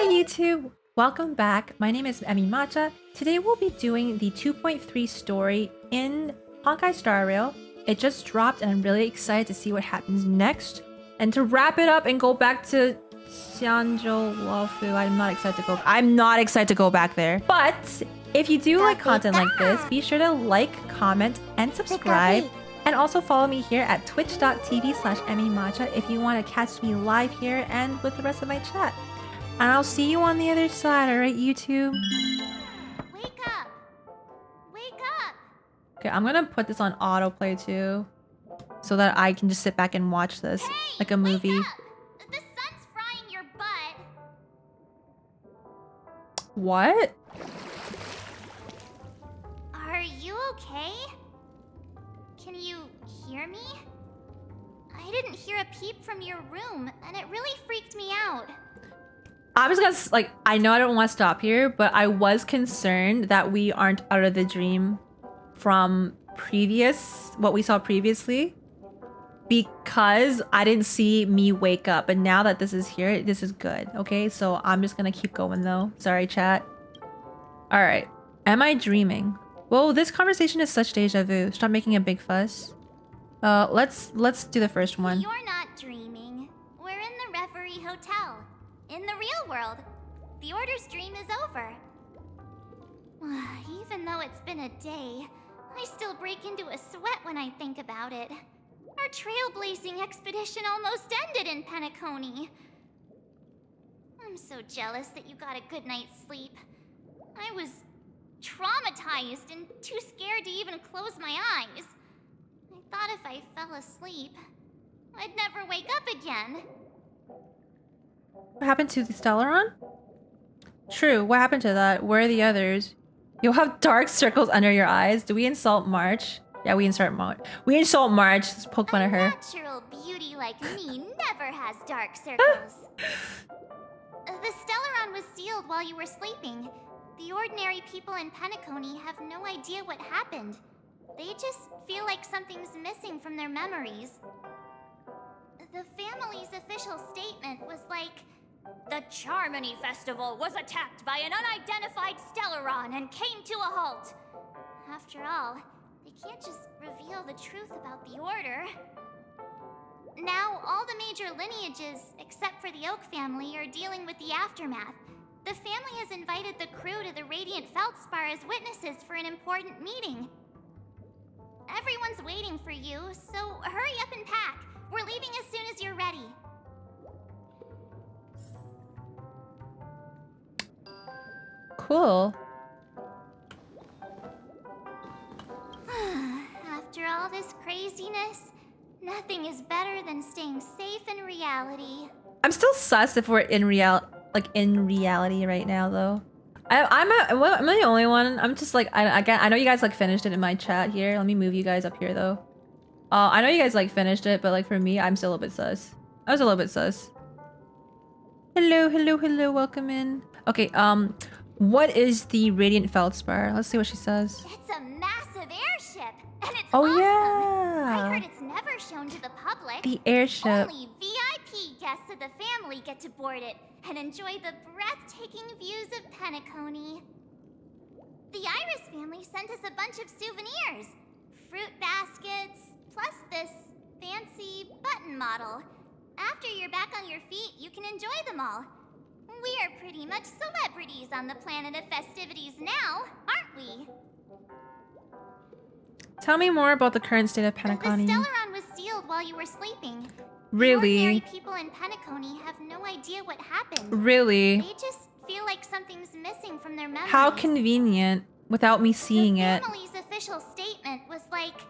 Hi YouTube! Welcome back. My name is Emmy Matcha. Today we'll be doing the 2.3 story in Honkai Star Rail. It just dropped and I'm really excited to see what happens next. And to wrap it up and go back to Xianzhou Wafu, I'm not excited to go back there. But if you do like content like this, be sure to like, comment, and subscribe. And also follow me here at twitch.tv/emmymatcha if you want to catch me live here and with the rest of my chat. And I'll see you on the other side, alright, YouTube? Wake up! Wake up! Okay, I'm gonna put this on autoplay too, so that I can just sit back and watch this like a movie. Wake up! The sun's frying your butt. What? Are you okay? Can you hear me? I didn't hear a peep from your room, and it really freaked me out. I'm just gonna, like, I know I don't want to stop here, but I was concerned that we aren't out of the dream from what we saw previously, because I didn't see me wake up. But now that this is here, this is good, okay? So I'm just gonna keep going though. Sorry, chat. All right. Am I dreaming? Whoa, this conversation is such deja vu. Stop making a big fuss. Let's do the first one. You're not dreaming. We're in the Reverie Hotel. In the real world. The Order's dream is over. Even though it's been a day, I still break into a sweat when I think about it. Our trailblazing expedition almost ended in PENACONY. I'm so jealous that you got a good night's sleep. I was traumatized and too scared to even close my eyes. I thought if I fell asleep, I'd never wake up again. What happened to the Stellaron? True, what happened to that? Where are the others? You'll have dark circles under your eyes. Do we insult March? Yeah, we insult March. We insult March. Let's poke fun at her. A natural beauty like me never has dark circles. The Stellaron was sealed while you were sleeping. The ordinary people in PENACONY have no idea what happened. They just feel like something's missing from their memories. The family's official statement was like, "The Charmony Festival was attacked by an unidentified Stellaron and came to a halt." After all, they can't just reveal the truth about the Order. Now, all the major lineages, except for the Oak family, are dealing with the aftermath. The family has invited the crew to the Radiant Feldspar as witnesses for an important meeting. Everyone's waiting for you, so hurry up and pack. We're leaving as soon as you're ready. Cool. After all this craziness, nothing is better than staying safe in reality. I'm still sus if we're in reality right now though. I'm the only one. I'm just like, I know you guys like finished it in my chat here. Let me move you guys up here though. I know you guys like finished it, but like for me, I'm still a bit sus. I was a little bit sus. Hello, hello, hello, welcome in. Okay, what is the Radiant Feldspar? Let's see what she says. It's a massive airship, and it's Oh awesome. yeah! I heard it's never shown to the public. The airship. Only VIP guests of the family get to board it and enjoy the breathtaking views of PENACONY. The Iris family sent us a bunch of souvenirs. Fruit baskets, plus this fancy button model. After you're back on your feet, you can enjoy them all. We are pretty much celebrities on the planet of festivities now, aren't we? Tell me more about the current state of PENACONY. The Stellaron was sealed while you were sleeping. Really? The ordinary people in PENACONY have no idea what happened. Really? They just feel like something's missing from their memories. How convenient, without me seeing it. The family's official statement was like,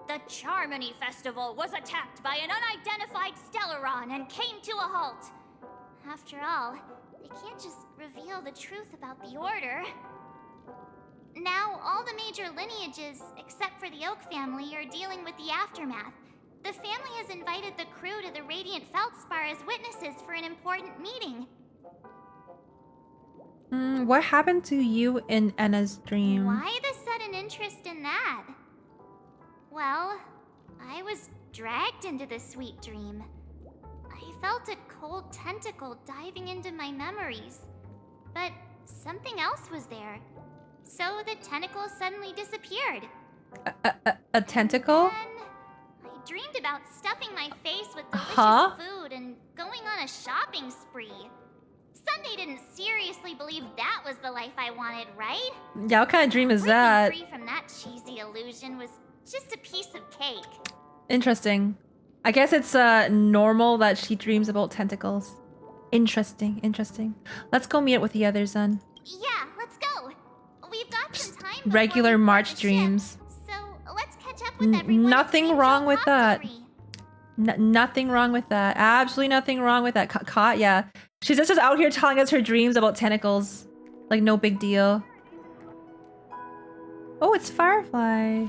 "The Charmony Festival was attacked by an unidentified Stellaron and came to a halt." After all, they can't just reveal the truth about the Order. Now, all the major lineages, except for the Oak family, are dealing with the aftermath. The family has invited the crew to the Radiant Feldspar as witnesses for an important meeting. What happened to you in Enna's dream? Why the sudden interest in that? Well, I was dragged into the sweet dream. I felt a cold tentacle diving into my memories. But something else was there. So the tentacle suddenly disappeared. A tentacle? Then I dreamed about stuffing my face with delicious Huh? food and going on a shopping spree. Sunday didn't seriously believe that was the life I wanted, right? Yeah, what kind of dream is Breaking that? free from that cheesy illusion was just a piece of cake. Interesting. I guess it's normal that she dreams about tentacles. Interesting, interesting. Let's go meet up with the others then. Yeah, let's go. We've got some time. Regular before we board March the ship, dreams. So let's catch up with everyone. at Nothing Dream wrong Joe with that. Hostelry. Nothing wrong with that. Absolutely nothing wrong with that. Caught, yeah. She's just out here telling us her dreams about tentacles. Like, no big deal. Oh, it's Firefly.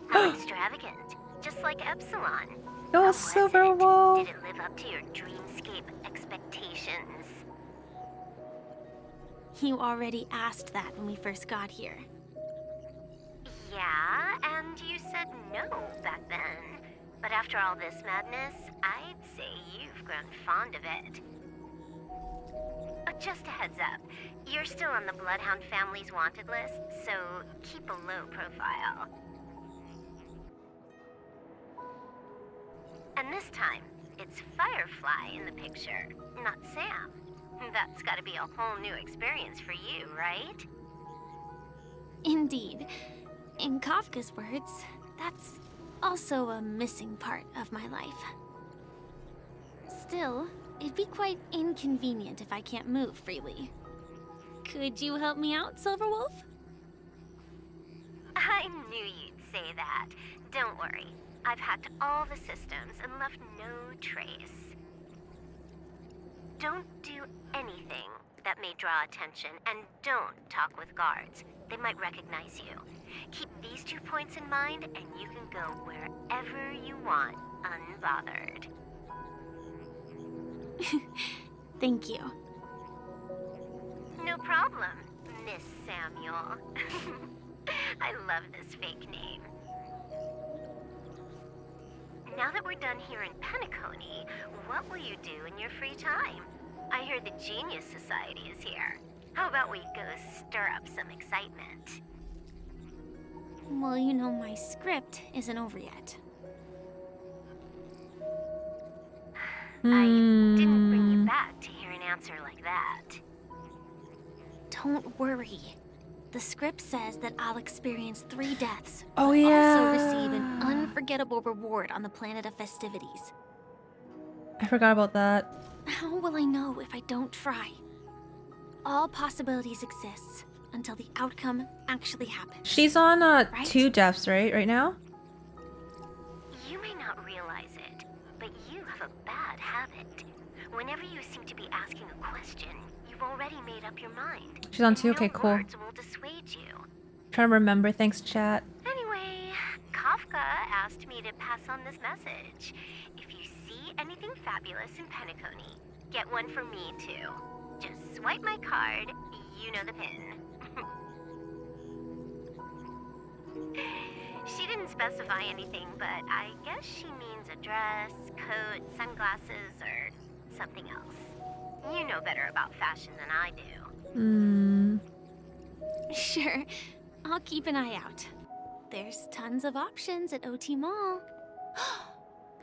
How extravagant. Just like Epsilon. Oh, How was Silver it? Wolf. Did it live up to your dreamscape expectations? You already asked that when we first got here. Yeah, and you said no back then. But after all this madness, I'd say you've grown fond of it. Just a heads up, you're still on the Bloodhound family's wanted list, so keep a low profile. And this time, it's Firefly in the picture, not Sam. That's gotta be a whole new experience for you, right? Indeed. In Kafka's words, that's also a missing part of my life. Still, it'd be quite inconvenient if I can't move freely. Could you help me out, Silverwolf? I knew you'd say that. Don't worry. I've hacked all the systems and left no trace. Don't do anything that may draw attention, and don't talk with guards. They might recognize you. Keep these 2 points in mind, and you can go wherever you want, unbothered. Thank you. No problem, Miss Samuel. I love this fake name. Now that we're done here in PENACONY, what will you do in your free time? I hear the Genius Society is here. How about we go stir up some excitement? Well, you know my script isn't over yet. I didn't bring you back to hear an answer like that. Don't worry. The script says that I'll experience 3 deaths. Oh, but yeah. also receive an unforgettable reward on the planet of festivities. I forgot about that. How will I know if I don't try? All possibilities exist until the outcome actually happens. She's on Right? 2 deaths, right now? You may not realize it, but you have a bad habit. Whenever you seem to be asking a question, you've already made up your mind. She's on And 2? Okay, no cool. words will dissuade you. Trying to remember. Thanks, chat. Anyway, Kafka asked me to pass on this message. If you see anything fabulous in PENACONY, get one for me too. Just swipe my card, you know the pin. She didn't specify anything, but I guess she means a dress, coat, sunglasses, or something else. You know better about fashion than I do. Sure, I'll keep an eye out. There's tons of options at OT Mall.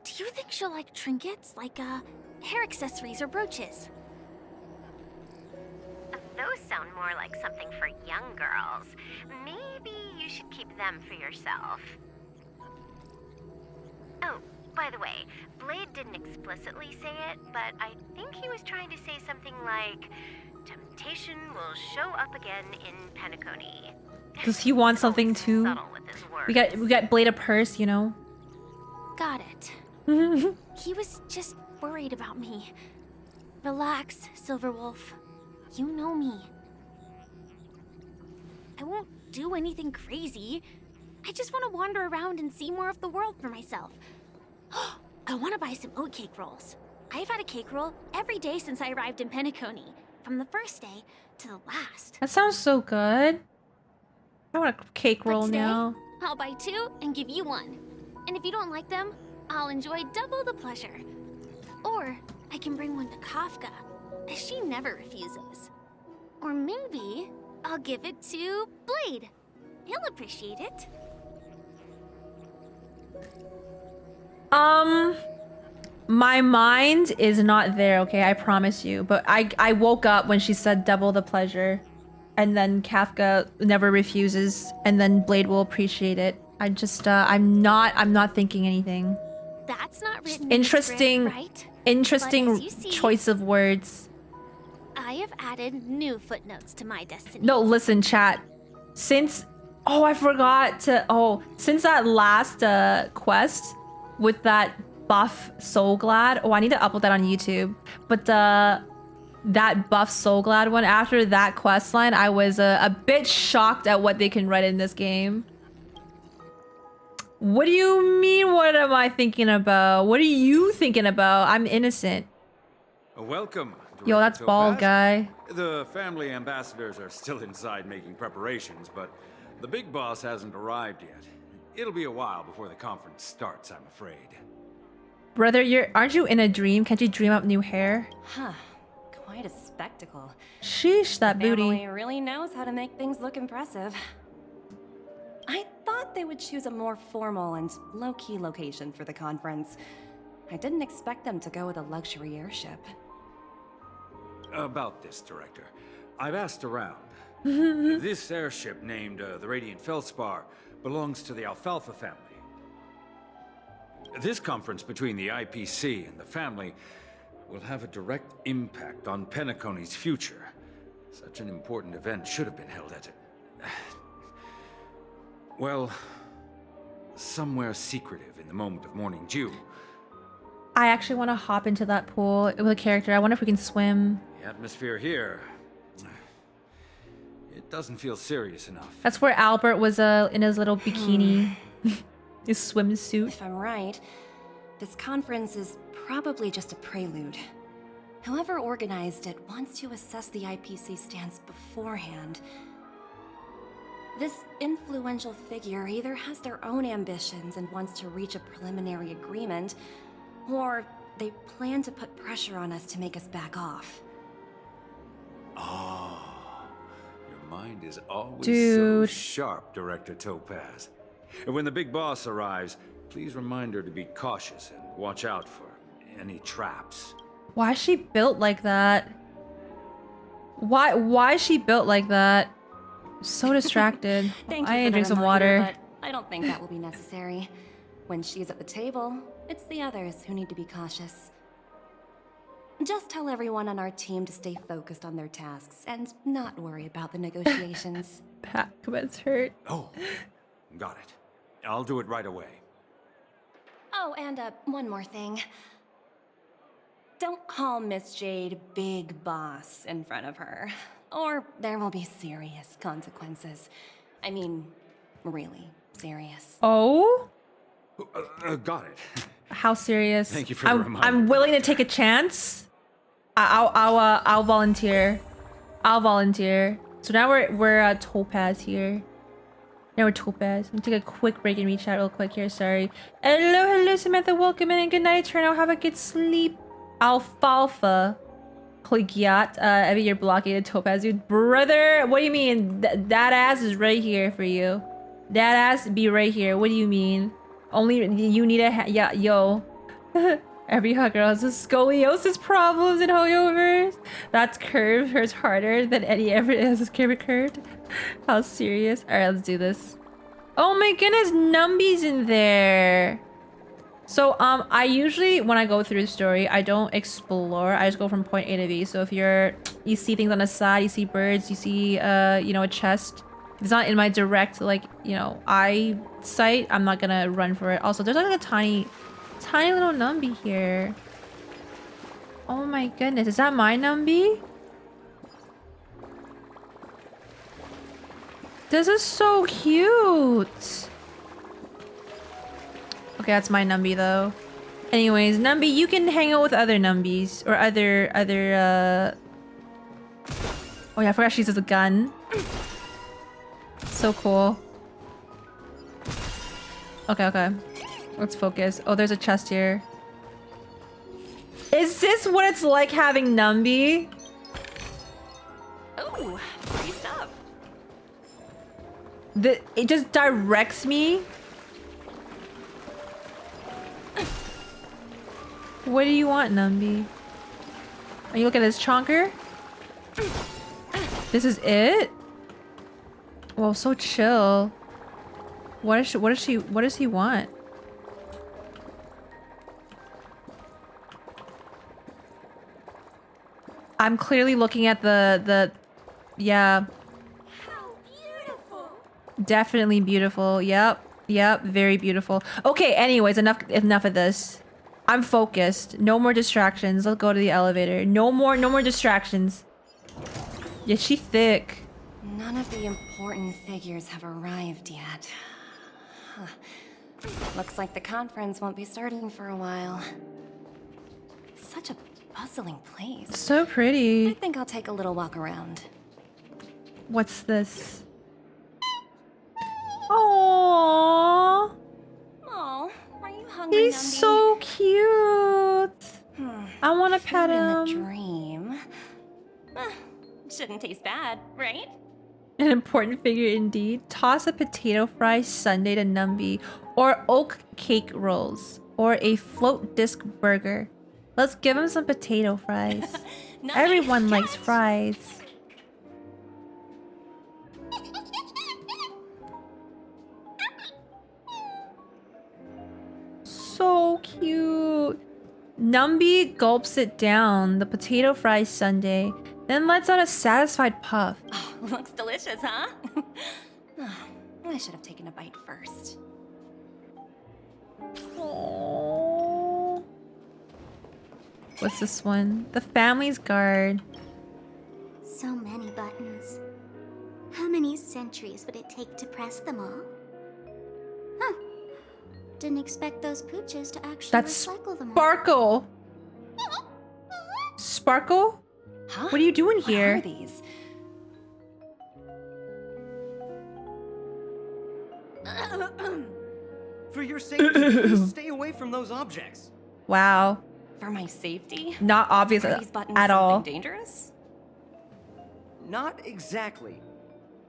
Do you think she'll like trinkets, like hair accessories or brooches? Those sound more like something for young girls. Maybe you should keep them for yourself. Oh, by the way, Blade didn't explicitly say it, but I think he was trying to say something like, temptation will show up again in PENACONY. Does he want something too? Subtle with his words. We got Blade a purse, you know. Got it. He was just worried about me. Relax, Silverwolf. You know me. I won't do anything crazy. I just want to wander around and see more of the world for myself. I want to buy some oatcake rolls. I've had a cake roll every day since I arrived in PENACONY, from the first day to the last. That sounds so good. I want a cake But roll today, now. I'll buy 2 and give you 1. And if you don't like them, I'll enjoy double the pleasure. Or I can bring one to Kafka. She never refuses. Or maybe I'll give it to Blade. He'll appreciate it. My mind is not there, okay? I promise you. But I woke up when she said double the pleasure. And then Kafka never refuses. And then Blade will appreciate it. I just, I'm not thinking anything. That's not written Interesting, in the script, right? interesting But as you see, choice of words. I have added new footnotes to my destiny. No, listen, chat. Since, oh, I forgot to, since that last quest with that buff Soul Glad, I need to upload that on YouTube. But that buff Soul Glad one, after that quest line, I was a bit shocked at what they can write in this game. What do you mean, what am I thinking about? What are you thinking about? I'm innocent. Welcome. Yo, that's Director bald Topaz. guy. The family ambassadors are still inside making preparations, but the big boss hasn't arrived yet. It'll be a while before the conference starts, I'm afraid. Brother, aren't you in a dream? Can't you dream up new hair? Huh. Quite a spectacle. Sheesh, that booty. Family really knows how to make things look impressive. I thought they would choose a more formal and low-key location for the conference. I didn't expect them to go with a luxury airship. About this, Director. I've asked around. This airship named the Radiant Feldspar belongs to the Alfalfa family. This conference between the IPC and the family will have a direct impact on PENACONY's future. Such an important event should have been held at well, somewhere secretive in the moment of morning dew. I actually want to hop into that pool with a character. I wonder if we can swim. The atmosphere here, it doesn't feel serious enough. That's where Albert was in his little bikini. His swimsuit. If I'm right, this conference is probably just a prelude. Whoever organized it wants to assess the IPC stance beforehand. This influential figure either has their own ambitions and wants to reach a preliminary agreement, or they plan to put pressure on us to make us back off. Oh, your mind is always Dude. so sharp, Director Topaz. And when the big boss arrives, please remind her to be cautious and watch out for any traps. Why is she built like that? Why is she built like that? So distracted. Thank I you need to for drink the some reminder, water. but I don't think that will be necessary. When she's at the table, it's the others who need to be cautious. Just tell everyone on our team to stay focused on their tasks and not worry about the negotiations. Pac-Man's hurt. Oh, got it. I'll do it right away. Oh, and one more thing. Don't call Miss Jade Big Boss in front of her, or there will be serious consequences. I mean, really serious. Oh? Got it. How serious? Thank you for the reminder. I'm willing to take a chance. I'll volunteer. I'll volunteer. So now we're Topaz here. Now we're Topaz. I'm gonna take a quick break and reach out real quick here. Sorry. Hello, Samantha. Welcome in and good night. Turn out. Have a good sleep. Alfalfa. Pligyat. I mean, you're blockaded, Topaz, dude. Brother, what do you mean? That ass is right here for you. That ass be right here. What do you mean? Only you need a yeah, yo. Every hot girl has a scoliosis problems in Hoyoverse. That's curved hurts harder than any ever has this curved. How serious? Alright, let's do this. Oh my goodness, Numby's in there. So I usually when I go through the story, I don't explore. I just go from point A to B. So if you see things on the side, you see birds, you see you know, a chest. If it's not in my direct eyesight, I'm not gonna run for it. Also, there's like a tiny little Numby here. Oh my goodness, is that my Numby? This is so cute. Okay, that's my Numby though. Anyways, Numby, you can hang out with other Numbies or other Oh yeah, I forgot she uses a gun. So cool. Okay. Let's focus. Oh, there's a chest here. Is this what it's like having Numby? Oh, free stuff. It just directs me? What do you want, Numby? Are you looking at this chonker? This is it? Well, so chill. What does he want? I'm clearly looking at yeah. How beautiful! Definitely beautiful. Yep. Yep. Very beautiful. Okay. Anyways, enough of this. I'm focused. No more distractions. Let's go to the elevator. No more distractions. Yeah, she thick. None of the important figures have arrived yet. Huh. Looks like the conference won't be starting for a while. Such a bustling place. So I pretty. think I'll take a little walk around. What's this? Aww. Oh, are you hungry, He's Numby? so cute. I want to pet Food in the him. dream. Shouldn't taste bad, right? An important figure indeed. Toss a potato fry sundae to Numby, or oak cake rolls, or a float disc burger. Let's give him some potato fries. Numby, Everyone likes catch! fries. So cute. Numby gulps it down, the potato fry sundae, then lets out a satisfied puff. Oh, looks delicious, huh? I should have taken a bite first. Aww. What's this one? The family's guard. So many buttons. How many centuries would it take to press them all? Huh. Didn't expect those pooches to actually That's recycle them all. Sparkle. Sparkle? Huh? What are you doing What here? are these? For your safety, please stay away from those objects. Wow. For my safety? Not obvious Are these buttons at something all. dangerous? Not exactly.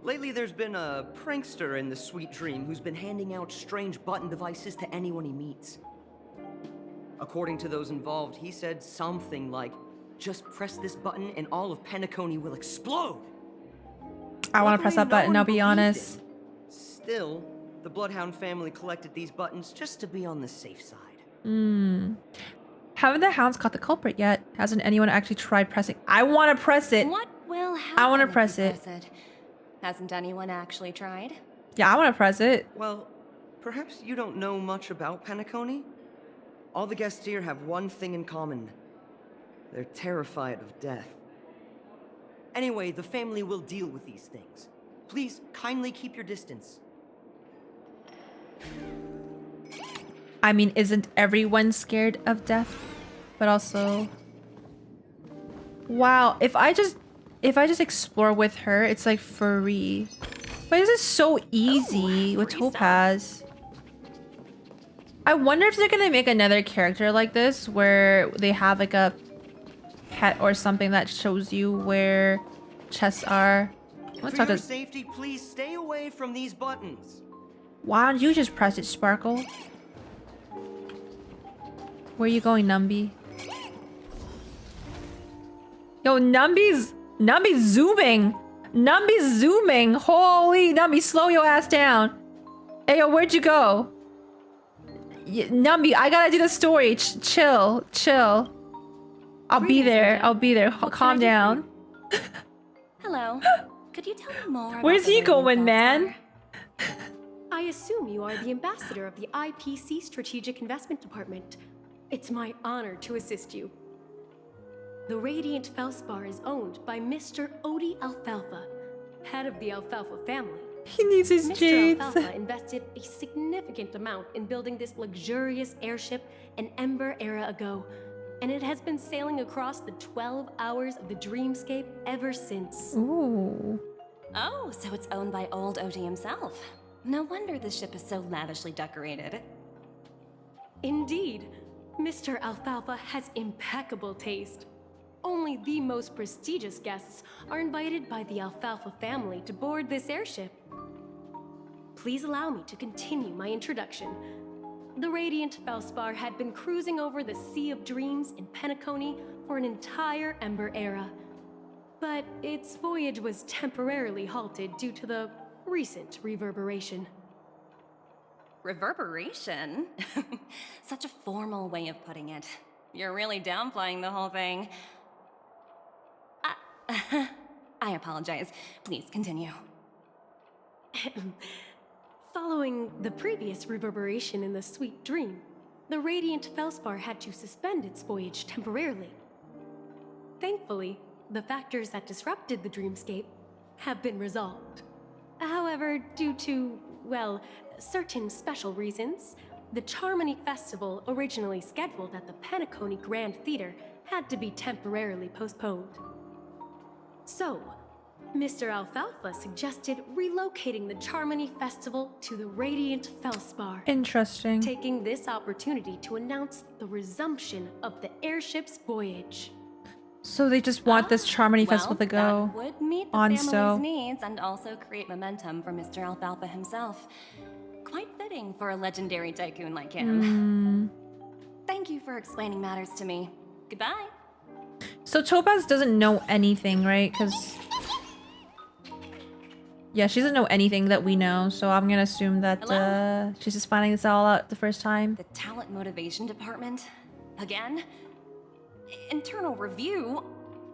Lately, there's been a prankster in the Sweet Dream who's been handing out strange button devices to anyone he meets. According to those involved, he said something like, "Just press this button and all of Penacony will explode." I want to press that Luckily, no button, one I'll be believed honest. him. Still, the Bloodhound family collected these buttons just to be on the safe side. Haven't the hounds caught the culprit yet? Hasn't anyone actually tried pressing? I want to press it. What will happen I wanna if you press it. Hasn't anyone actually tried? Yeah, I want to press it. Well, perhaps you don't know much about Penacony? All the guests here have one thing in common. They're terrified of death. Anyway, the family will deal with these things. Please, kindly keep your distance. I mean, isn't everyone scared of death? But also... Wow, if I just explore with her, it's like free. But this is so easy with free stuff. Topaz. I wonder if they're gonna make another character like this where they have like a pet or something that shows you where chests are. Let's For talk your to... safety, please stay away from these buttons. Why don't you just press it, Sparkle? Where are you going, Numby? Yo, Numby's zooming. Numby's zooming. Holy, Numby, slow your ass down. Hey, yo, where'd you go? Numby, I gotta do the story. Chill. I'll be there. Calm down. Hello. Could you tell me more about Where's the he Radiant going, Bells man? Bar? I assume you are the ambassador of the IPC Strategic Investment Department. It's my honor to assist you. The Radiant Felspar is owned by Mr. Odie Alfalfa, head of the Alfalfa family. He needs his Mr. jades. Alfalfa invested a significant amount in building this luxurious airship an Ember era ago, and it has been sailing across the 12 hours of the dreamscape ever since. Ooh. Oh, so it's owned by old Odie himself. No wonder the ship is so lavishly decorated. Indeed. Mr. Alfalfa has impeccable taste. Only the most prestigious guests are invited by the Alfalfa family to board this airship. Please allow me to continue my introduction. The Radiant Felspar had been cruising over the Sea of Dreams in Penacony for an entire Ember era. But its voyage was temporarily halted due to the recent reverberation. Reverberation? Such a formal way of putting it. You're really downplaying the whole thing. I apologize. Please continue. Following the previous reverberation in the Sweet Dream, the Radiant Felspar had to suspend its voyage temporarily. Thankfully, the factors that disrupted the dreamscape have been resolved. However, due to, well, certain special reasons, the Charmony Festival, originally scheduled at the PENACONY Grand Theater, had to be temporarily postponed. So, Mr. Alfalfa suggested relocating the Charmony Festival to the Radiant Felspar, Interesting. taking this opportunity to announce the resumption of the airship's voyage. So they just want this Charmony Festival to go that would meet the on family's so. needs and also create momentum for Mr. Alfalfa himself. Quite fitting for a legendary tycoon like him. Thank you for explaining matters to me. Goodbye. So Topaz doesn't know anything, right? Because yeah, she doesn't know anything that we know. So I'm gonna assume that she's just finding this all out the first time. The talent motivation department? Again? Internal review?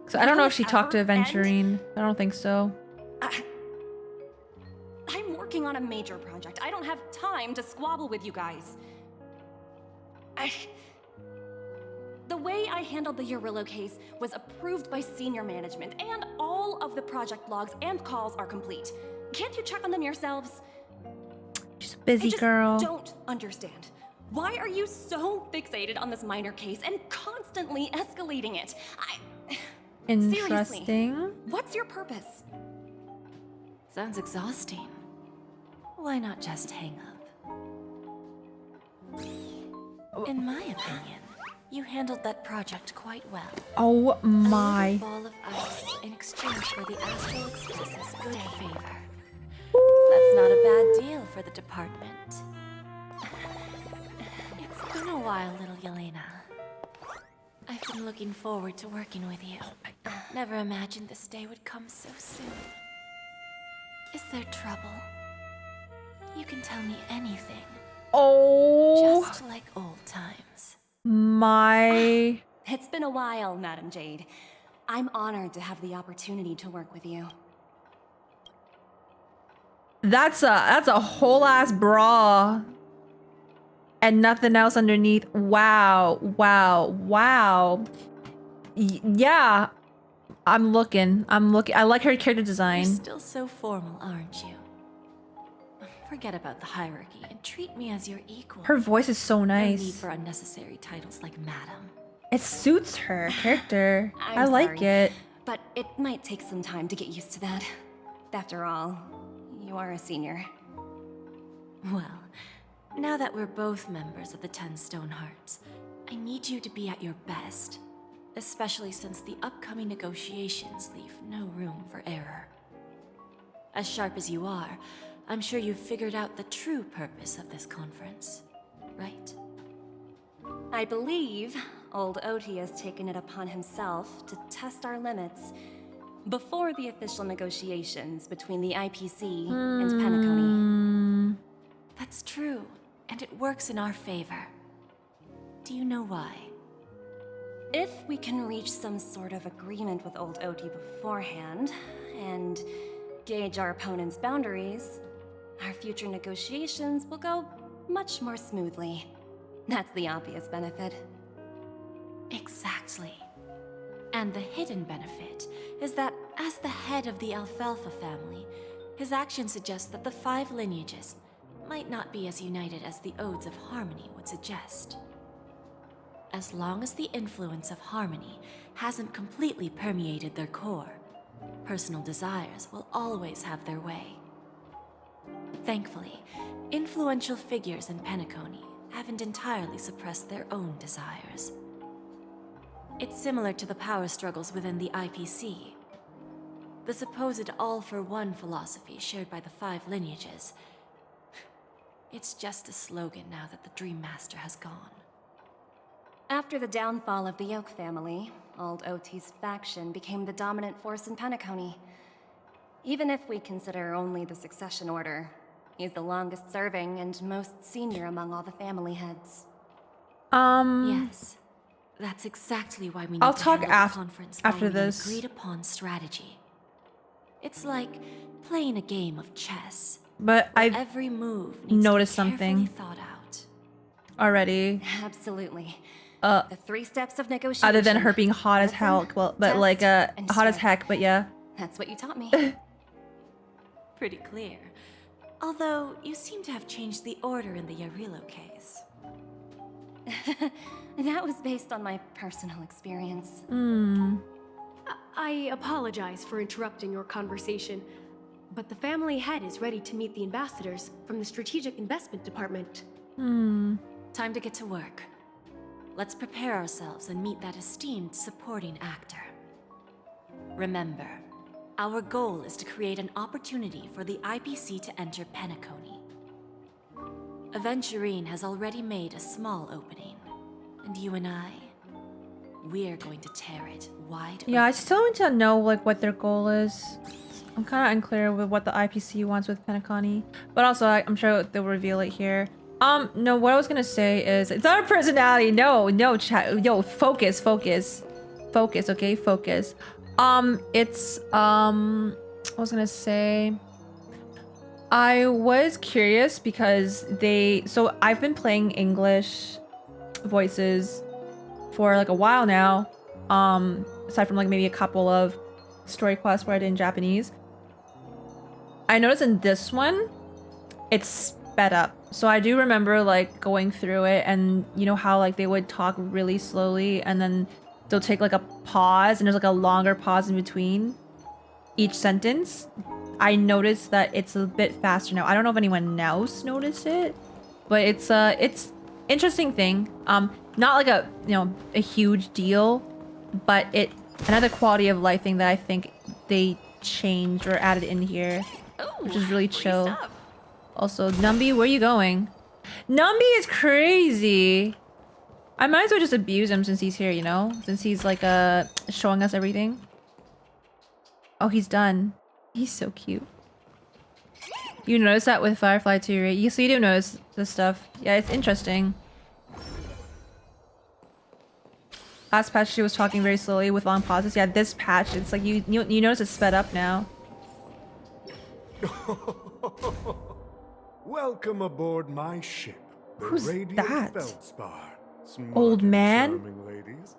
So I don't know if she Will it talked to ever end? Aventurine. I don't think so. I'm working on a major project. I don't have time to squabble with you guys. The way I handled the Urillo case was approved by senior management, and all of the project logs and calls are complete. Can't you check on them yourselves? She's a busy I just girl. don't understand. Why are you so fixated on this minor case and constantly escalating it? Interesting. Seriously, what's your purpose? Sounds exhausting. Why not just hang up? In my opinion, you handled that project quite well. Oh A my. little ball of ice in exchange for the Astral Express's good favor. That's not a bad deal for the department. It's been a while, little Yelena. I've been looking forward to working with you. Never imagined this day would come so soon. Is there trouble? You can tell me anything. Oh Just like old times. my. It's been a while, Madam Jade. I'm honored to have the opportunity to work with you. That's a whole ass bra. And nothing else underneath. Wow. Wow. Wow. Yeah. I'm looking. I like her character You're design. still so formal, aren't you? Forget about the hierarchy and treat me as your equal. Her voice is so No need nice. for unnecessary titles like madam. It suits her character. I'm I like sorry, it. But it might take some time to get used to that. After all, you are a senior. Well, now that we're both members of the 10 Stone Hearts, I need you to be at your best. Especially since the upcoming negotiations leave no room for error. As sharp as you are, I'm sure you've figured out the true purpose of this conference, right? I believe old Oti has taken it upon himself to test our limits before the official negotiations between the IPC and Penacony. That's true, and it works in our favor. Do you know why? If we can reach some sort of agreement with old Oti beforehand, and gauge our opponent's boundaries, our future negotiations will go much more smoothly. That's the obvious benefit. Exactly. And the hidden benefit is that as the head of the Alfalfa family, his actions suggest that the 5 lineages might not be as united as the Odes of Harmony would suggest. As long as the influence of Harmony hasn't completely permeated their core, personal desires will always have their way. Thankfully, influential figures in Penacony haven't entirely suppressed their own desires. It's similar to the power struggles within the IPC. The supposed all-for-one philosophy shared by the 5 lineages. It's just a slogan now that the Dream Master has gone. After the downfall of the Oak family, Old OT's faction became the dominant force in PENACONY. Even if we consider only the succession order, he's the longest serving and most senior among all the family heads. Yes. That's exactly why we need I'll to talk handle the conference after following an this. agreed upon strategy. It's like playing a game of chess. But where I've every move needs noticed to be carefully something thought out. already. Absolutely. The 3 steps of negotiation. Other than her being hot as Listen, hell, well, but test, like and hot as strike. heck. But yeah. That's what you taught me. Pretty clear. Although, you seem to have changed the order in the Yarilo case. That was based on my personal experience. I apologize for interrupting your conversation, but the family head is ready to meet the ambassadors from the Strategic Investment Department. Time to get to work. Let's prepare ourselves and meet that esteemed supporting actor. Remember, our goal is to create an opportunity for the IPC to enter PENACONY. Aventurine has already made a small opening, and you and I, we're going to tear it wide open. Yeah, I still need to know like what their goal is. I'm kind of unclear with what the IPC wants with PENACONY, but also I'm sure they'll reveal it here. No, what I was gonna say is it's not a personality. No, chat. Yo, focus, okay, focus. It's I was gonna say. I was curious because so I've been playing English voices for like a while now. Aside from like maybe a couple of story quests where I did in Japanese. I noticed in this one, it's sped up. So I do remember like going through it, and you know how like they would talk really slowly and then they'll take like a pause and there's like a longer pause in between each sentence. I noticed that it's a bit faster now. I don't know if anyone else noticed it, but it's interesting thing. Not like a a huge deal, but another quality of life thing that I think they changed or added in here, which is really chill. Also, Numby, where are you going? Numby is crazy. I might as well just abuse him since he's here, you know? Since he's like showing us everything. Oh, he's done. He's so cute. You notice that with Firefly too, right? So you do notice this stuff. Yeah, it's interesting. Last patch she was talking very slowly with long pauses. Yeah, this patch it's like you notice it's sped up now. Welcome aboard my ship. The Who's Radiant that? Feldspar. Smart Old and man? charming ladies.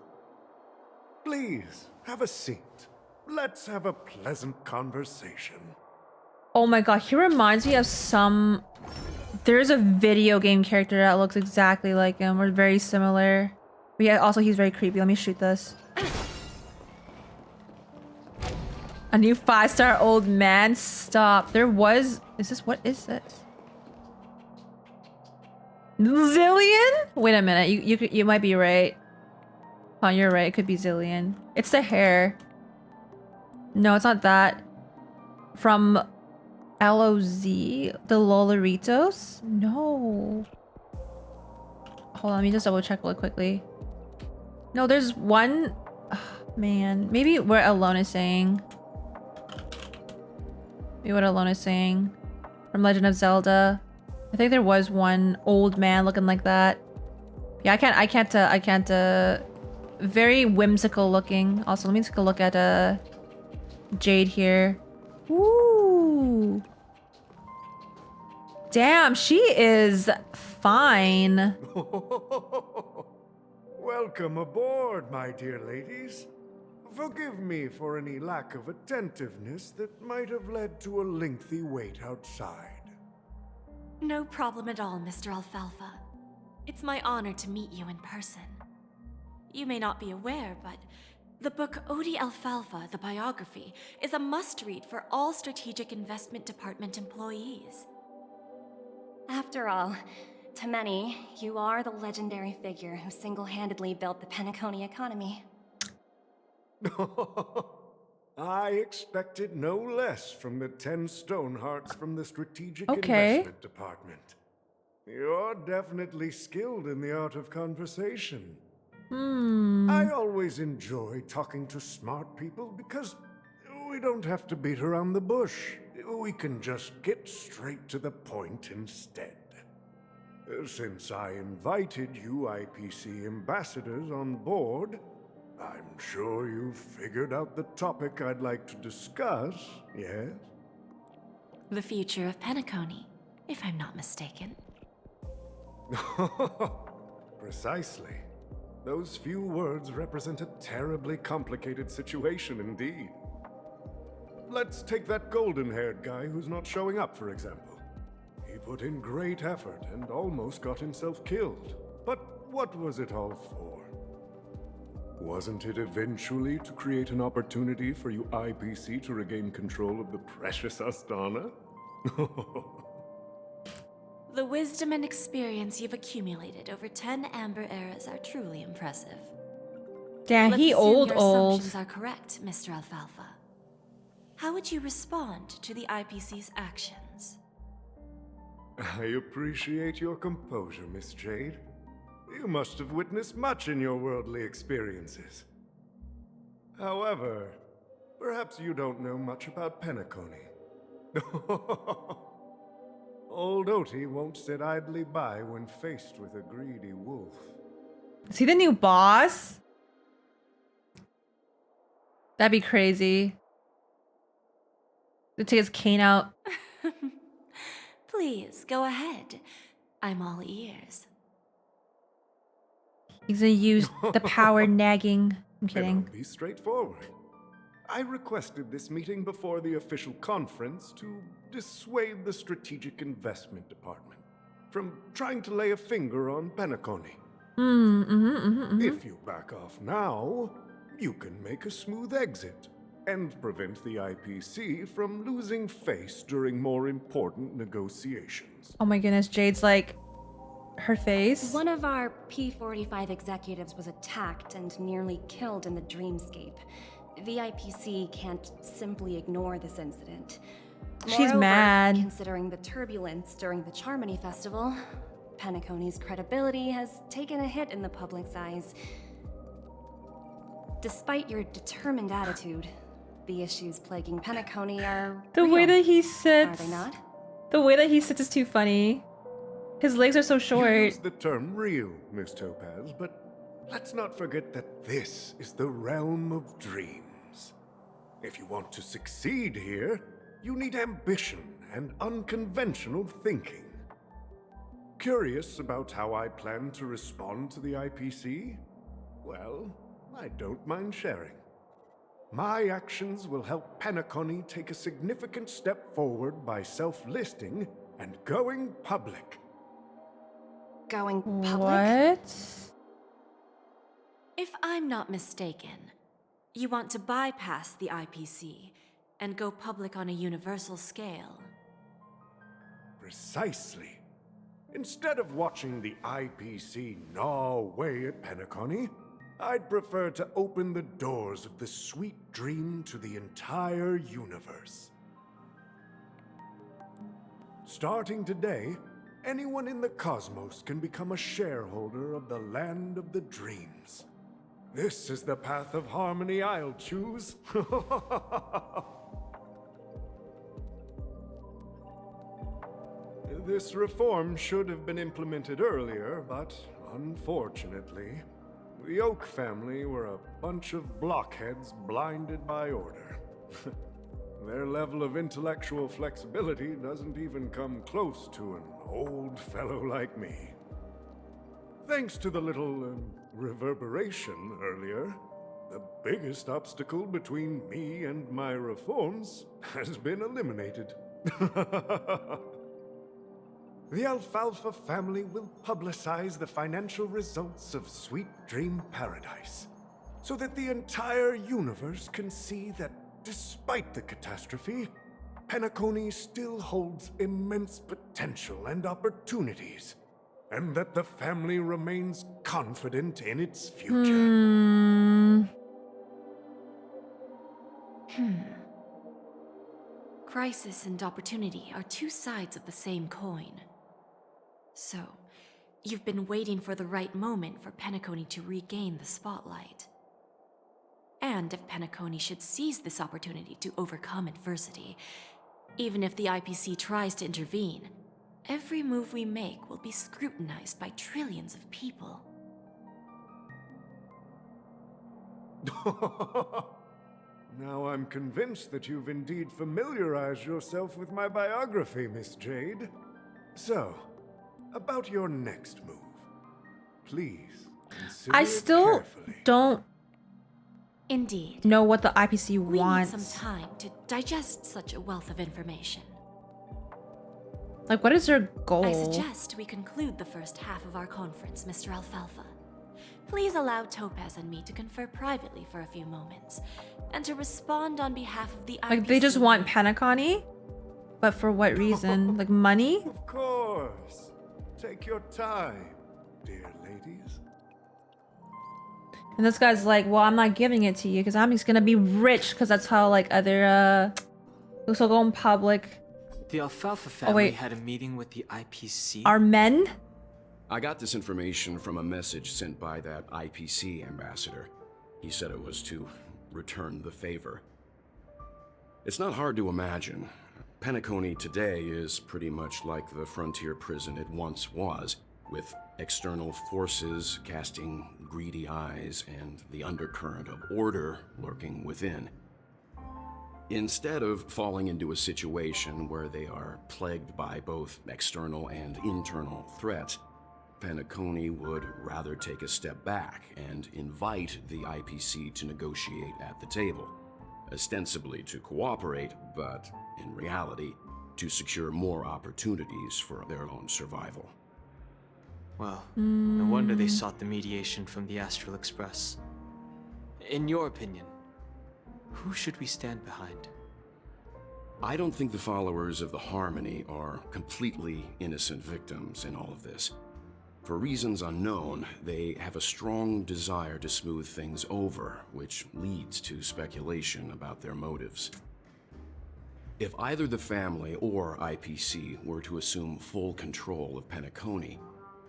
Please, have a seat. Let's have a pleasant conversation. Oh my god, he reminds me of some... There's a video game character that looks exactly like him. We're very similar. But yeah, also he's very creepy. Let me shoot this. A new 5-star old man? Stop. There was... What is this? Zillion? Wait a minute. You might be right. Oh, you're right. It could be Zillion. It's the hair. No, it's not that. From LOZ? The Lolaritos? No. Hold on, let me just double check really quickly. No, there's one... Ugh, man. Maybe what Alone is saying. Maybe what Alone is saying. From Legend of Zelda. I think there was one old man looking like that. Yeah, I can't, very whimsical looking. Also, let me take a look at, Jade here. Ooh. Damn, she is fine. Welcome aboard, my dear ladies. Forgive me for any lack of attentiveness that might have led to a lengthy wait outside. No problem at all, Mr. Alfalfa. It's my honor to meet you in person. You may not be aware, but the book Odi Alfalfa, the biography, is a must-read for all Strategic Investment Department employees. After all, To many, you are the legendary figure who single-handedly built the Penacony economy. I expected no less from the 10 Stonehearts from the Strategic Okay. Investment Department. You're definitely skilled in the art of conversation. I always enjoy talking to smart people because we don't have to beat around the bush. We can just get straight to the point instead. Since I invited you IPC ambassadors on board, I'm sure you've figured out the topic I'd like to discuss, yes? The future of Penacony, if I'm not mistaken. Precisely. Those few words represent a terribly complicated situation indeed. Let's take that golden-haired guy who's not showing up, for example. He put in great effort and almost got himself killed. But what was it all for? Wasn't it eventually to create an opportunity for you IPC to regain control of the precious Astana? The wisdom and experience you've accumulated over 10 Amber Eras are truly impressive. Damn, Let's he assume old. your assumptions are correct, Mr. Alfalfa. How would you respond to the IPC's actions? I appreciate your composure, Miss Jade. You must have witnessed much in your worldly experiences. However, perhaps you don't know much about Penacony. Old Oti won't sit idly by when faced with a greedy wolf. Is he the new boss? That'd be crazy. To take his cane out. Please, go ahead. I'm all ears. He's gonna use the power nagging. I'm And kidding. I'll be straightforward. I requested this meeting before the official conference to dissuade the Strategic Investment Department from trying to lay a finger on Penacony. If you back off now, you can make a smooth exit and prevent the IPC from losing face during more important negotiations. Oh my goodness, Jade's like her face. One of our P45 executives was attacked and nearly killed in the dreamscape. The IPC can't simply ignore this incident. She's Moreover, mad. Considering the turbulence during the Charmony Festival, Penacony's credibility has taken a hit in the public's eyes. Despite your determined attitude, the issues plaguing Penacony are The real, way that he are sits. they not? The way that he sits is too funny. His legs are so You short. use the term real, Miss Topaz, but let's not forget that this is the realm of dreams. If you want to succeed here, you need ambition and unconventional thinking. Curious about how I plan to respond to the IPC? Well, I don't mind sharing. My actions will help Penacony take a significant step forward by self-listing and going public. Going public? What? If I'm not mistaken, you want to bypass the IPC and go public on a universal scale. Precisely. Instead of watching the IPC gnaw away at Penacony, I'd prefer to open the doors of the sweet dream to the entire universe. Starting today, anyone in the cosmos can become a shareholder of the land of the dreams. This is the path of harmony I'll choose. This reform should have been implemented earlier, but unfortunately, the Oak family were a bunch of blockheads blinded by order. Their level of intellectual flexibility doesn't even come close to an old fellow like me. Thanks to the little reverberation earlier, the biggest obstacle between me and my reforms has been eliminated. The Alfalfa family will publicize the financial results of Sweet Dream Paradise, so that the entire universe can see that despite the catastrophe, Penacony still holds immense potential and opportunities. and that the family remains confident in its future. Crisis and opportunity are two sides of the same coin. So, you've been waiting for the right moment for PENACONY to regain the spotlight. And if PENACONY should seize this opportunity to overcome adversity, even if the IPC tries to intervene, every move we make will be scrutinized by trillions of people. Now I'm convinced that you've indeed familiarized yourself with my biography, Miss Jade. So, about your next move. Please, consider I it still carefully. don't Indeed. know what the IPC We wants. need some time to digest such a wealth of information. Like, what is their goal? I suggest we conclude the first half of our conference, Mr. Alfalfa. Please allow Topaz and me to confer privately for a few moments, and to respond on behalf of the IPC. Like, they just want PENACONY? But for what reason? Like, money? Of course. Take your time, dear ladies. And this guy's like, well, I'm not giving it to you because I'm just gonna be rich, because that's how, like, other, looks will go in public. The Alfalfa family had a meeting with the IPC. Are men? I got this information from a message sent by that IPC ambassador. He said it was to return the favor. It's not hard to imagine. PENACONY today is pretty much like the frontier prison it once was, with external forces casting greedy eyes and the undercurrent of order lurking within. Instead of falling into a situation where they are plagued by both external and internal threats, PENACONY would rather take a step back and invite the IPC to negotiate at the table, ostensibly to cooperate, but in reality, to secure more opportunities for their own survival. Well, no wonder they sought the mediation from the Astral Express. In your opinion, who should we stand behind? I don't think the followers of the Harmony are completely innocent victims in all of this. For reasons unknown, they have a strong desire to smooth things over, which leads to speculation about their motives. If either the family or IPC were to assume full control of PENACONY,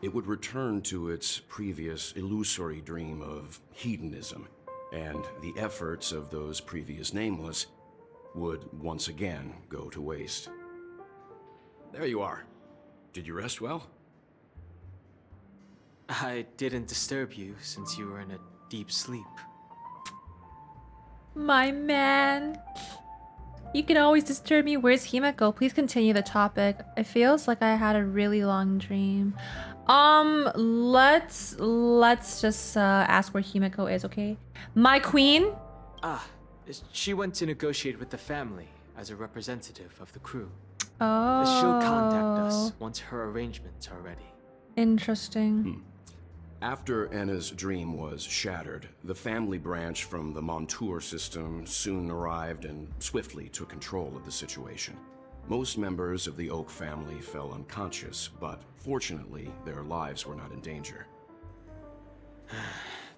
it would return to its previous illusory dream of hedonism, and the efforts of those previous nameless would once again go to waste. There you are. Did you rest well? I didn't disturb you since you were in a deep sleep. My man. You can always disturb me. Where's Himeko? Please continue the topic. It feels like I had a really long dream. Let's just ask where Himeko is, okay? My queen? She went to negotiate with the family as a representative of the crew. Oh. She'll contact us once her arrangements are ready. Interesting. After Anna's dream was shattered, the family branch from the Montour system soon arrived and swiftly took control of the situation. Most members of the Oak family fell unconscious, but fortunately, their lives were not in danger.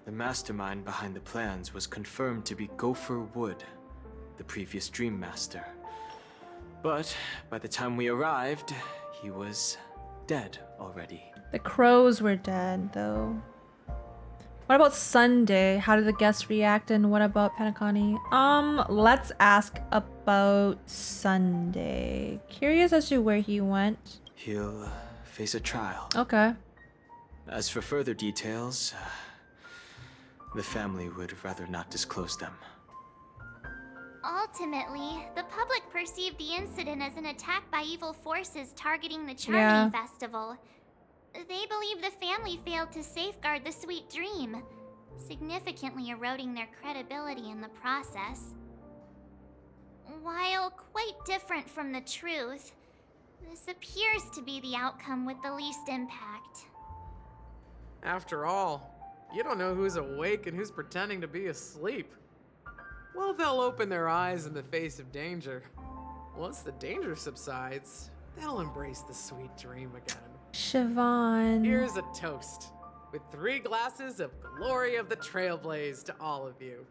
The mastermind behind the plans was confirmed to be Gopher Wood, the previous Dream Master. But by the time we arrived, he was dead already. The crows were dead, though. What about Sunday? How did the guests react, and what about PENACONY? Let's ask about Sunday. Curious as to where he went. He'll face a trial. Okay. As for further details, the family would rather not disclose them. Ultimately, the public perceived the incident as an attack by evil forces targeting the Charmony Festival. They believe the family failed to safeguard the sweet dream, significantly eroding their credibility in the process. While quite different from the truth, this appears to be the outcome with the least impact. After all, you don't know who's awake and who's pretending to be asleep. Well, they'll open their eyes in the face of danger. Once the danger subsides, they'll embrace the sweet dream again. Siobhan. Here's a toast, with 3 glasses of glory of the Trailblaze to all of you.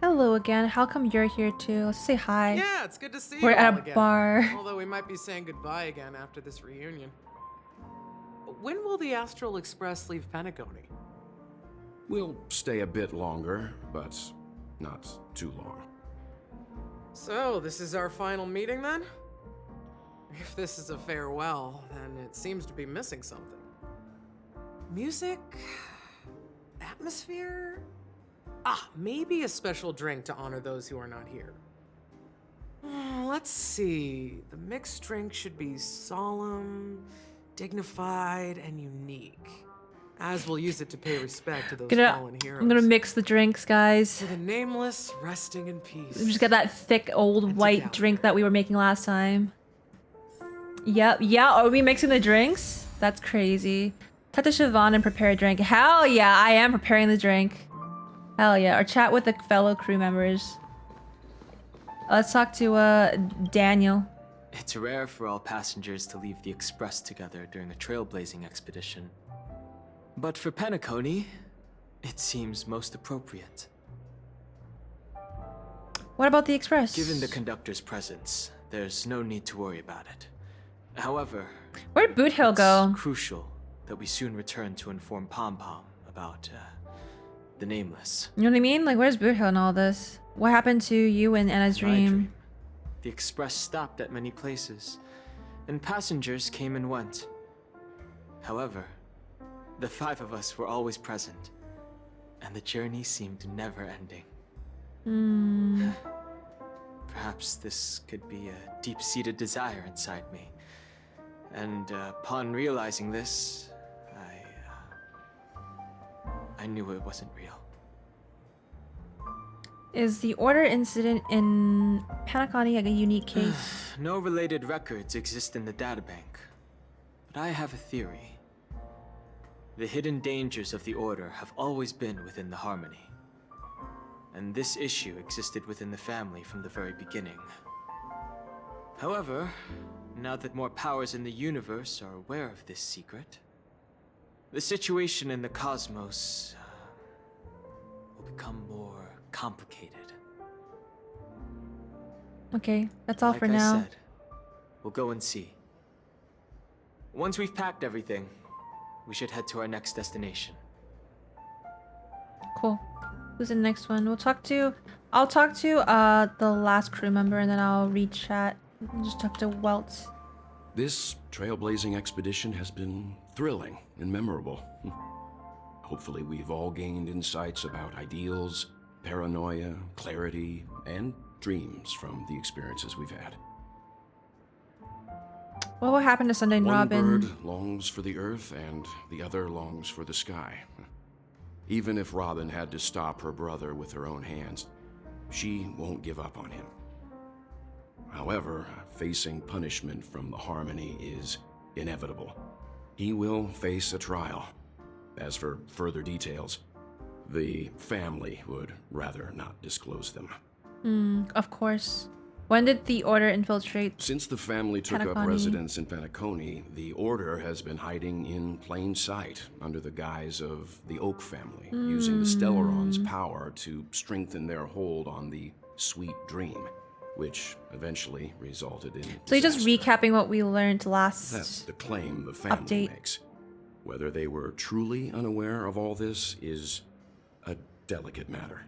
Hello again. How come you're here too? Let's say hi. Yeah, it's good to see We're you all at a again. bar. Although we might be saying goodbye again after this reunion. When will the Astral Express leave Penacony? We'll stay a bit longer, but not too long. So, this is our final meeting then? If this is a farewell, then it seems to be missing something. Music? Atmosphere? Ah, maybe a special drink to honor those who are not here. Let's see. The mixed drink should be solemn, dignified, and unique. As we'll use it to pay respect to those fallen heroes. I'm gonna mix the drinks, guys. To the nameless, resting in peace. We just got that thick old white drink that we were making last time. Yep, yeah. Are we mixing the drinks? That's crazy. Talk to Siobhan and prepare a drink. Hell yeah, I am preparing the drink. Hell yeah. Or chat with the fellow crew members. Let's talk to Daniel. It's rare for all passengers to leave the Express together during a trailblazing expedition. But for Penacony, it seems most appropriate. What about the Express? Given the conductor's presence, there's no need to worry about it. However, where'd Boot Hill go? It's crucial that we soon return to inform Pom Pom about the Nameless. You know what I mean? Like, where's Boot Hill in all this? What happened to you in Anna's dream? The Express stopped at many places, and passengers came and went. However, the 5 of us were always present, and the journey seemed never-ending. Perhaps this could be a deep-seated desire inside me. And upon realizing this, I knew it wasn't real. Is the Order incident in Penacony like a unique case? No related records exist in the databank, but I have a theory. The hidden dangers of the Order have always been within the Harmony. And this issue existed within the family from the very beginning. However, now that more powers in the universe are aware of this secret, the situation in the cosmos will become more complicated. Okay, that's all for Like I now. said, we'll go and see. Once we've packed everything, we should head to our next destination. Cool. Who's in the next one? I'll talk to the last crew member and then I'll read chat. I'll just talk to Welt. This trailblazing expedition has been thrilling and memorable. Hopefully we've all gained insights about ideals, paranoia, clarity, and dreams from the experiences we've had. What will happen to Sunday and One Robin? bird longs for the earth and the other longs for the sky. Even if Robin had to stop her brother with her own hands, she won't give up on him. However, facing punishment from the Harmony is inevitable. He will face a trial. As for further details, the family would rather not disclose them. Of course. When did the Order infiltrate? Since the family took up Penacony? residence in Penacony, the Order has been hiding in plain sight under the guise of the Oak family, using the Stellaron's power to strengthen their hold on the Sweet Dream, which eventually resulted in So you're just disaster. recapping what we learned last That's the claim the family update. makes. Whether they were truly unaware of all this is a delicate matter.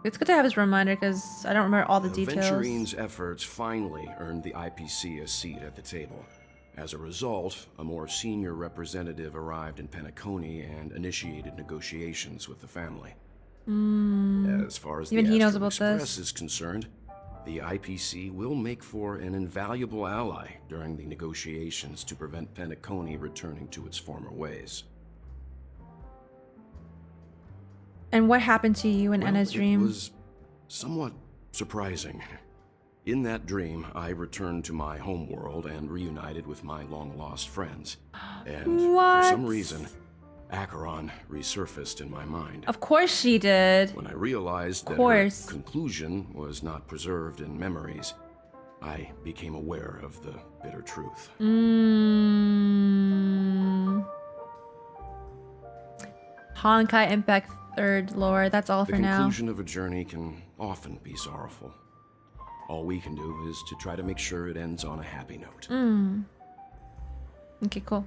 It's good to have his reminder because I don't remember all the details. Venturine's efforts finally earned the IPC a seat at the table. As a result, a more senior representative arrived in Penacony and initiated negotiations with the family. As far as Even the he knows Astral about Express this. is concerned, the IPC will make for an invaluable ally during the negotiations to prevent Penacony returning to its former ways. And what happened to you in Anna's dream? It was somewhat surprising. In that dream, I returned to my homeworld and reunited with my long-lost friends. And What? for some reason, Acheron resurfaced in my mind. Of course she did. When I realized that her course. conclusion was not preserved in memories, I became aware of the bitter truth. Honkai Impact Third Lord. That's all The for now. conclusion of a journey can often be sorrowful. All we can do is to try to make sure it ends on a happy note. Okay, cool.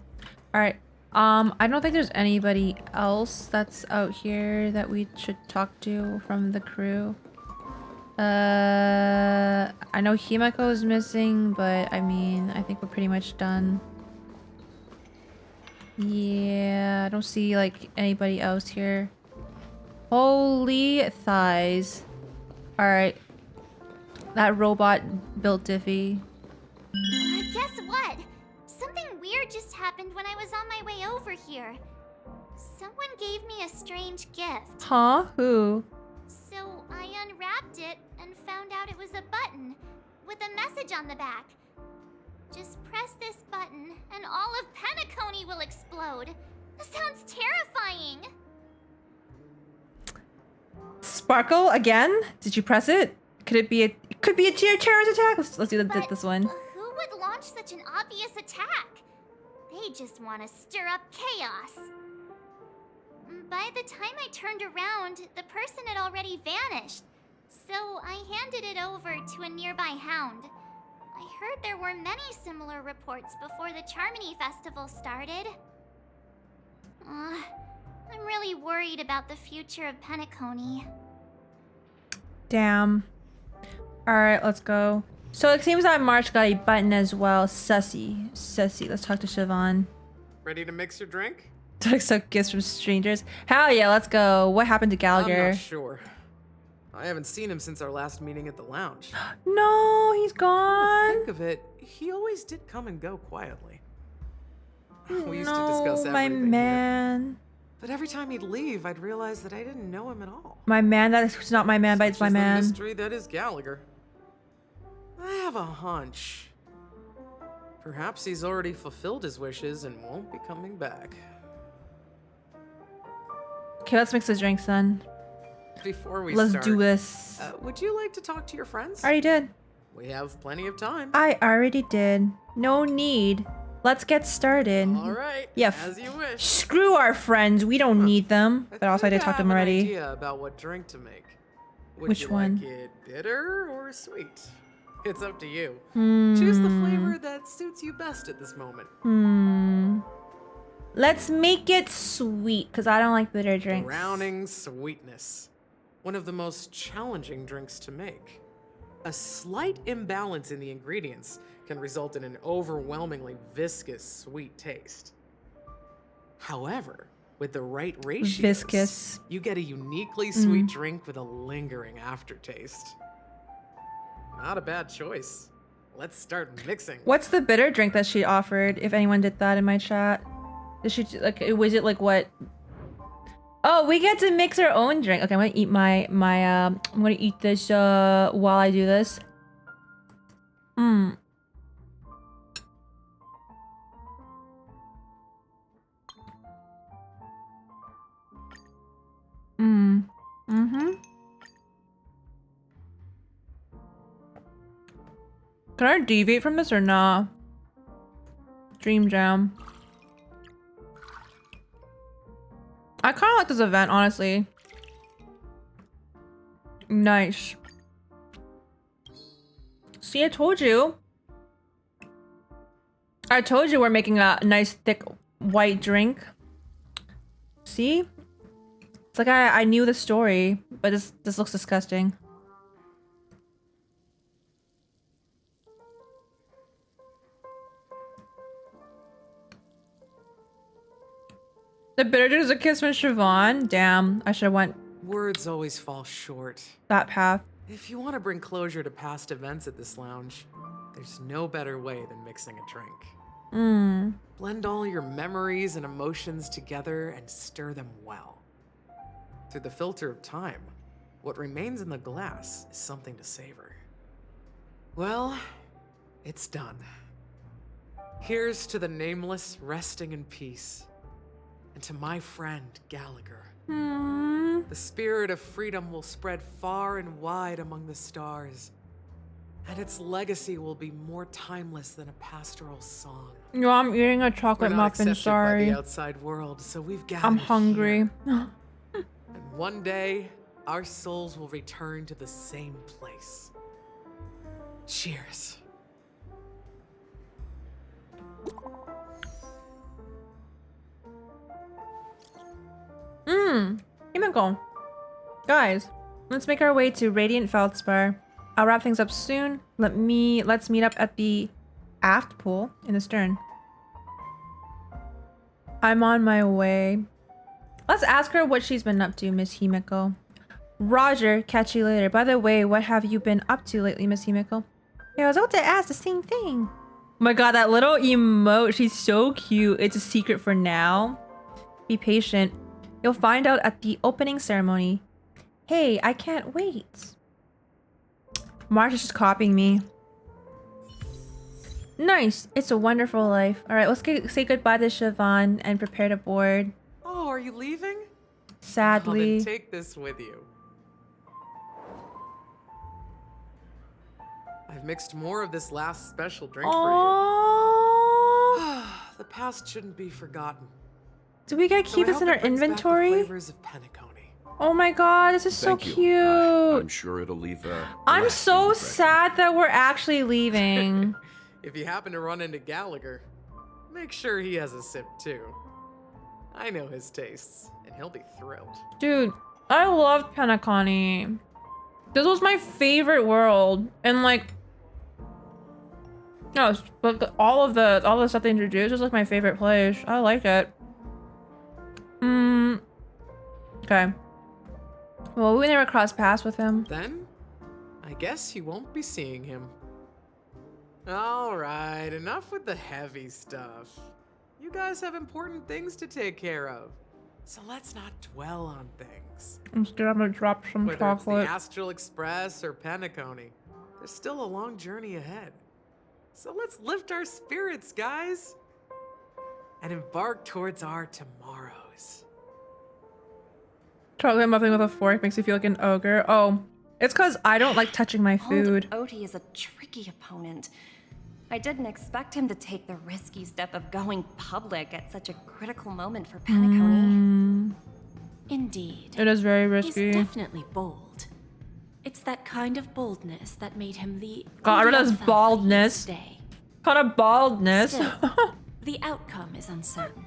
All right. I don't think there's anybody else that's out here that we should talk to from the crew. I know Himeko is missing, but I mean, I think we're pretty much done. Yeah, I don't see like anybody else here. Holy thighs. All right. That robot built Diffie. Guess what? Something weird just happened when I was on my way over here. Someone gave me a strange gift. Huh? Who? So I unwrapped it and found out it was a button with a message on the back. Just press this button and all of PENACONY will explode. This sounds terrifying. Sparkle again? Did you press it? Could it be a? It could be a terrorist attack. Let's do this one. Who would launch such an obvious attack? They just want to stir up chaos. By the time I turned around, the person had already vanished. So I handed it over to a nearby hound. I heard there were many similar reports before the Charmony Festival started. I'm really worried about the future of PENACONY. Damn. Alright, let's go. So it seems that March got a button as well. Sussy. Let's talk to Siobhan. Ready to mix your drink? Accept gifts from strangers. Hell yeah, let's go. What happened to Gallagher? I'm not sure. I haven't seen him since our last meeting at the lounge. No, he's gone. Think of it, he always did come and go quietly. We used to No, discuss my everything man. here. But every time he'd leave, I'd realize that I didn't know him at all. My man, that's not my man, but it's my Such is the man. mystery that is Gallagher. I have a hunch. Perhaps he's already fulfilled his wishes and won't be coming back. Okay, let's mix the drinks then. Before we Let's start, do this. would you like to talk to your friends? I already did. We have plenty of time. I already did. No need. Let's get started. All right. Yeah. As you wish. Screw our friends. We don't need them. But also I did talk to them I have already. an idea about what drink to make. Would Which you one? like it bitter or sweet? It's up to you. Choose the flavor that suits you best at this moment. Let's make it sweet, because I don't like bitter drinks. Drowning sweetness. One of the most challenging drinks to make. A slight imbalance in the ingredients can result in an overwhelmingly viscous sweet taste. However, with the right ratios, Viscous. you get a uniquely sweet drink with a lingering aftertaste. Not a bad choice. Let's start mixing. What's the bitter drink that she offered, if anyone did that in my chat? Did she, like, was it like what? Oh, we get to mix our own drink. Okay, I'm gonna eat I'm gonna eat this while I do this. Can I deviate from this or nah? Dream Jam. I kind of like this event, honestly. Nice. See, I told you. I told you we're making a nice thick white drink. See? It's like I knew the story, but this looks disgusting. The bitter drink is a kiss from Siobhan. Damn, I should have went Words always fall short. that path. If you want to bring closure to past events at this lounge, there's no better way than mixing a drink. Blend all your memories and emotions together and stir them well. Through the filter of time, what remains in the glass is something to savor. Well, it's done. Here's to the nameless resting in peace, and to my friend Gallagher. The spirit of freedom will spread far and wide among the stars. And its legacy will be more timeless than a pastoral song. No, I'm eating a chocolate We're not muffin, accepted by sorry. the outside world, so we've gathered I'm hungry. here. And one day, our souls will return to the same place. Cheers. Himiko. Guys, let's make our way to Radiant Feldspar. I'll wrap things up soon. Let's meet up at the aft pool in the stern. I'm on my way. Let's ask her what she's been up to, Miss Himiko. Roger, catch you later. By the way, what have you been up to lately, Miss Himiko? Yeah, I was about to ask the same thing. Oh my god, that little emote, she's so cute. It's a secret for now. Be patient. You'll find out at the opening ceremony. Hey, I can't wait. Marsh is just copying me. Nice. It's a wonderful life. All right, let's say goodbye to Siobhan and prepare to board. Oh, are you leaving? Sadly. Well, then take this with you. I've mixed more of this last special drink for you. The past shouldn't be forgotten. Do we gotta keep this in our inventory? Flavors of Penacony. Oh my god, this is so cute. I'm sure it'll leave a I'm so sad that we're actually leaving. If you happen to run into Gallagher, make sure he has a sip too. I know his tastes, and he'll be thrilled. Dude, I loved PENACONY. This was my favorite world, and like, no, but all the stuff they introduced was like my favorite place. I like it. Okay. Well, we never crossed paths with him. Then, I guess you won't be seeing him. All right, enough with the heavy stuff. You guys have important things to take care of, so let's not dwell on things. I'm scared I'm gonna drop some Whether chocolate. it's the Astral Express or Penacony, there's still a long journey ahead. So let's lift our spirits, guys, and embark towards our tomorrows. Chocolate muffin with a fork makes you feel like an ogre. Oh, it's because I don't like touching my food. Odie is a tricky opponent. I didn't expect him to take the risky step of going public at such a critical moment for Penacony. Indeed. It is very risky. He's definitely bold. It's that kind of boldness that made him the God, that's baldness. Kind of baldness. Still, the outcome is uncertain.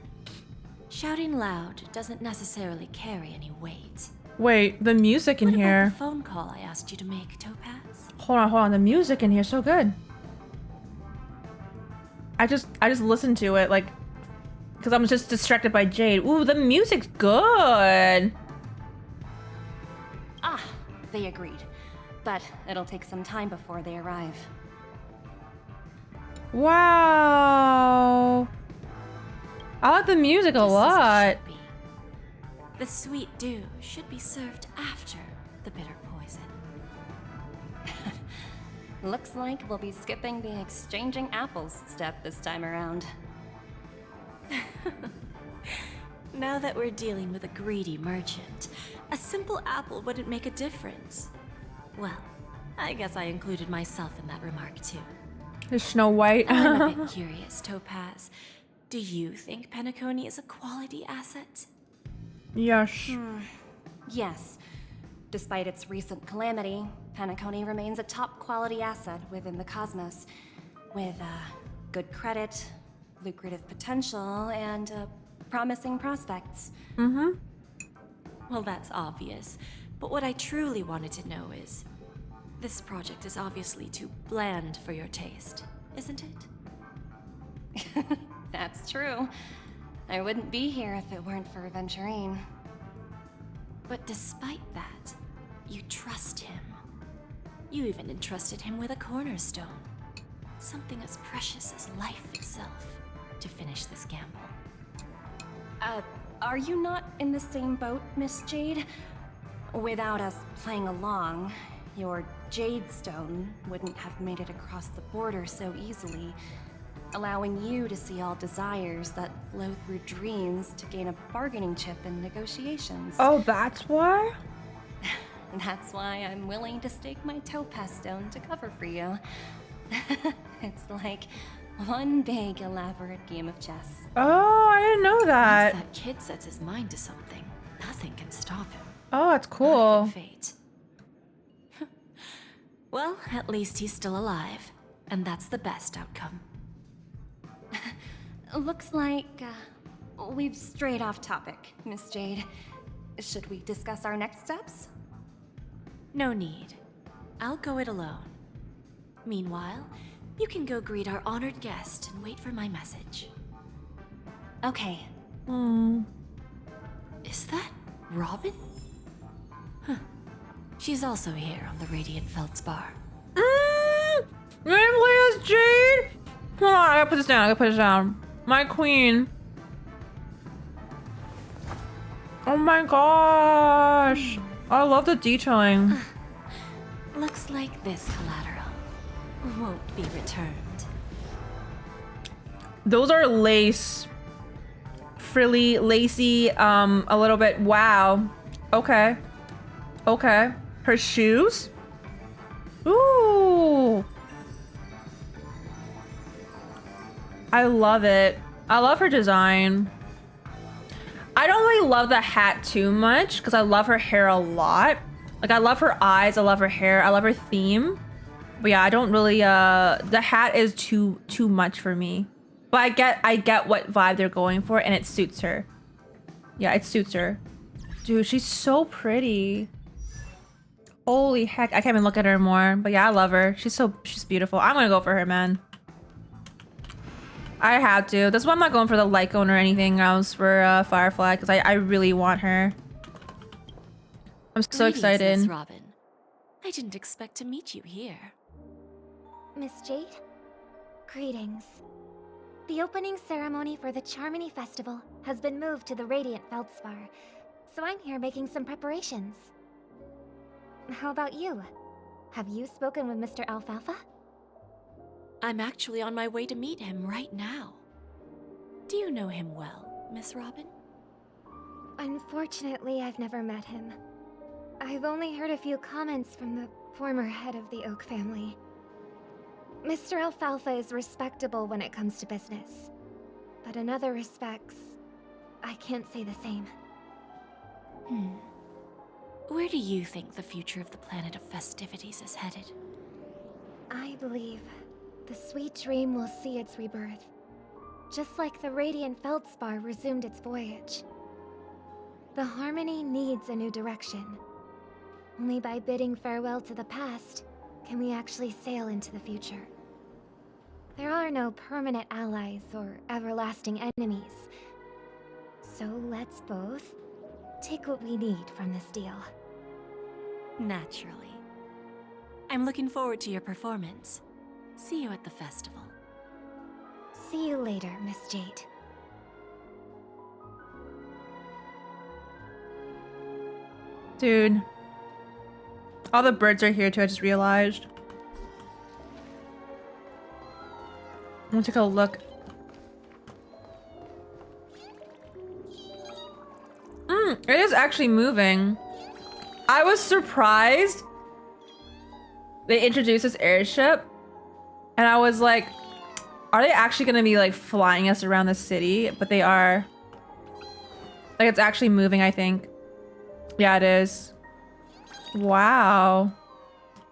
Shouting loud doesn't necessarily carry any weight. Wait, the music in What here. about the phone call I asked you to make, Topaz? Hold on. The music in here is so good. I just listened to it like because I'm just distracted by Jade. Ooh, the music's good. Ah, they agreed. But it'll take some time before they arrive. Wow. I like the music a lot. The sweet dew should be served after the bitter poison. Looks like we'll be skipping the exchanging apples step this time around. Now that we're dealing with a greedy merchant, a simple apple wouldn't make a difference. Well, I guess I included myself in that remark too. Is Snow White? I'm a bit curious, Topaz. Do you think Penacony is a quality asset? Yes. Yes. Despite its recent calamity, Penacony remains a top quality asset within the cosmos, with good credit, lucrative potential, and promising prospects. Well, that's obvious. But what I truly wanted to know is, this project is obviously too bland for your taste, isn't it? That's true. I wouldn't be here if it weren't for Aventurine. But despite that, you trust him. You even entrusted him with a cornerstone. Something as precious as life itself, to finish this gamble. Are you not in the same boat, Miss Jade? Without us playing along, your Jade Stone wouldn't have made it across the border so easily, allowing you to see all desires that flow through dreams to gain a bargaining chip in negotiations. Oh, that's why? That's why I'm willing to stake my topaz stone to cover for you. It's like one big elaborate game of chess. Oh, I didn't know that. Once that kid sets his mind to something, nothing can stop him. Oh, that's Not cool. even fate. Well, at least he's still alive, and that's the best outcome. Looks like we've strayed off topic, Miss Jade. Should we discuss our next steps? No need. I'll go it alone. Meanwhile, you can go greet our honored guest and wait for my message. Okay. Is that Robin? Huh. She's also here on the Radiant Feldspar. Please, Jade. Hold on, I gotta put this down. I gotta put this down. My queen. Oh my gosh. I love the detailing. Looks like this collateral won't be returned. Those are lace. Frilly, lacy, a little bit. Wow. Okay. Okay. Her shoes? Ooh. I love it. I love her design. I don't really love the hat too much because I love her hair a lot. Like, I love her eyes, I love her hair, I love her theme. But yeah, I don't really, the hat is too much for me. But I get what vibe they're going for, and it suits her. Yeah, it suits her. Dude, she's so pretty. Holy heck, I can't even look at her more. But yeah, I love her. She's beautiful. I'm gonna go for her, man. I have to. That's why I'm not going for the Lycone or anything else for Firefly, because I really want her. I'm so Greetings, excited. Miss Robin. I didn't expect to meet you here. Miss Jade? Greetings. The opening ceremony for the Charmony Festival has been moved to the Radiant Feldspar, so I'm here making some preparations. How about you? Have you spoken with Mr. Alfalfa? I'm actually on my way to meet him right now. Do you know him well, Miss Robin? Unfortunately, I've never met him. I've only heard a few comments from the former head of the Oak family. Mr. Alfalfa is respectable when it comes to business, but in other respects, I can't say the same. Where do you think the future of the planet of festivities is headed? I believe the sweet dream will see its rebirth, just like the Radiant Feldspar resumed its voyage. The Harmony needs a new direction. Only by bidding farewell to the past can we actually sail into the future. There are no permanent allies or everlasting enemies. So let's both take what we need from this deal. Naturally. I'm looking forward to your performance. See you at the festival. See you later, Miss Jade. Dude. All the birds are here too, I just realized. I'm gonna take a look. It is actually moving. I was surprised they introduced this airship, and I was like, are they actually gonna be like flying us around the city? But they are. Like, it's actually moving, I think. Yeah, it is. Wow.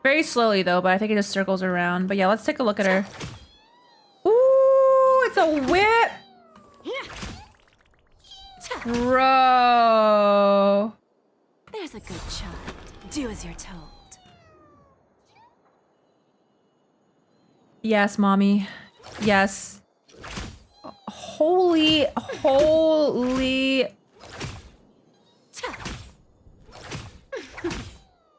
Very slowly though, but I think it just circles around. But yeah, let's take a look at her. Ooh, it's a whip! Bro. There's a good child. Do as you're told. Yes, mommy. Yes. Holy.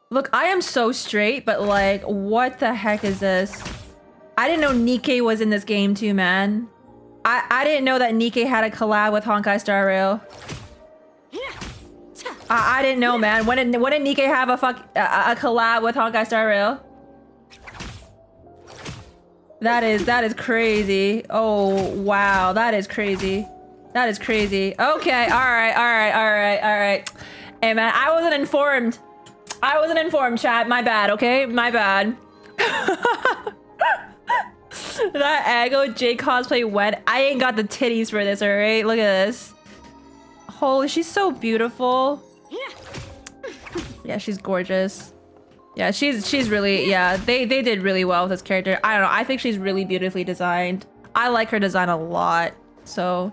Look, I am so straight, but like, what the heck is this? I didn't know Nikke was in this game too, man. I didn't know that Nikke had a collab with Honkai Star Rail. I didn't know, man. When did Nikke have a collab with Honkai Star Rail? That is crazy. Oh wow, that is crazy. That is crazy. Okay, all right. Hey man, I wasn't informed. I wasn't informed, chat. My bad, okay? My bad. That Ego J cosplay wet. I ain't got the titties for this, alright? Look at this. Holy, she's so beautiful. Yeah, she's gorgeous. Yeah, she's really, yeah, they did really well with this character. I don't know, I think she's really beautifully designed. I like her design a lot. So,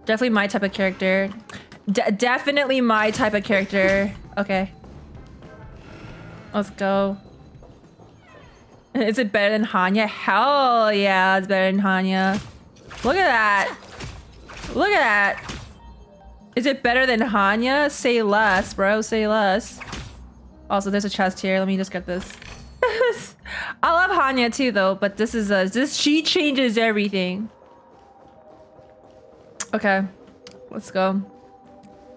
definitely my type of character. Definitely my type of character. Okay. Let's go. Is it better than Hanya? Hell yeah, it's better than Hanya. Look at that. Look at that. Is it better than Hanya? Say less, bro. Say less. Also, there's a chest here. Let me just get this. I love Hanya too, though, but this is she changes everything. Okay, let's go.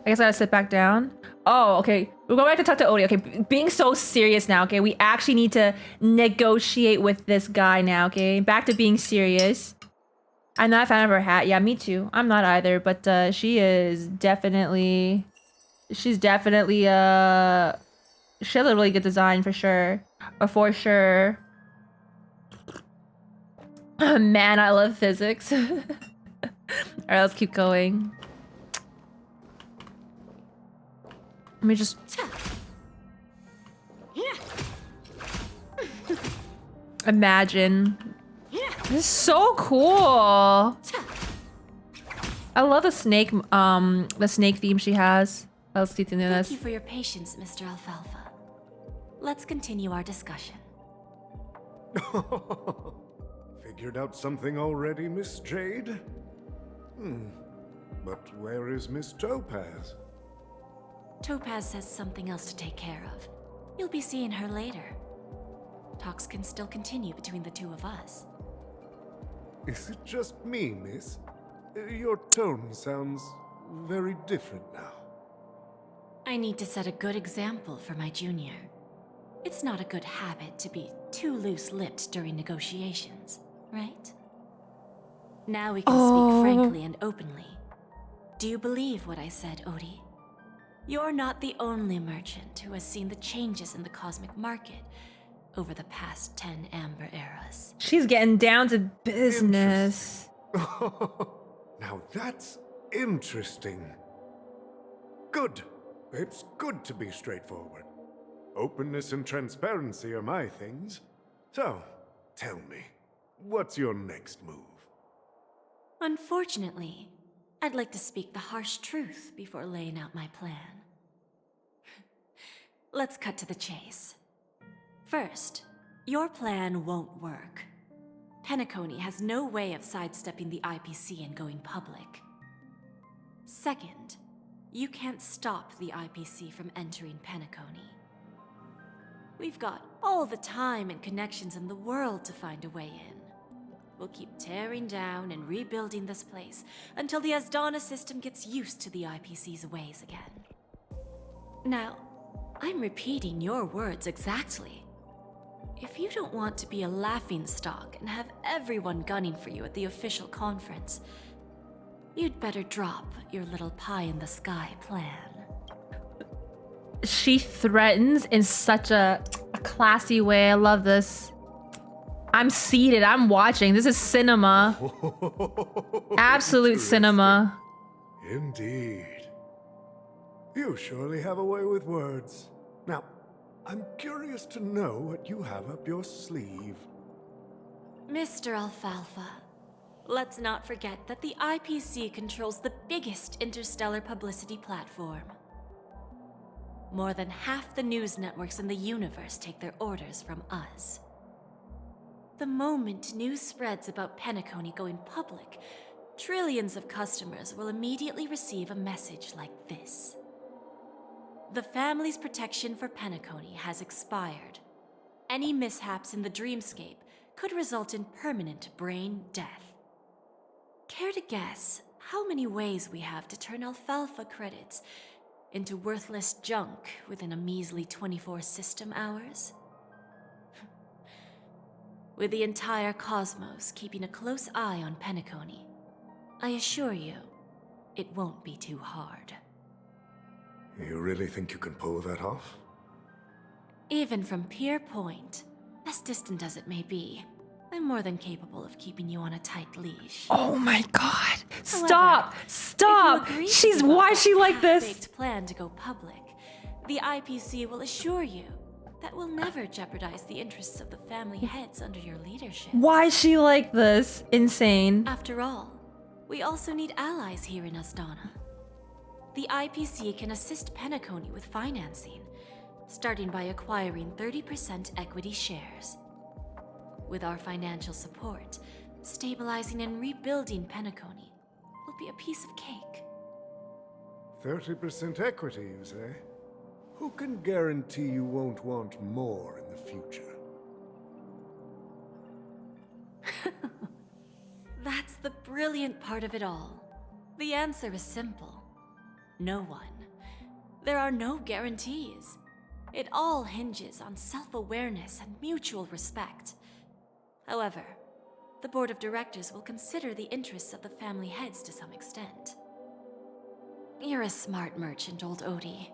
I guess I gotta sit back down. Oh, okay. We're going back to talk to Odie. Okay, being so serious now. Okay, we actually need to negotiate with this guy now. Okay, back to being serious. I'm not a fan of her hat. Yeah, me too. I'm not either, but she is definitely. She's definitely she has a really good design for sure. For sure. Man, I love physics. All right, let's keep going. Let me just... Imagine. This is so cool. I love the snake theme she has. Let's see through this. Thank you for your patience, Mr. Alfalfa. Let's continue our discussion. Figured out something already, Miss Jade? But where is Miss Topaz? Topaz has something else to take care of. You'll be seeing her later. Talks can still continue between the two of us. Is it just me, miss? Your tone sounds very different now. I need to set a good example for my junior. It's not a good habit to be too loose-lipped during negotiations, right? Now we can speak frankly and openly. Do you believe what I said, Odie? You're not the only merchant who has seen the changes in the cosmic market over the past 10 Amber Eras. She's getting down to business. Now that's interesting. Good. It's good to be straightforward. Openness and transparency are my things. So, tell me, what's your next move? Unfortunately, I'd like to speak the harsh truth before laying out my plan. Let's cut to the chase. First, your plan won't work. PENACONY has no way of sidestepping the IPC and going public. Second, you can't stop the IPC from entering PENACONY. We've got all the time and connections in the world to find a way in. We'll keep tearing down and rebuilding this place until the Asdana system gets used to the IPC's ways again. Now, I'm repeating your words exactly. If you don't want to be a laughingstock and have everyone gunning for you at the official conference, you'd better drop your little pie-in-the-sky plan. She threatens in such a classy way. I love this. I'm seated. I'm watching. This is cinema. Absolute cinema. Indeed. You surely have a way with words. Now, I'm curious to know what you have up your sleeve. Mr. Alfalfa, let's not forget that the IPC controls the biggest interstellar publicity platform. More than half the news networks in the universe take their orders from us. The moment news spreads about PENACONY going public, trillions of customers will immediately receive a message like this. The family's protection for PENACONY has expired. Any mishaps in the dreamscape could result in permanent brain death. Care to guess how many ways we have to turn alfalfa credits into worthless junk within a measly 24 system hours? With the entire cosmos keeping a close eye on PENACONY, I assure you, it won't be too hard. You really think you can pull that off? Even from Pier Point, as distant as it may be, I'm more than capable of keeping you on a tight leash. Oh my god. However, Stop! if you agree to She's give up why that she like this? half-baked plan to go public, the IPC will assure you that we'll never jeopardize the interests of the family heads under your leadership. Why is she like this? Insane. After all, we also need allies here in Asdana. The IPC can assist PENACONY with financing, starting by acquiring 30% equity shares. With our financial support, stabilizing and rebuilding PENACONY will be a piece of cake. 30% equity, you say? Who can guarantee you won't want more in the future? That's the brilliant part of it all. The answer is simple. No one. There are no guarantees. It all hinges on self-awareness and mutual respect. However, the board of directors will consider the interests of the family heads to some extent. You're a smart merchant, old Odie.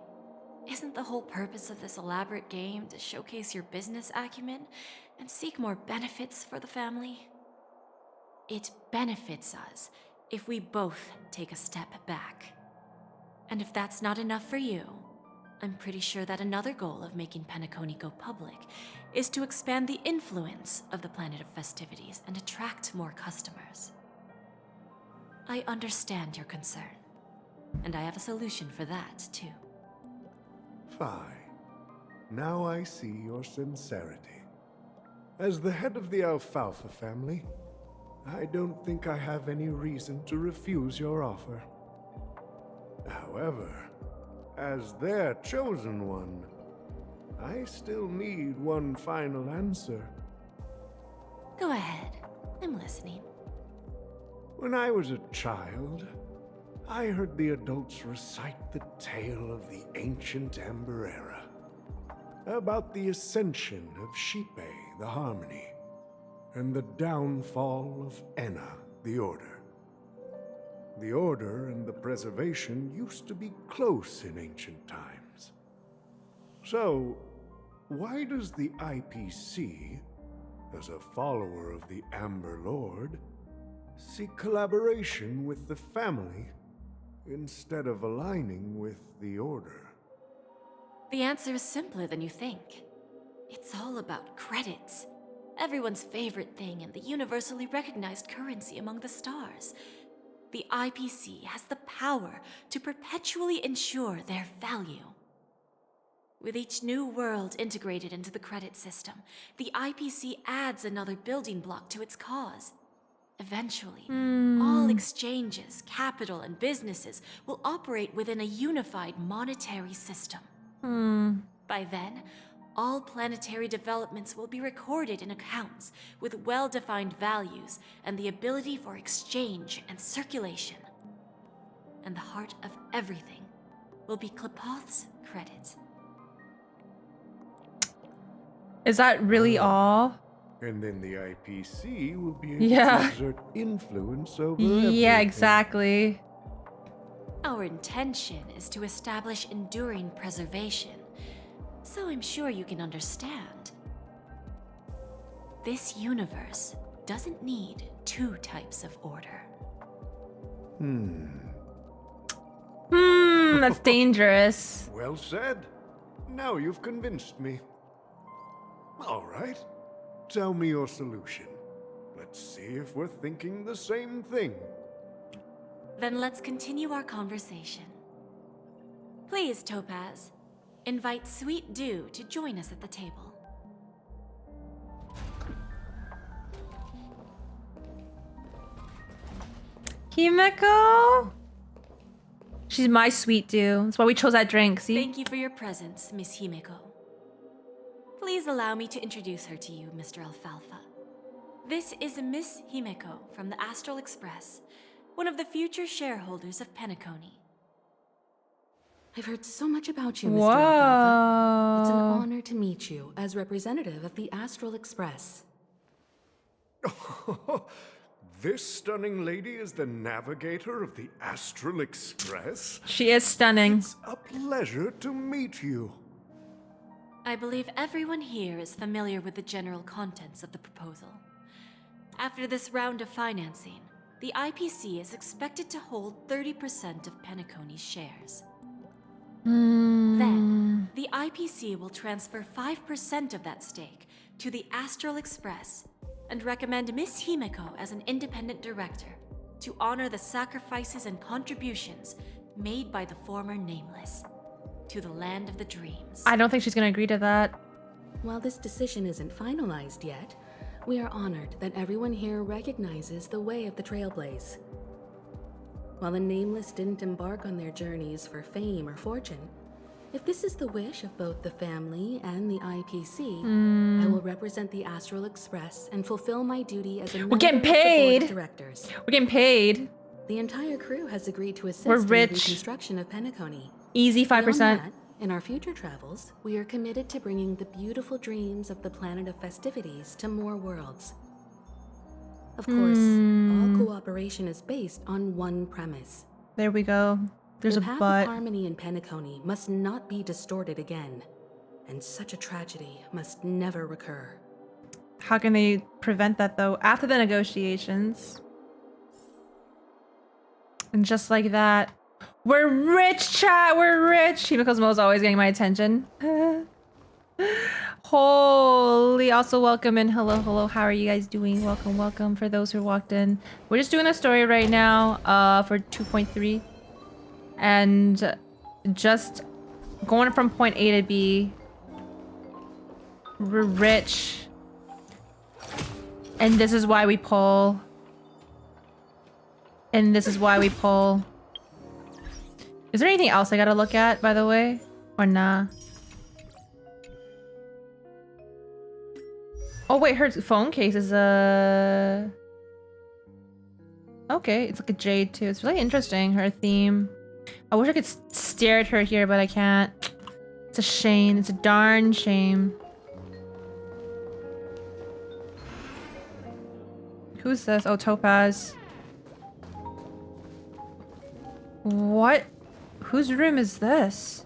Isn't the whole purpose of this elaborate game to showcase your business acumen and seek more benefits for the family? It benefits us if we both take a step back. And if that's not enough for you, I'm pretty sure that another goal of making PENACONY go public is to expand the influence of the Planet of Festivities and attract more customers. I understand your concern, and I have a solution for that, too. Fine. Now I see your sincerity. As the head of the Alfalfa family, I don't think I have any reason to refuse your offer. However, as their chosen one, I still need one final answer. Go ahead. I'm listening. When I was a child, I heard the adults recite the tale of the ancient Amber Era, about the ascension of Xipe, the Harmony, and the downfall of Enna, the Order. The Order and the Preservation used to be close in ancient times. So, why does the IPC, as a follower of the Amber Lord, seek collaboration with the family instead of aligning with the Order? The answer is simpler than you think. It's all about credits. Everyone's favorite thing and the universally recognized currency among the stars. The IPC has the power to perpetually ensure their value. With each new world integrated into the credit system, the IPC adds another building block to its cause. Eventually, all exchanges, capital, and businesses will operate within a unified monetary system. By then, all planetary developments will be recorded in accounts with well-defined values and the ability for exchange and circulation. And the heart of everything will be Klepoth's credit. Is that really all? And then the IPC will be able Yeah. to exert influence over Yeah, everything. exactly. Our intention is to establish enduring preservation, so I'm sure you can understand. This universe doesn't need two types of order. That's dangerous. Well said. Now you've convinced me. All right. Tell me your solution. Let's see if we're thinking the same thing. Then let's continue our conversation. Please, Topaz, invite Sweet Dew to join us at the table. Himeko? She's my sweet dew. That's why we chose that drink, see? Thank you for your presence, Miss Himeko. Please allow me to introduce her to you, Mr. Alfalfa. This is Miss Himeko from the Astral Express, one of the future shareholders of PENACONY. I've heard so much about you, Mr. Alfalfa. It's an Whoa. honor to meet you as representative of the Astral Express. This stunning lady is the navigator of the Astral Express? She is stunning. It's a pleasure to meet you. I believe everyone here is familiar with the general contents of the proposal. After this round of financing, the IPC is expected to hold 30% of PENACONY's shares. Then, the IPC will transfer 5% of that stake to the Astral Express and recommend Miss Himeko as an independent director to honor the sacrifices and contributions made by the former Nameless to the land of the dreams. I don't think she's gonna agree to that. While this decision isn't finalized yet, we are honored that everyone here recognizes the way of the Trailblaze. While the Nameless didn't embark on their journeys for fame or fortune, if this is the wish of both the family and the IPC, I will represent the Astral Express and fulfill my duty as a member We're getting of the board paid. of directors. We're getting paid. The entire crew has agreed to assist We're in the rich. reconstruction of PENACONY. Easy 5%. Beyond that, in our future travels, we are committed to bringing the beautiful dreams of the planet of festivities to more worlds. Of course, all cooperation is based on one premise. There we go. There's the a path but. of harmony in PENACONY must not be distorted again, and such a tragedy must never recur. How can they prevent that though? After the negotiations. And just like that. We're rich, chat! We're rich! Himeko's Mo's always getting my attention. Holy, also welcome and hello, hello. How are you guys doing? Welcome, welcome for those who walked in. We're just doing a story right now for 2.3. And just going from point A to B. We're rich. And this is why we pull. And this is why we pull. Is there anything else I gotta look at, by the way? Or nah? Oh wait, her phone case is a... Okay, it's like a jade too. It's really interesting, her theme. I wish I could stare at her here, but I can't. It's a shame. It's a darn shame. Who's this? Oh, Topaz. What? Whose room is this?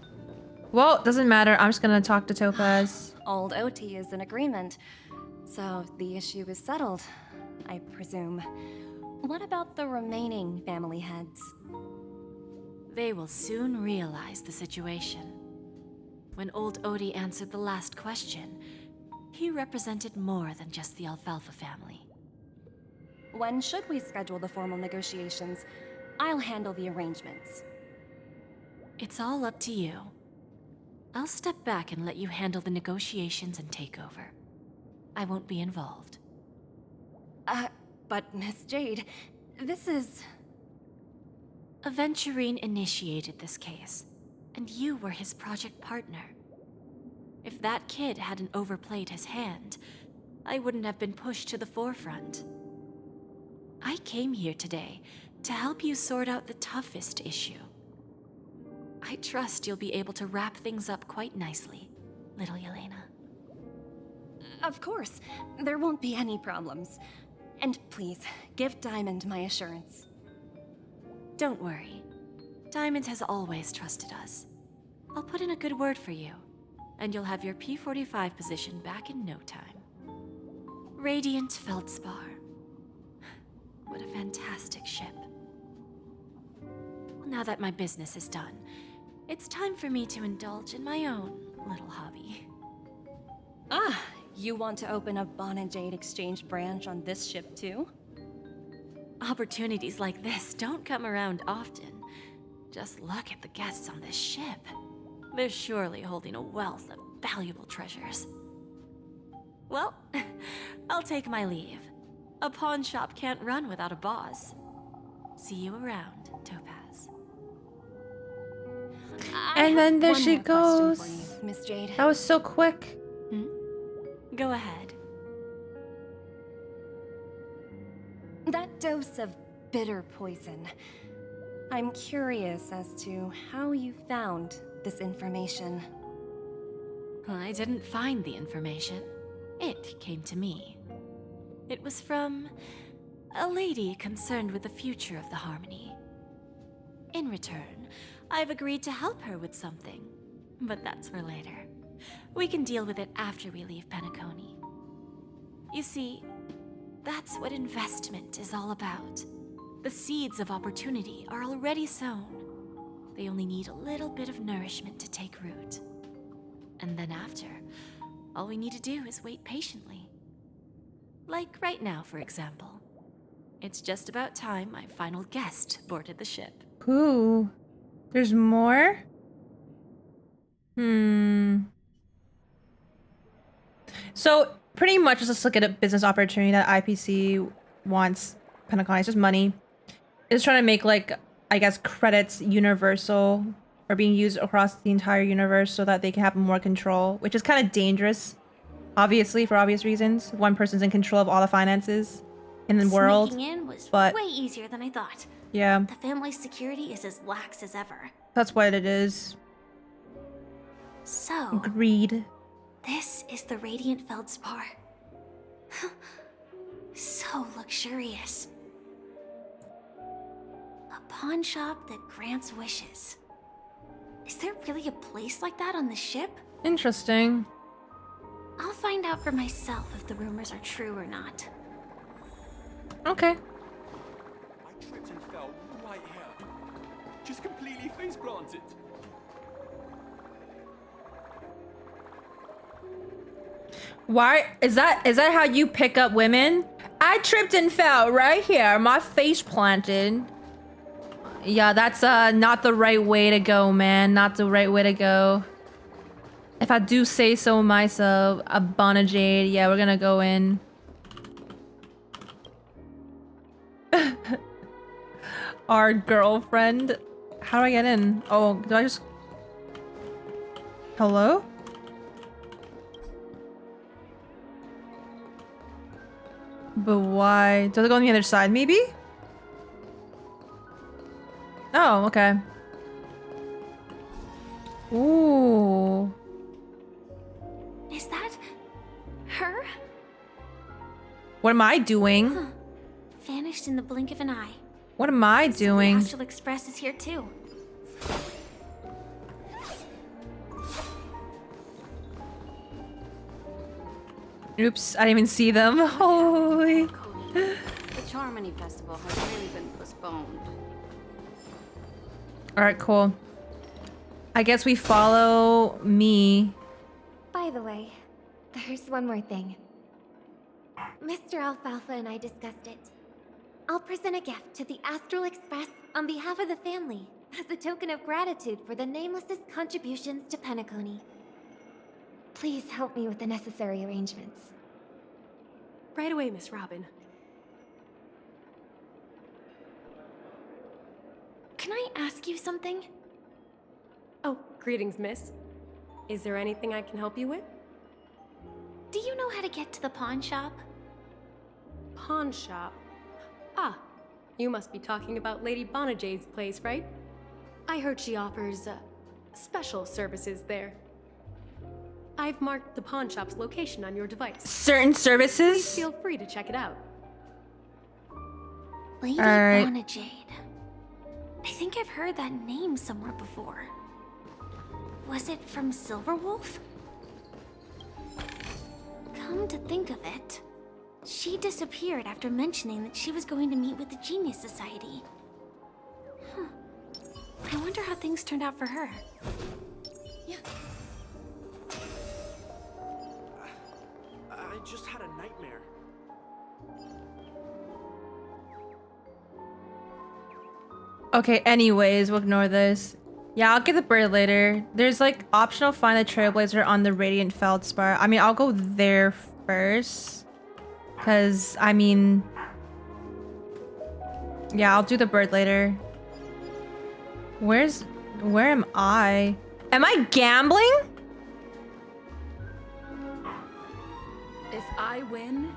Well, doesn't matter. I'm just gonna talk to Topaz. Old OT is in agreement, so the issue is settled, I presume. What about the remaining family heads? They will soon realize the situation. When old Odie answered the last question, he represented more than just the Alfalfa family. When should we schedule the formal negotiations? I'll handle the arrangements. It's all up to you. I'll step back and let you handle the negotiations and takeover. I won't be involved. But Miss Jade, this is... Aventurine initiated this case, and you were his project partner. If that kid hadn't overplayed his hand, I wouldn't have been pushed to the forefront. I came here today to help you sort out the toughest issue. I trust you'll be able to wrap things up quite nicely, little Yelena. Of course, there won't be any problems. And please, give Diamond my assurance. Don't worry. Diamond has always trusted us. I'll put in a good word for you, and you'll have your P-45 position back in no time. Radiant Feldspar. What a fantastic ship. Well, now that my business is done, it's time for me to indulge in my own little hobby. Ah, you want to open a Bon and Jade exchange branch on this ship too? Opportunities like this don't come around often. Just look at the guests on this ship. They're surely holding a wealth of valuable treasures. Well, I'll take my leave. A pawn shop can't run without a boss. See you around, Topaz. And then there she One more question goes. for you, Miss Jade. That was so quick. Go ahead. That dose of bitter poison. I'm curious as to how you found this information. I didn't find the information. It came to me. It was from a lady concerned with the future of the Harmony. In return, I've agreed to help her with something, but that's for later. We can deal with it after we leave Penacony. You see, that's what investment is all about. The seeds of opportunity are already sown. They only need a little bit of nourishment to take root. And then after, all we need to do is wait patiently. Like right now, for example. It's just about time my final guest boarded the ship. Ooh. There's more? So pretty much just look at a business opportunity that IPC wants. Penacony, it's just money. It's trying to make, like, I guess, credits universal or being used across the entire universe so that they can have more control, which is kind of dangerous, obviously, for obvious reasons. One person's in control of all the finances in the world. Sneaking in was but way easier than I thought. yeah, The family's security is as lax as ever. that's what it is. So, Greed. this is the Radiant Feldspar. So luxurious. A pawn shop that grants wishes. Is there really a place like that on the ship? Interesting. I'll find out for myself if the rumors are true or not. Okay. I tripped and fell right here. Just completely face planted. Why is that how you pick up women? I tripped and fell right here, my face planted. Yeah, that's not the right way to go, man. Not the right way to go. If I do say so myself, a Bonna Jade, yeah, we're gonna go in. Our girlfriend. How do I get in? Oh, do I just... Hello? But why? Does it go on the other side, maybe? Oh, okay. Ooh. Is that her? What am I doing? Huh. Vanished in the blink of an eye. What am I doing? The Astral Express is here too. Oops, I didn't even see them. Holy. The Charmony Festival has really been postponed. Alright, cool. I guess we follow me. By the way, there's one more thing. Mr. Alfalfa and I discussed it. I'll present a gift to the Astral Express on behalf of the family as a token of gratitude for the Nameless's contributions to Penacony. Please help me with the necessary arrangements. Right away, Miss Robin. Can I ask you something? Oh, greetings, miss. Is there anything I can help you with? Do you know how to get to the pawn shop? Pawn shop? Ah, you must be talking about Lady Bonajade's place, right? I heard she offers, special services there. I've marked the pawn shop's location on your device. Certain services? Please feel free to check it out. Lady Alright. Bonajade. I think I've heard that name somewhere before. Was it from Silverwolf? Come to think of it, she disappeared after mentioning that she was going to meet with the Genius Society. I wonder how things turned out for her. Yeah. I just had a nightmare. Okay, anyways, we'll ignore this. Yeah, I'll get the bird later. There's like optional find the Trailblazer on the Radiant Feldspar. I mean, I'll go there first. Cause, I mean... Yeah, I'll do the bird later. Where am I? Am I gambling? If I win,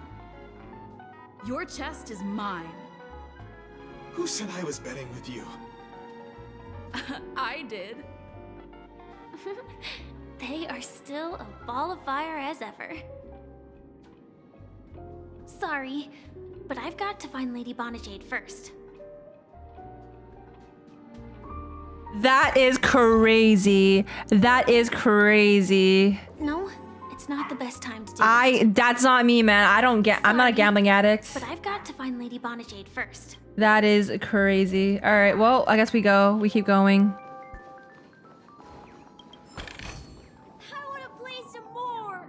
your chest is mine. Who said I was betting with you? I did. They are still a ball of fire as ever. Sorry, but I've got to find Lady Bonajade first. That is crazy. That is crazy. No, it's not the best time to do it. That's not me, man. I'm not a gambling addict. But I've got to find Lady Bonajade first. That is crazy. All right, well, I guess we go. We keep going. I want to play some more.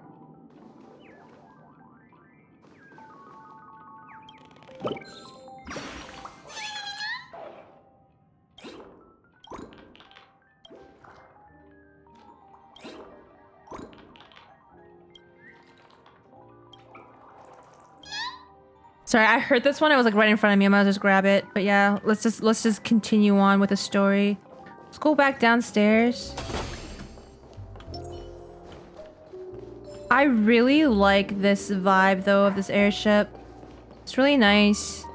Sorry, I heard this one. It was like right in front of me. I might just grab it. But yeah, let's just continue on with the story. Let's go back downstairs. I really like this vibe though of this airship. It's really nice.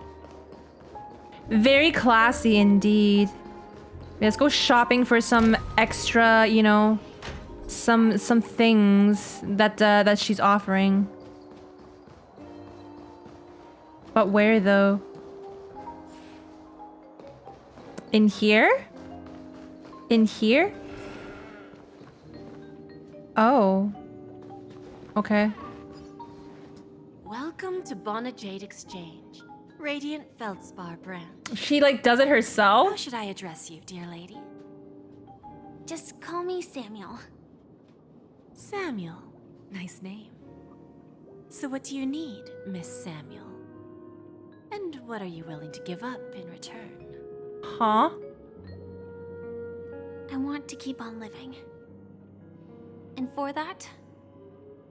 Very classy indeed. Yeah, let's go shopping for some extra, you know, some things that she's offering. But where though? In here? In here? Oh. Okay. Welcome to Bonajade Exchange, Radiant Feldspar brand. She like does it herself? How should I address you, dear lady? Just call me Samuel. Samuel. Nice name. So what do you need, Miss Samuel? And what are you willing to give up in return? Huh? I want to keep on living. And for that,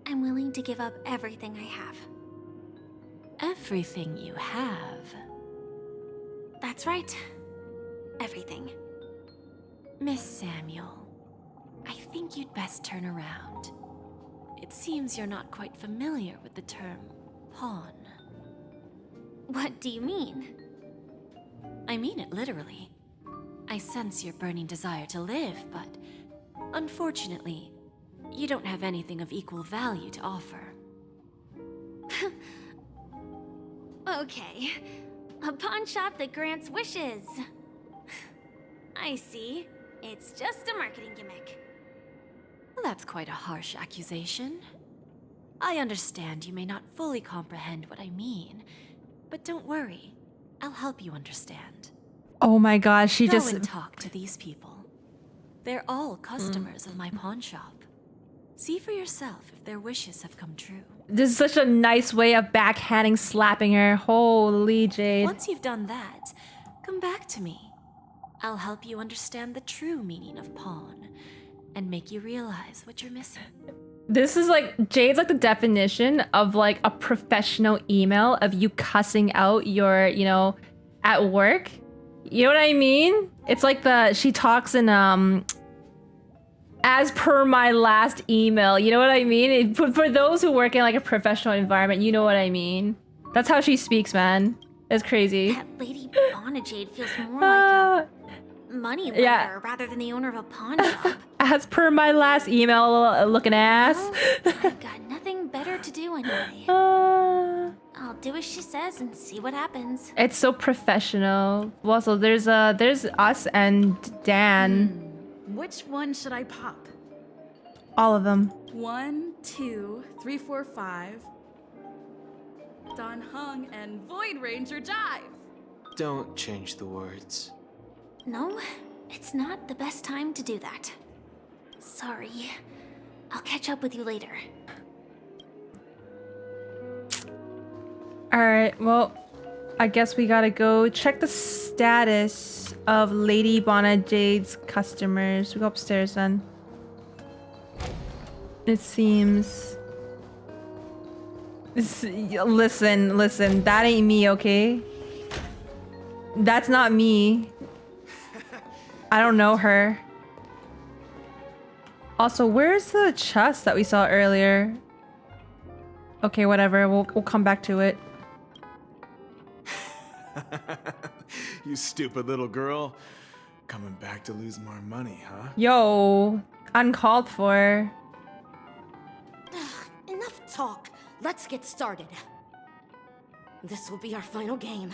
I'm willing to give up everything I have. Everything you have? That's right. Everything. Miss Samuel, I think you'd best turn around. It seems you're not quite familiar with the term pawn. What do you mean? I mean it literally. I sense your burning desire to live, but unfortunately, you don't have anything of equal value to offer. Okay. A pawn shop that grants wishes. I see. It's just a marketing gimmick. Well, that's quite a harsh accusation. I understand you may not fully comprehend what I mean, but don't worry. I'll help you understand. Oh my gosh, she Go just and talk to these people. They're all customers of my pawn shop. See for yourself if their wishes have come true. This is such a nice way of backhanding slapping her. Holy Jade. Once you've done that, come back to me. I'll help you understand the true meaning of pawn and make you realize what you're missing. This is like, Jade's like the definition of like a professional email of you cussing out your, you know, at work. You know what I mean? It's like she talks in, as per my last email. You know what I mean? For those who work in like a professional environment, you know what I mean? That's how she speaks, man. It's crazy. That Lady Bonajade feels more like a money lender rather than the owner of a pawn shop. As per my last email, looking ass. Well, I've got nothing better to do anyway. I'll do as she says and see what happens. It's so professional. Also, there's us and Dan. Which one should I pop? All of them. 1, 2, 3, 4, 5. Don Hung and Void Ranger Jive. Don't change the words. No, it's not the best time to do that. Sorry. I'll catch up with you later. Alright, well, I guess we gotta go check the status of Lady Bonajade's customers. We go upstairs then. It seems... Listen, that ain't me, okay? That's not me. I don't know her. Also, where's the chest that we saw earlier? Okay, whatever. We'll come back to it. You stupid little girl. Coming back to lose more money, huh? Yo, uncalled for. Enough talk. Let's get started. This will be our final game.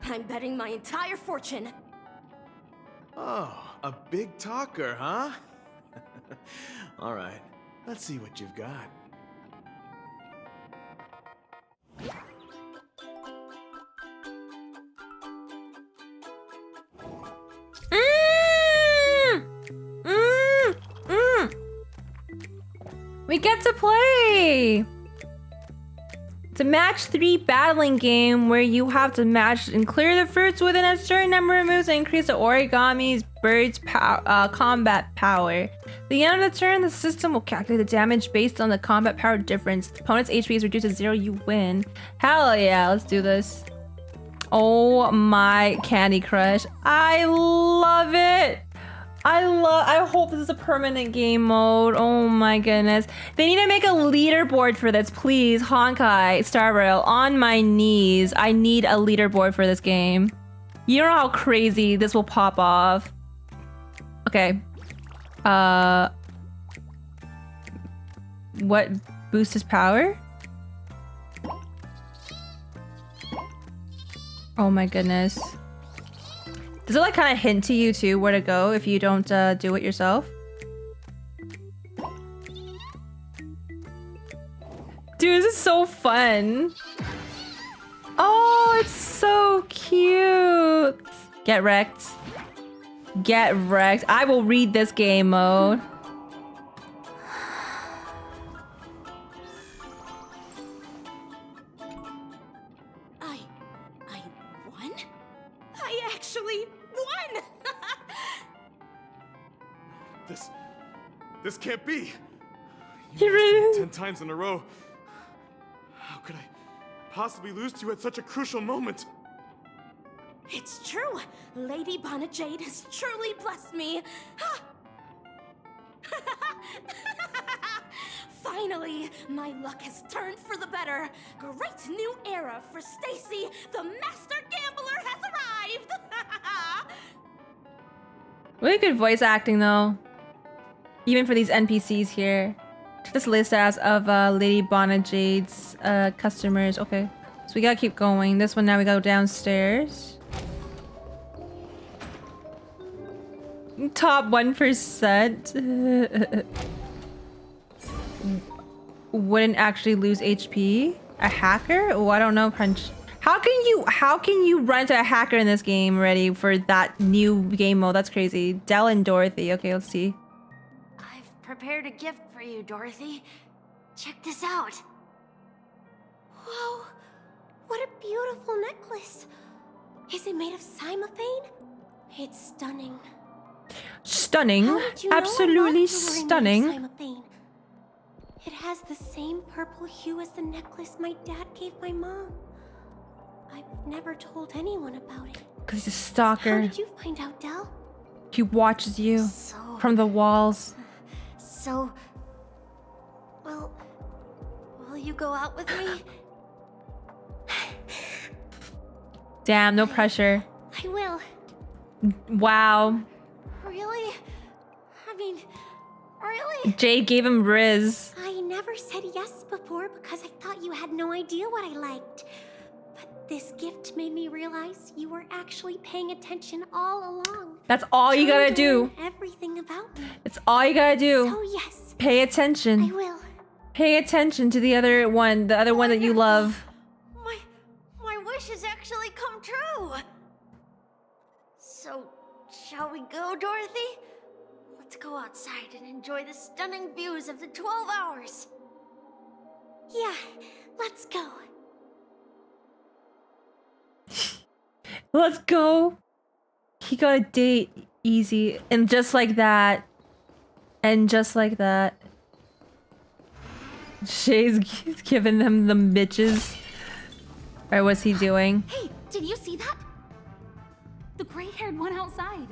I'm betting my entire fortune. Oh, a big talker, huh? All right, let's see what you've got. We get to play! It's a match 3 battling game where you have to match and clear the fruits within a certain number of moves and increase the origami's bird's combat power. At the end of the turn, the system will calculate the damage based on the combat power difference. If the opponent's HP is reduced to 0, you win. Hell yeah, let's do this. Oh my Candy Crush. I love it! I hope this is a permanent game mode. Oh my goodness. They need to make a leaderboard for this, please. Honkai, Star Rail, on my knees. I need a leaderboard for this game. You know how crazy this will pop off. Okay. What boosts his power? Oh my goodness. Does it like kind of hint to you too where to go if you don't do it yourself? Dude, this is so fun. Oh, it's so cute. Get wrecked. Get wrecked. I will read this game mode. I actually won! This can't be. You lost 10 times in a row. How could I possibly lose to you at such a crucial moment? It's true. Lady Bonnet Jade has truly blessed me. Finally, my luck has turned for the better. Great new era for Stacy. The master gambler has arrived. Really good voice acting though. Even for these NPCs here. This list as of Lady Bonnet Jade's customers. Okay. So we gotta keep going. This one now we gotta go downstairs. Top 1%. Wouldn't actually lose HP. A hacker? Oh, I don't know, Punch. How can you run to a hacker in this game ready for that new game mode? That's crazy. Dell and Dorothy. Okay, let's see. I've prepared a gift for you, Dorothy. Check this out. Whoa, what a beautiful necklace. Is it made of cymophane? It's stunning. Stunning. How did you know Absolutely I wanted to wear stunning. cymophane? It has the same purple hue as the necklace my dad gave my mom. I've never told anyone about it. Because he's a stalker. How did you find out, Dell? He watches you from the walls. So, will you go out with me? Damn, no pressure. I will. Wow. Really? I mean, really? Jade gave him Riz. I never said yes before because I thought you had no idea what I liked. But this gift made me realize you were actually paying attention all along. That's all you gotta do. Everything about me. It's all you gotta do. So yes. Pay attention. I will. Pay attention to the other one that you love. My wish has actually come true. So, shall we go, Dorothy? Let's go outside and enjoy the stunning views of the 12 hours. Yeah, let's go. Let's go. He got a date easy. And just like that. And just like that. Shay's giving them the bitches. Or what's he doing? Hey, did you see that? The gray-haired one outside.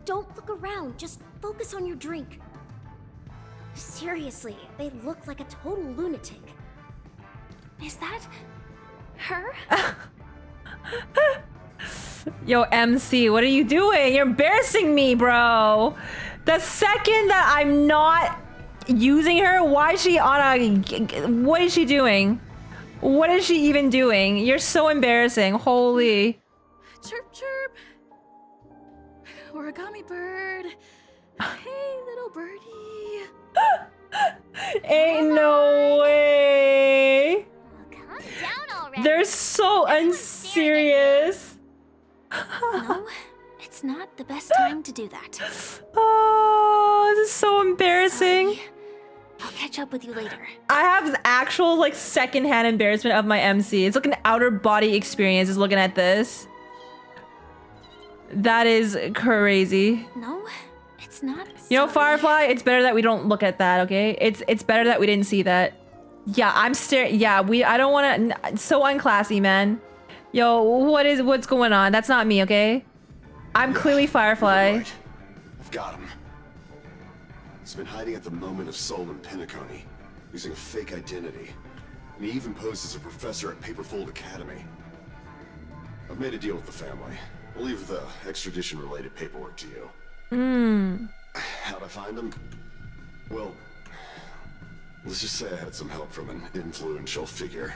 Don't look around, just focus on your drink. Seriously, they look like a total lunatic. Is that her? Yo, MC, what are you doing? You're embarrassing me, bro. The second that I'm not using her, why is she on a... What is she doing? What is she even doing? You're so embarrassing. Holy... Chirp, chirp. origami bird. Hey, little birdie. Ain't no way. Calm down already. They're so unserious. No, it's not the best time to do that. Oh, this is so embarrassing. Sorry. I'll catch up with you later. I have actual like secondhand embarrassment of my MC. It's like an outer body experience is looking at this. That is crazy. No, it's not. You know, Firefly, it's better that we don't look at that, okay? It's better that we didn't see that. Yeah, I'm staring. Yeah, I don't want to. So unclassy, man. Yo, what's going on? That's not me, okay? I'm clearly Firefly. Right. I've got him. He's been hiding at the moment of soul in PENACONY, using a fake identity. And he even posed as a professor at Paperfold Academy. I've made a deal with the family. I'll leave the extradition-related paperwork to you. How'd I find him? Well, let's just say I had some help from an influential figure.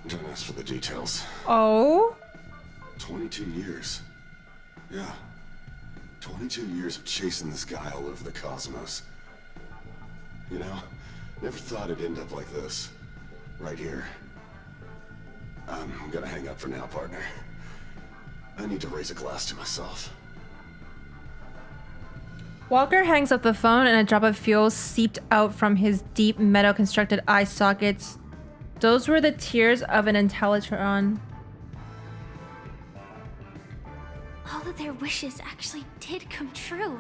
Don't ask for the details. Oh? 22 years. Yeah. 22 years of chasing this guy all over the cosmos. You know, never thought it'd end up like this. Right here. I'm gonna hang up for now, partner. I need to raise a glass to myself. Walker hangs up the phone and a drop of fuel seeped out from his deep metal-constructed eye sockets. Those were the tears of an Intellitron. All of their wishes actually did come true.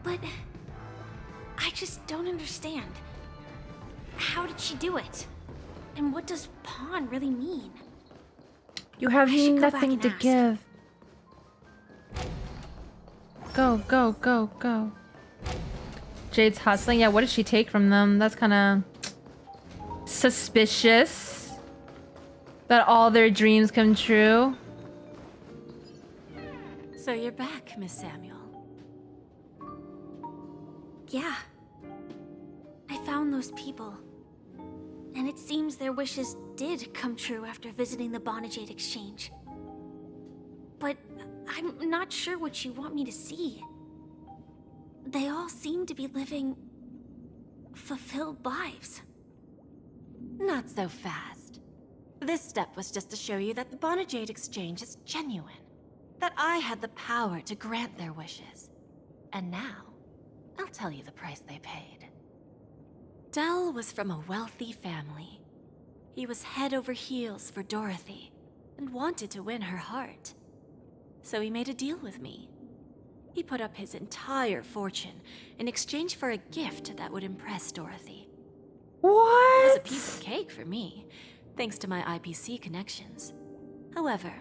But I just don't understand. How did she do it? And what does pawn really mean? You have I should go back nothing and to ask. give. Go, go, go, go. Jade's hustling. Yeah, what did she take from them? That's kind of suspicious. That all their dreams come true. So you're back, Miss Samuel. Yeah. I found those people. And it seems their wishes did come true after visiting the Bonajade Exchange. But I'm not sure what you want me to see. They all seem to be living fulfilled lives. Not so fast. This step was just to show you that the Bonajade Exchange is genuine. That I had the power to grant their wishes. And now, I'll tell you the price they paid. Dell was from a wealthy family. He was head over heels for Dorothy, and wanted to win her heart. So he made a deal with me. He put up his entire fortune in exchange for a gift that would impress Dorothy. What? It was a piece of cake for me, thanks to my IPC connections. However,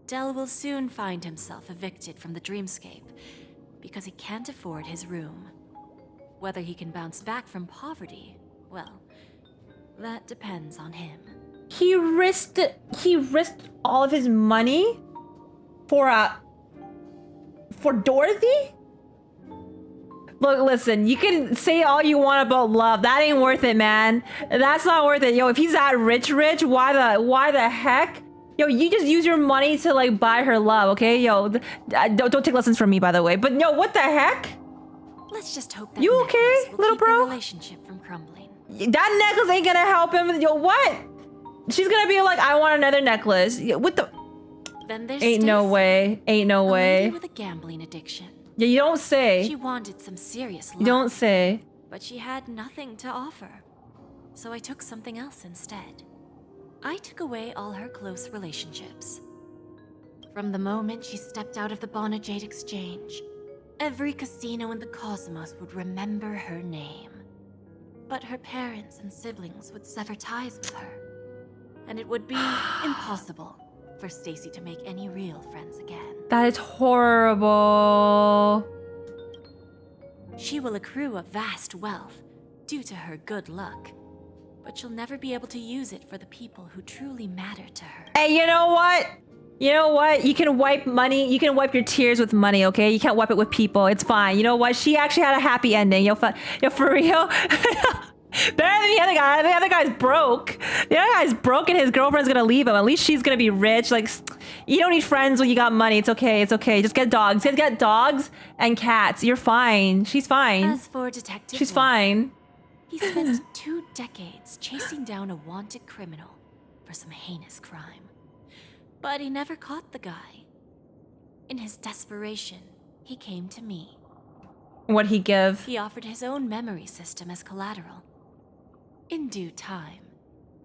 Dell will soon find himself evicted from the dreamscape because he can't afford his room. Whether he can bounce back from poverty, well, that depends on him. He risked all of his money for Dorothy? Look, listen, you can say all you want about love. That ain't worth it, man. That's not worth it. Yo, if he's that rich, why the heck? Yo, you just use your money to like buy her love, okay? Yo, don't take lessons from me, by the way. But yo, what the heck? Let's just hope that you okay, will little keep the bro? relationship from crumbling. That necklace ain't gonna help him. Yo, what? She's gonna be like, I want another necklace. Yo, what the? Then there's Ain't no way. Ain't no a way. lady with a gambling addiction. Yeah, you don't say. She wanted some serious luck. You don't say. But she had nothing to offer. So I took something else instead. I took away all her close relationships. From the moment she stepped out of the Bonajade Exchange, every casino in the cosmos would remember her name. But her parents and siblings would sever ties with her. And it would be impossible for Stacy to make any real friends again. That is horrible. She will accrue a vast wealth due to her good luck, but she'll never be able to use it for the people who truly matter to her. Hey, you know what? You know what? You can wipe money. You can wipe your tears with money, okay? You can't wipe it with people. It's fine. You know what? She actually had a happy ending. Yo, for real? Better than the other guy. The other guy's broke. The other guy's broke and his girlfriend's gonna leave him. At least she's gonna be rich. Like, you don't need friends when you got money. It's okay. It's okay. Just get dogs. Just get dogs and cats. You're fine. She's fine. As for Detective She's Walker, fine. he spent 2 decades chasing down a wanted criminal for some heinous crime. But he never caught the guy. In his desperation, he came to me. What'd he give? He offered his own memory system as collateral. In due time,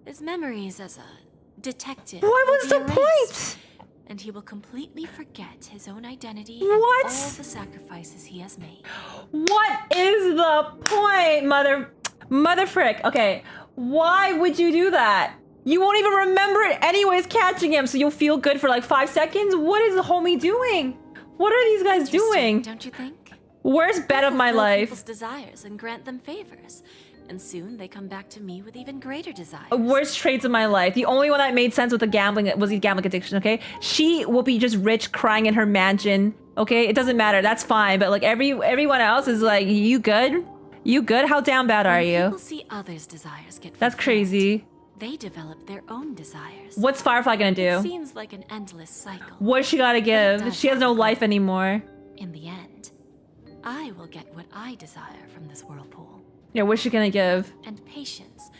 his memories as a detective What will was be the erased, point? and he will completely forget his own identity What? and all the sacrifices he has made. What is the point, mother frick? Okay, why would you do that? You won't even remember it anyways catching him, so you'll feel good for like 5 seconds? What is the homie doing? What are these guys doing? Don't you think? Worst bet of my Fulfill life. people's desires and grant them favors, and soon they come back to me with even greater desires. Worst traits of my life. The only one that made sense with the gambling was the gambling addiction, okay? She will be just rich crying in her mansion, okay? It doesn't matter, that's fine, but like everyone else is like, you good? You good? How down bad are When you? people see others' desires get That's fulfilled, crazy. they develop their own desires. What's Firefly gonna do? It seems like an endless cycle. What's she gotta give? does She has no life anymore. In the end, I will get what I desire from this whirlpool. Yeah, what's she gonna give? And patience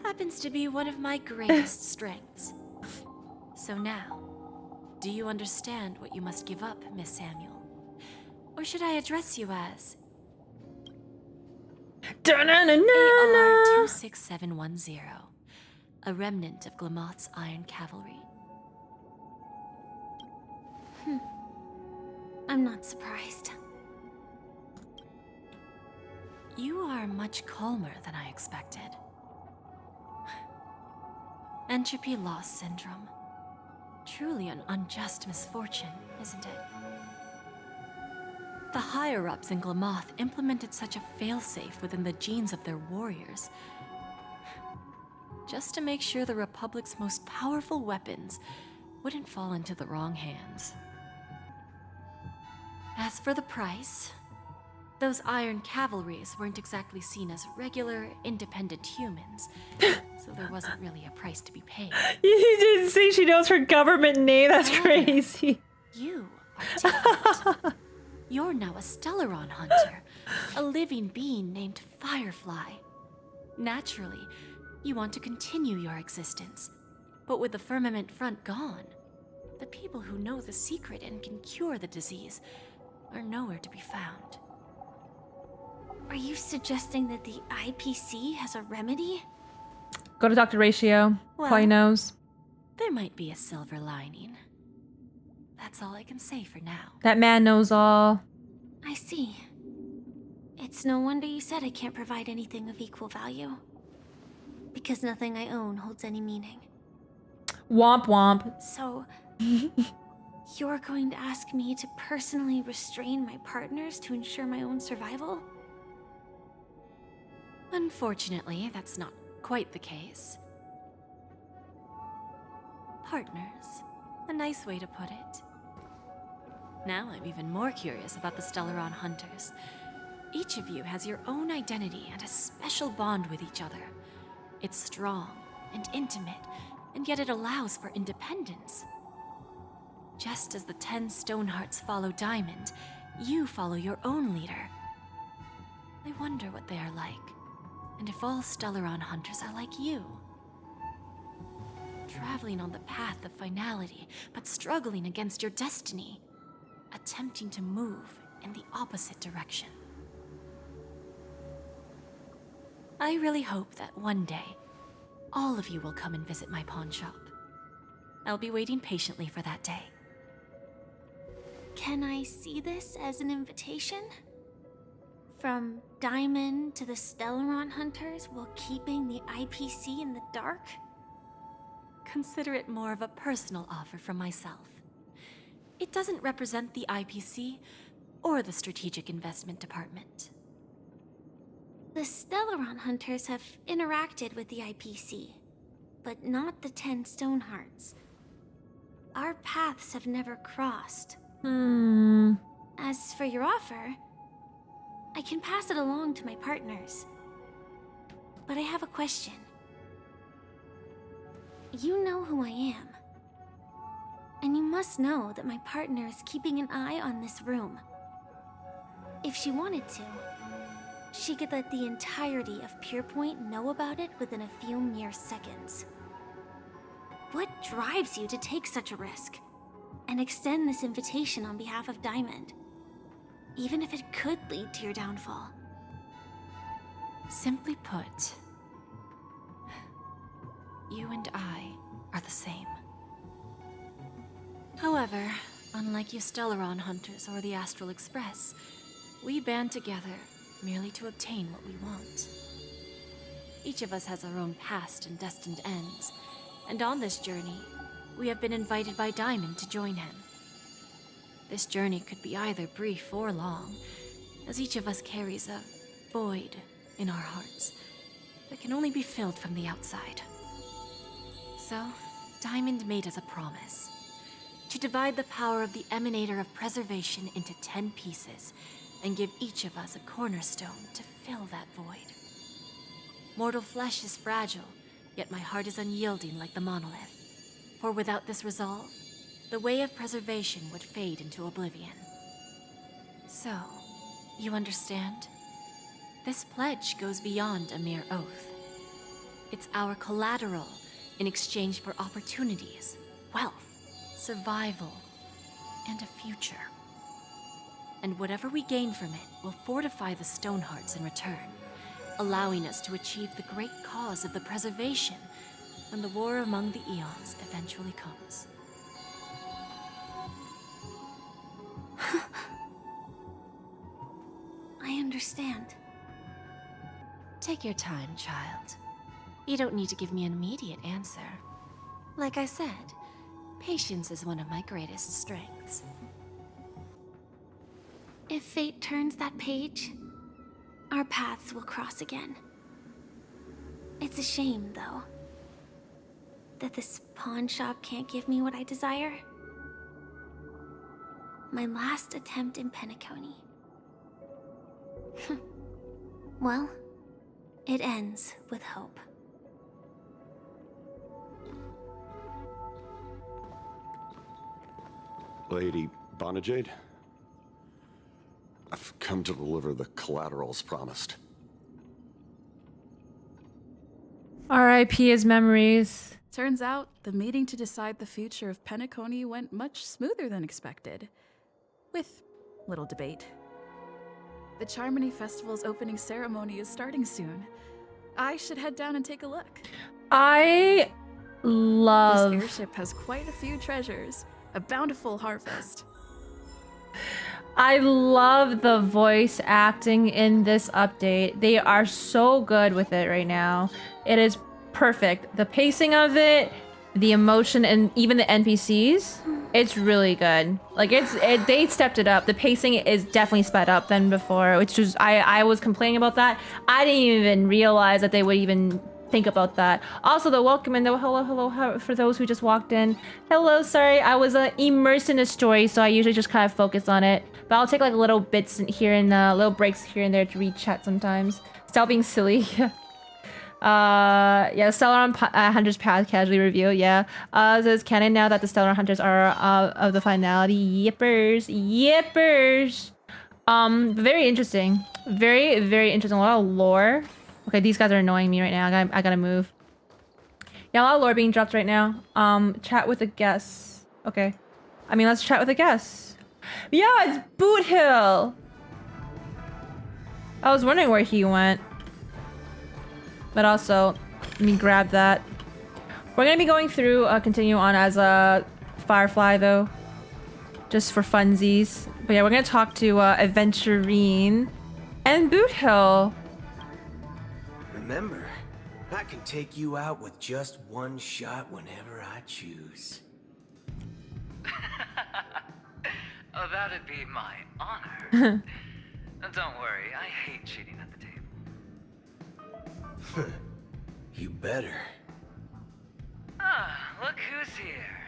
happens to be one of my greatest strengths. So now, do you understand what you must give up, Miss Samuel? Or should I address you as AR-26710, a remnant of Glamoth's Iron Cavalry? I'm not surprised. You are much calmer than I expected. Entropy loss syndrome. Truly an unjust misfortune, isn't it? The higher-ups in Glamoth implemented such a failsafe within the genes of their warriors, just to make sure the Republic's most powerful weapons wouldn't fall into the wrong hands. As for the price, those Iron Cavalries weren't exactly seen as regular, independent humans, so there wasn't really a price to be paid. You didn't say she knows her government name. That's crazy. You are different. You're now a Stellaron hunter, a living being named Firefly. Naturally, you want to continue your existence, but with the firmament front gone, the people who know the secret and can cure the disease are nowhere to be found. Are you suggesting that the IPC has a remedy? Go to Dr. Ratio. Probably Well, knows. There might be a silver lining. That's all I can say for now. That man knows all. I see. It's no wonder you said I can't provide anything of equal value. Because nothing I own holds any meaning. Womp womp. So, you're going to ask me to personally restrain my partners to ensure my own survival? Unfortunately, that's not quite the case. Partners. A nice way to put it. Now I'm even more curious about the Stellaron Hunters. Each of you has your own identity and a special bond with each other. It's strong and intimate, and yet it allows for independence. Just as the 10 Stonehearts follow Diamond, you follow your own leader. I wonder what they are like, and if all Stellaron Hunters are like you. Traveling on the path of finality, but struggling against your destiny. Attempting to move in the opposite direction. I really hope that one day, all of you will come and visit my pawn shop. I'll be waiting patiently for that day. Can I see this as an invitation? From Diamond to the Stellaron Hunters while keeping the IPC in the dark? Consider it more of a personal offer from myself. It doesn't represent the IPC or the Strategic Investment Department. The Stellaron Hunters have interacted with the IPC, but not the 10 Stonehearts. Our paths have never crossed. As for your offer, I can pass it along to my partners. But I have a question. You know who I am. And you must know that my partner is keeping an eye on this room. If she wanted to, she could let the entirety of Purepoint know about it within a few mere seconds. What drives you to take such a risk and extend this invitation on behalf of Diamond, even if it could lead to your downfall? Simply put, you and I are the same. However, unlike you Stellaron hunters or the Astral Express, we band together merely to obtain what we want. Each of us has our own past and destined ends, and on this journey, we have been invited by Diamond to join him. This journey could be either brief or long, as each of us carries a void in our hearts that can only be filled from the outside. So, Diamond made us a promise to divide the power of the Emanator of Preservation into 10 pieces and give each of us a cornerstone to fill that void. Mortal flesh is fragile, yet my heart is unyielding like the monolith. For without this resolve, the way of preservation would fade into oblivion. So, you understand? This pledge goes beyond a mere oath. It's our collateral in exchange for opportunities, wealth, survival, and a future. And whatever we gain from it will fortify the Stonehearts in return, allowing us to achieve the great cause of the preservation when the war among the eons eventually comes. I understand. Take your time, child. You don't need to give me an immediate answer. Like I said, patience is one of my greatest strengths. If fate turns that page, our paths will cross again. It's a shame, though, that this pawn shop can't give me what I desire. My last attempt in Penacony. Well, it ends with hope. Lady Bonajade? I've come to deliver the collaterals promised. R.I.P. his memories. Turns out, the meeting to decide the future of Penacony went much smoother than expected. With little debate. The Charmony Festival's opening ceremony is starting soon. I should head down and take a look. I love... This airship has quite a few treasures. A bountiful harvest. I love the voice acting in this update. They are so good with it right now. It is perfect. The pacing of it, the emotion, and even the NPCs, it's really good. Like they stepped it up. The pacing is definitely sped up than before, which was I was complaining about that. I didn't even realize that they would even think about that. Also, the welcome and the hello for those who just walked in. Hello, sorry, I was immersed in a story, so I usually just kind of focus on it. But I'll take like little bits in here and little breaks here and there to read chat sometimes. Stop being silly. Yeah, Stellaron Hunters Path casually review. Yeah, says canon now that the Stellaron Hunters are of the finality. Yippers, yippers. Very interesting. Very, very interesting. A lot of lore. Okay, these guys are annoying me right now. I gotta move. Yeah, a lot of lore being dropped right now. Chat with a guest. Okay. I mean, let's chat with a guest. Yeah, it's Boot Hill. I was wondering where he went. But also, let me grab that. We're gonna be going through, continue on as a Firefly though. Just for funsies. But yeah, we're gonna talk to Aventurine and Boot Hill. Remember, I can take you out with just one shot whenever I choose. Oh, that'd be my honor. Don't worry, I hate cheating at the table. You better. Ah, look who's here.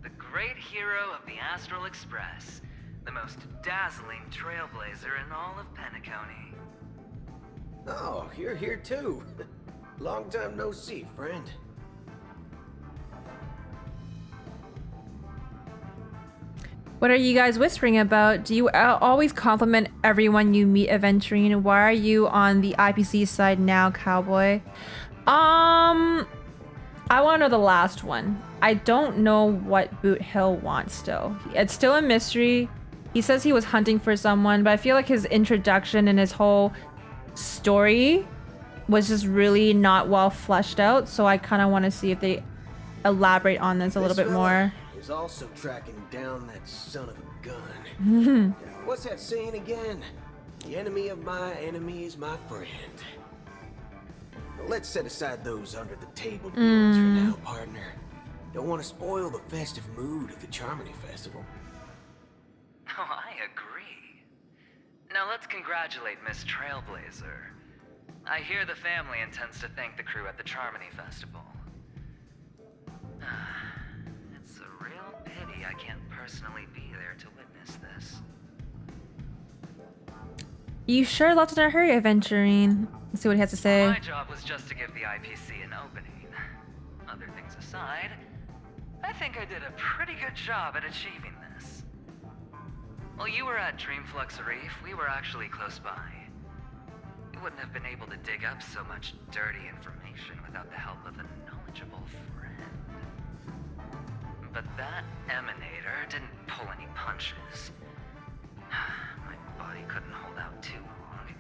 The great hero of the Astral Express. The most dazzling trailblazer in all of Penacony. Oh, you're here too. Long time no see, friend. What are you guys whispering about? Do you always compliment everyone you meet, Aventurine? Why are you on the IPC side now, cowboy? I want to know the last one. I don't know what Boot Hill wants still. It's still a mystery. He says he was hunting for someone, but I feel like his introduction and his whole story was just really not well fleshed out. So I kind of want to see if they elaborate on this a little bit more. Is also tracking down that son of a gun. What's that saying again? The enemy of my enemy is my friend. Let's set aside those under the table dealings for now, partner. Don't want to spoil the festive mood of the Charmony Festival. Oh, I agree. Now let's congratulate Miss Trailblazer. I hear the family intends to thank the crew at the Charmony Festival. It's a real pity I can't personally be there to witness this. You sure left in a hurry, Aventurine. Let's see what he has to say. My job was just to give the IPC an opening. Other things aside, I think I did a pretty good job at achieving this. While you were at Dreamflux Reef, we were actually close by. You wouldn't have been able to dig up so much dirty information without the help of a knowledgeable friend. But that emanator didn't pull any punches. My body couldn't hold out too long.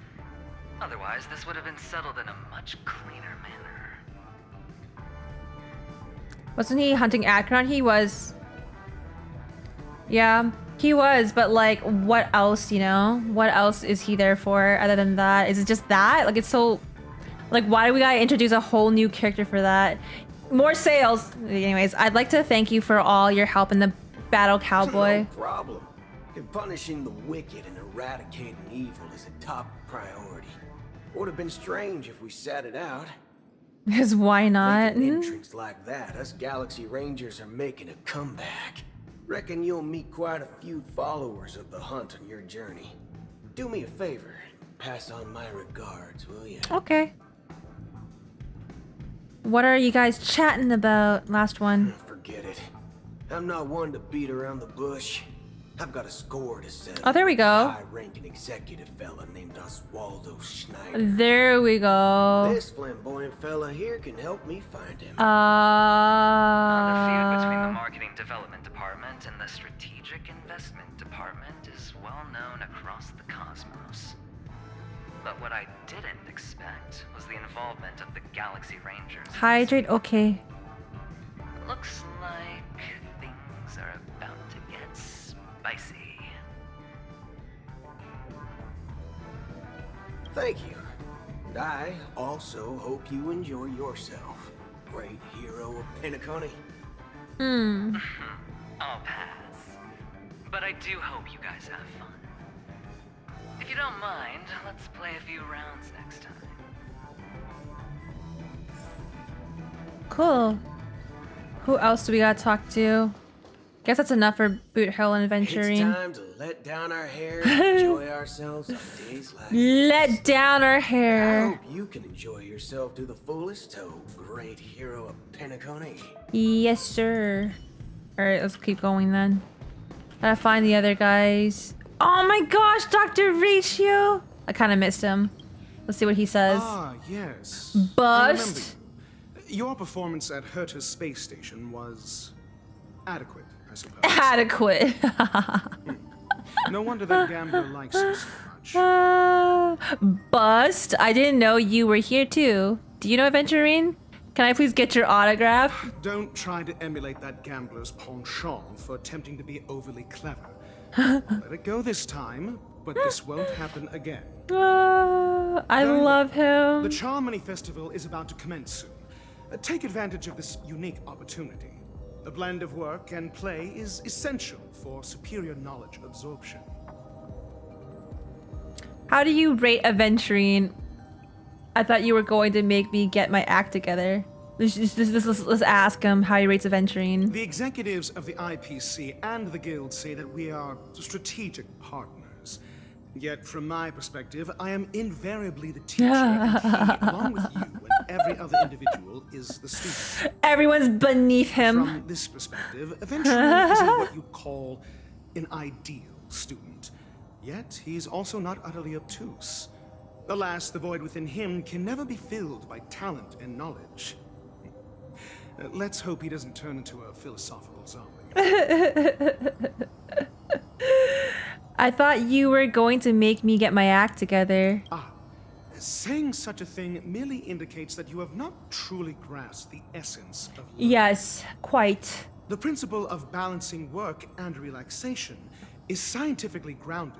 Otherwise, this would have been settled in a much cleaner manner. Wasn't he hunting Akron? He was. Yeah, he was, but like, what else, you know? What else is he there for other than that? Is it just that? Like, it's so... Like, why do we gotta introduce a whole new character for that? More sales! Anyways, I'd like to thank you for all your help in the battle, cowboy. No problem. And punishing the wicked and eradicating evil is a top priority. Would have been strange if we sat it out. Because why not? Making entrance like that, us Galaxy Rangers are making a comeback. Reckon you'll meet quite a few followers of the hunt on your journey. Do me a favor, pass on my regards, will you? Okay. What are you guys chatting about? Last one. Forget it. I'm not one to beat around the bush. I've got a score to settle. Oh, there we go. High-ranking executive fella named Oswaldo Schneider. There we go. This flamboyant fella here can help me find him. The feud between the Marketing Development Department and the Strategic Investment Department is well known across the cosmos. But what I didn't expect was the involvement of the Galaxy Rangers. Hydrate, okay. Looks like things are about to get spicy. Thank you. And I also hope you enjoy yourself, great hero of PENACONY. I'll pass. But I do hope you guys have fun. If you don't mind, let's play a few rounds next time. Cool. Who else do we gotta talk to? Guess that's enough for Boot Hill and Aventurine. It's time to let down our hair and enjoy ourselves on days like Let down our I hair. hope you can enjoy yourself to the fullest, oh great hero of PENACONY. Yes, sir. Alright, let's keep going then. Gotta find the other guys. Oh my gosh, Dr. Ratio! I kind of missed him. Let's see what he says. Ah, yes. Bust? Your performance at Herta's space station was adequate, I suppose. Adequate. No wonder that gambler likes you so much. Bust? I didn't know you were here too. Do you know Aventurine? Can I please get your autograph? Don't try to emulate that gambler's penchant for attempting to be overly clever. Let it go this time, but this won't happen again. I love him. The Charmony Festival is about to commence soon. Take advantage of this unique opportunity. The blend of work and play is essential for superior knowledge absorption. How do you rate Aventurine? I thought you were going to make me get my act together. Let's ask him how he rates Aventurine. The executives of the IPC and the Guild say that we are strategic partners. Yet, from my perspective, I am invariably the teacher, and he, along with you and every other individual, is the student. Everyone's beneath him. From this perspective, Adventurer isn't what you'd call an ideal student. Yet, he's also not utterly obtuse. Alas, the void within him can never be filled by talent and knowledge. Let's hope he doesn't turn into a philosophical zombie. I thought you were going to make me get my act together. Saying such a thing merely indicates that you have not truly grasped the essence of life. Yes, quite. The principle of balancing work and relaxation is scientifically grounded,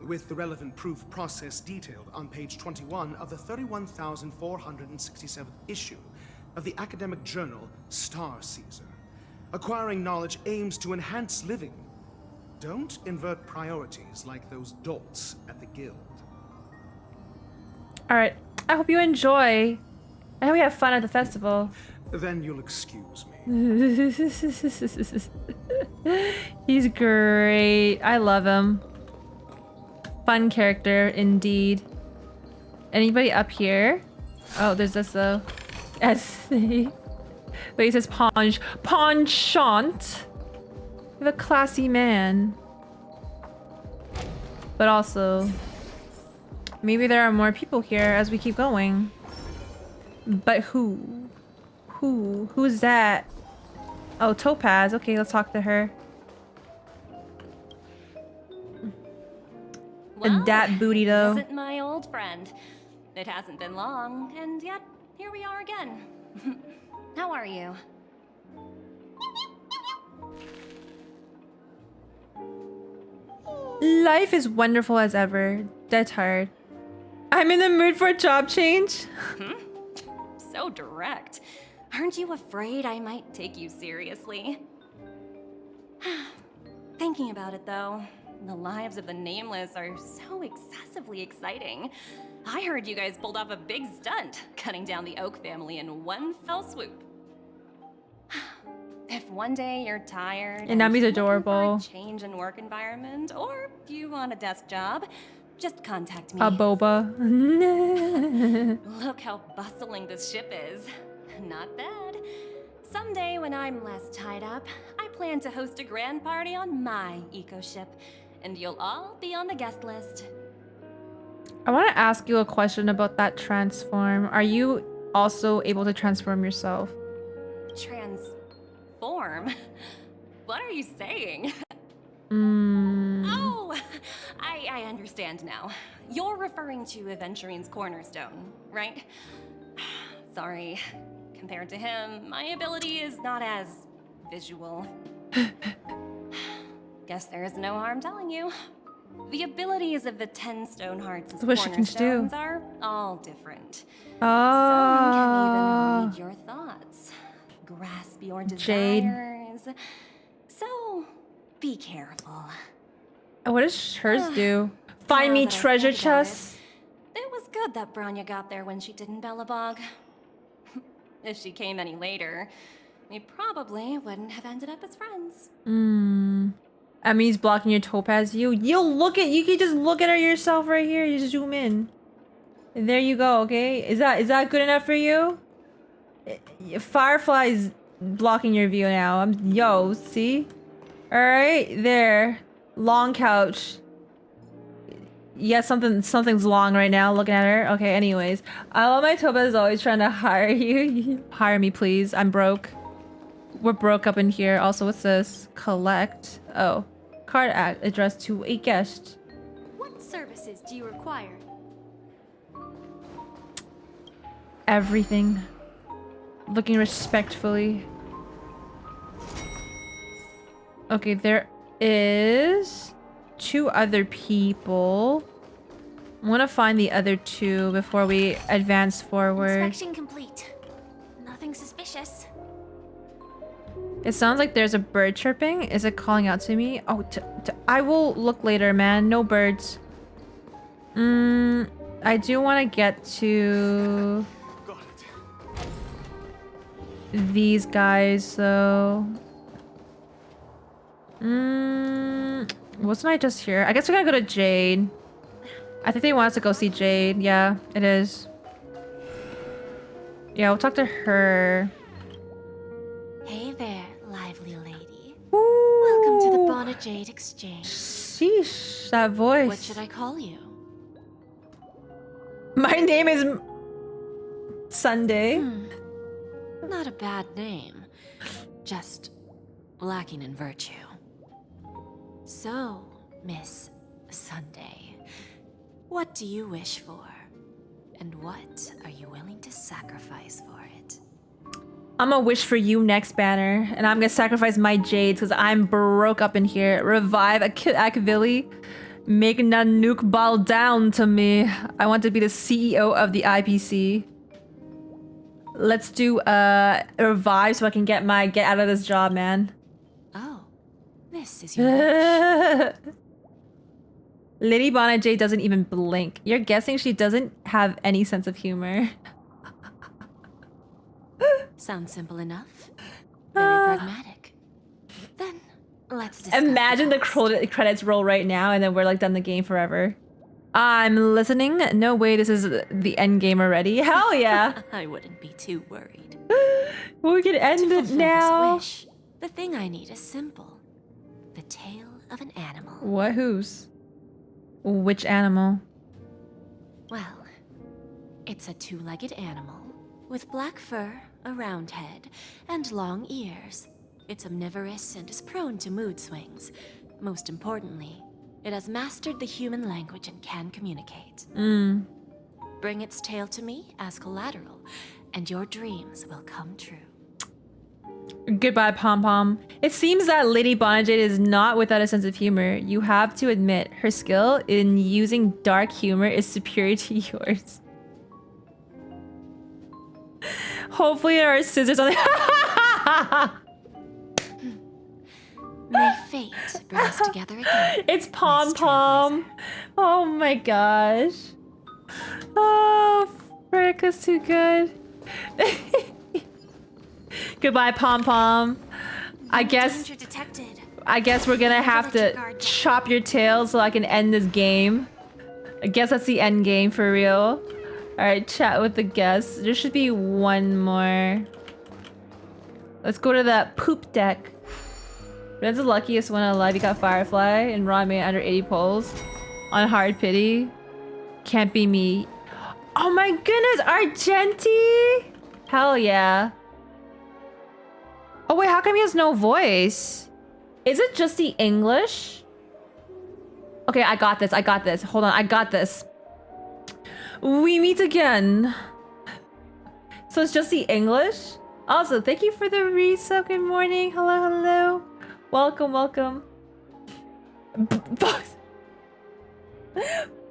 with the relevant proof process detailed on page 21 of the 31,467th issue of the academic journal Star Caesar. Acquiring knowledge aims to enhance living. Don't invert priorities like those dolts at the guild. Alright, I hope you enjoy. I hope we have fun at the festival. Then you'll excuse me. He's great. I love him. Fun character, indeed. Anybody up here? Oh, there's this though. Wait, it says penchant. You're a classy man. But also, maybe there are more people here as we keep going. But who? Who's that? Oh, Topaz. Okay, let's talk to her. Well, that booty though. Isn't my old friend. It hasn't been long, and yet here we are again. How are you? Life is wonderful as ever. Dead tired. I'm in the mood for a job change. So direct. Aren't you afraid I might take you seriously? Thinking about it though, the lives of the Nameless are so excessively exciting. I heard you guys pulled off a big stunt, cutting down the Oak family in one fell swoop. If one day you're tired And Nami's looking for adorable. a change in work environment, or you want a desk job, just contact me. A boba. Look how bustling this ship is. Not bad. Someday when I'm less tied up, I plan to host a grand party on my eco-ship, and you'll all be on the guest list. I want to ask you a question about that transform. Are you also able to transform yourself? Transform? What are you saying? Mm. Oh, I understand now. You're referring to Aventurine's cornerstone, right? Sorry. Compared to him, my ability is not as visual. Guess there is no harm telling you. The abilities of the 10 stone hearts as What she can do. cornerstones are all different. Oh. Some can even read your thoughts, grasp your Jade. desires. So, be careful. What does hers do? Find Now me that I treasure think about chests. It was good that Branya got there when she did in Bellabog. If she came any later, we probably wouldn't have ended up as friends. I mean, he's blocking your Topaz view. You can just look at her yourself right here. You just zoom in. And there you go, okay? Is that good enough for you? Firefly's blocking your view now. Yo, see? Alright, there. Long couch. Yeah, something's long right now looking at her. Okay, anyways. I love my Topaz is always trying to hire you. Hire me, please. I'm broke. We're broke up in here. Also, what's this? Collect. Oh. Card addressed to a guest. What services do you require? Everything. Looking respectfully. Okay, there is 2 other people. I want to find the other 2 before we advance forward. Inspection complete. Nothing suspicious. It sounds like there's a bird chirping. Is it calling out to me? Oh, I will look later, man. No birds. I do want to get to these guys, though. Wasn't I just here? I guess we gotta go to Jade. I think they want us to go see Jade. Yeah, it is. Yeah, we'll talk to her. Hey there, lively lady. Ooh. Welcome to the Bonnet Jade Exchange. Sheesh, that voice. What should I call you? My name is Sunday. Not a bad name. Just lacking in virtue. So, Miss Sunday, what do you wish for? And what are you willing to sacrifice for it? I'm gonna wish for you next, Banner. And I'm gonna sacrifice my jades because I'm broke up in here. Revive Akvili. Make Nanook bow down to me. I want to be the CEO of the IPC. Let's do a revive so I can get out of this job, man. Oh, this is your wish. Lady Bonnet Jade doesn't even blink. You're guessing she doesn't have any sense of humor. Sounds simple enough. Very pragmatic. Then let's discuss. Imagine the credits roll right now and then we're like done the game forever. I'm listening. No way this is the end game already. Hell yeah. I wouldn't be too worried. We can end it now. Wish, the thing I need is simple. The tail of an animal. What? Whose? Which animal? Well, it's a two-legged animal with black fur, a round head, and long ears. It's omnivorous and is prone to mood swings. Most importantly, it has mastered the human language and can communicate. Bring its tail to me as collateral, and your dreams will come true. Goodbye, Pom Pom. It seems that Lady Bonnet Jade is not without a sense of humor. You have to admit, her skill in using dark humor is superior to yours. Hopefully there are scissors on the May fate bring us together again. It's Pom Pom. Oh my gosh. Oh, frick, that's too good. Goodbye, Pom Pom. I guess we're gonna have to chop your tail so I can end this game. I guess that's the end game for real. Alright, chat with the guests. There should be one more. Let's go to that poop deck. Ren's the luckiest one alive. You got Firefly and Ron made under 80 polls. On Hard Pity. Can't be me. Oh my goodness, Argenti! Hell yeah. Oh wait, how come he has no voice? Is it just the English? Okay, I got this. Hold on, I got this. We meet again. So it's just the English? Also, thank you for the resub. Good morning. Hello, hello. Welcome, welcome.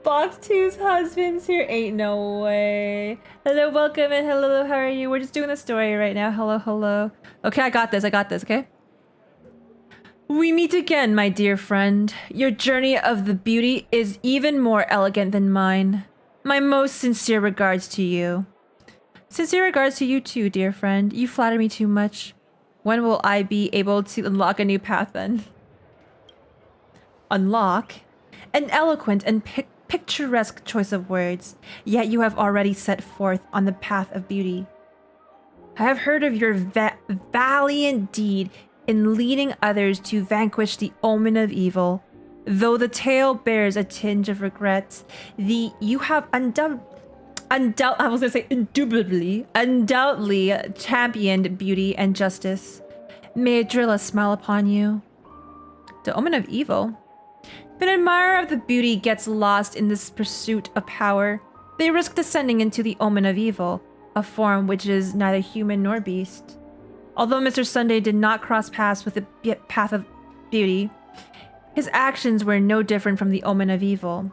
Box 2's husband's here. Ain't no way. Hello, welcome, and hello, how are you? We're just doing the story right now. Hello, hello. Okay, I got this, okay? We meet again, my dear friend. Your journey of the beauty is even more elegant than mine. My most sincere regards to you. Sincere regards to you too, dear friend. You flatter me too much. When will I be able to unlock a new path then? Unlock? An eloquent and picturesque choice of words, yet you have already set forth on the path of beauty. I have heard of your valiant deed in leading others to vanquish the omen of evil. Though the tale bears a tinge of regret, you have indubitably championed beauty and justice. May Adrilla smile upon you. The omen of evil? If an admirer of the beauty gets lost in this pursuit of power, they risk descending into the omen of evil, a form which is neither human nor beast. Although Mr. Sunday did not cross paths with the path of beauty, his actions were no different from the omen of evil.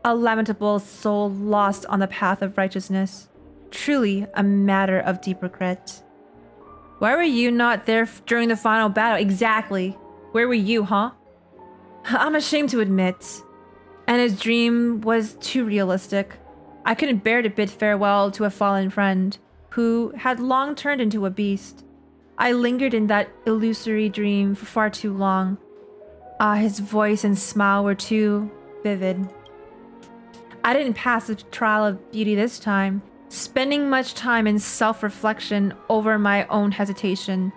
A lamentable soul lost on the path of righteousness. Truly a matter of deep regret. Why were you not there during the final battle? Exactly. Where were you, huh? I'm ashamed to admit. And his dream was too realistic. I couldn't bear to bid farewell to a fallen friend, who had long turned into a beast. I lingered in that illusory dream for far too long. His voice and smile were too vivid. I didn't pass the trial of beauty this time, spending much time in self-reflection over my own hesitation.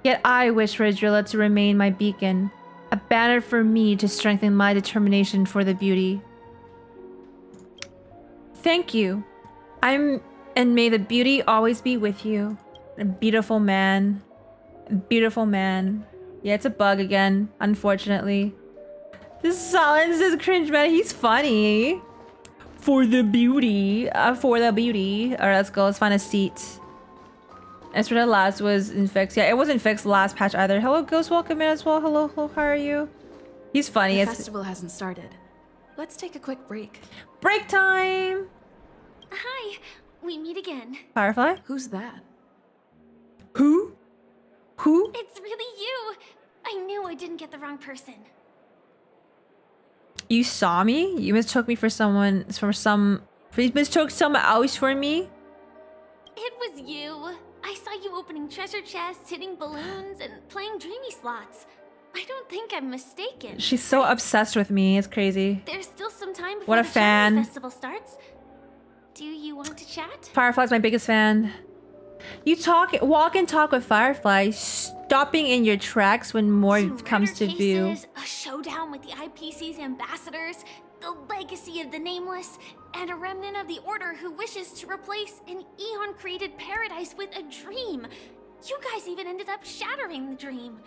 Yet I wish for Adrilla to remain my beacon, a banner for me to strengthen my determination for the beauty. Thank you. And may the beauty always be with you. A beautiful man. A beautiful man. Yeah, it's a bug again, unfortunately. This silence is cringe, man. He's funny. For the beauty. For the beauty. Alright, let's go. Let's find a seat. As for the last was fixed. Yeah, it wasn't fixed last patch either. Hello, Ghost. Welcome in as well. Hello, hello. How are you? He's funny. The festival hasn't started. Let's take a quick break. Break time! Hi. We meet again. Firefly? Who's that? Who? Who? It's really you. I knew I didn't get the wrong person. You saw me? You mistook me for someone, you mistook someone else for me? It was you. I saw you opening treasure chests, hitting balloons, and playing dreamy slots. I don't think I'm mistaken. She's so obsessed with me. It's crazy. There's still some time before What a the fan. Charity Festival starts. Do you want to chat? Firefly's my biggest fan. You walk and talk with Firefly, stopping in your tracks when more comes to view. A showdown with the IPC's ambassadors, the legacy of the Nameless, and a remnant of the Order who wishes to replace an Eon-created paradise with a dream. You guys even ended up shattering the dream.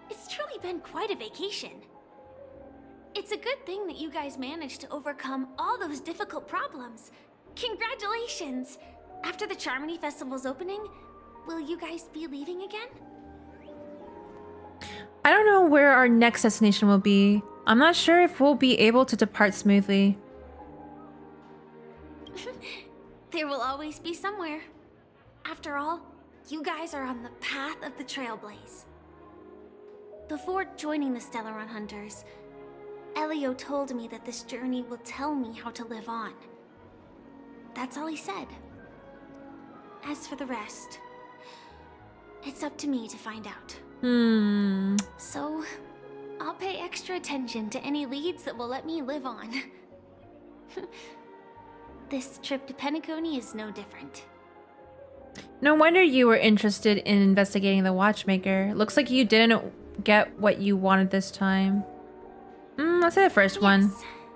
It's truly been quite a vacation. It's a good thing that you guys managed to overcome all those difficult problems. Congratulations! After the Charmony Festival's opening, will you guys be leaving again? I don't know where our next destination will be. I'm not sure if we'll be able to depart smoothly. There will always be somewhere. After all, you guys are on the path of the Trailblaze. Before joining the Stellaron Hunters, Elio told me that this journey will tell me how to live on. That's all he said. As for the rest, it's up to me to find out. So, I'll pay extra attention to any leads that will let me live on. This trip to PENACONY is no different. No wonder you were interested in investigating the Watchmaker. Looks like you didn't get what you wanted this time. Let's say the first one.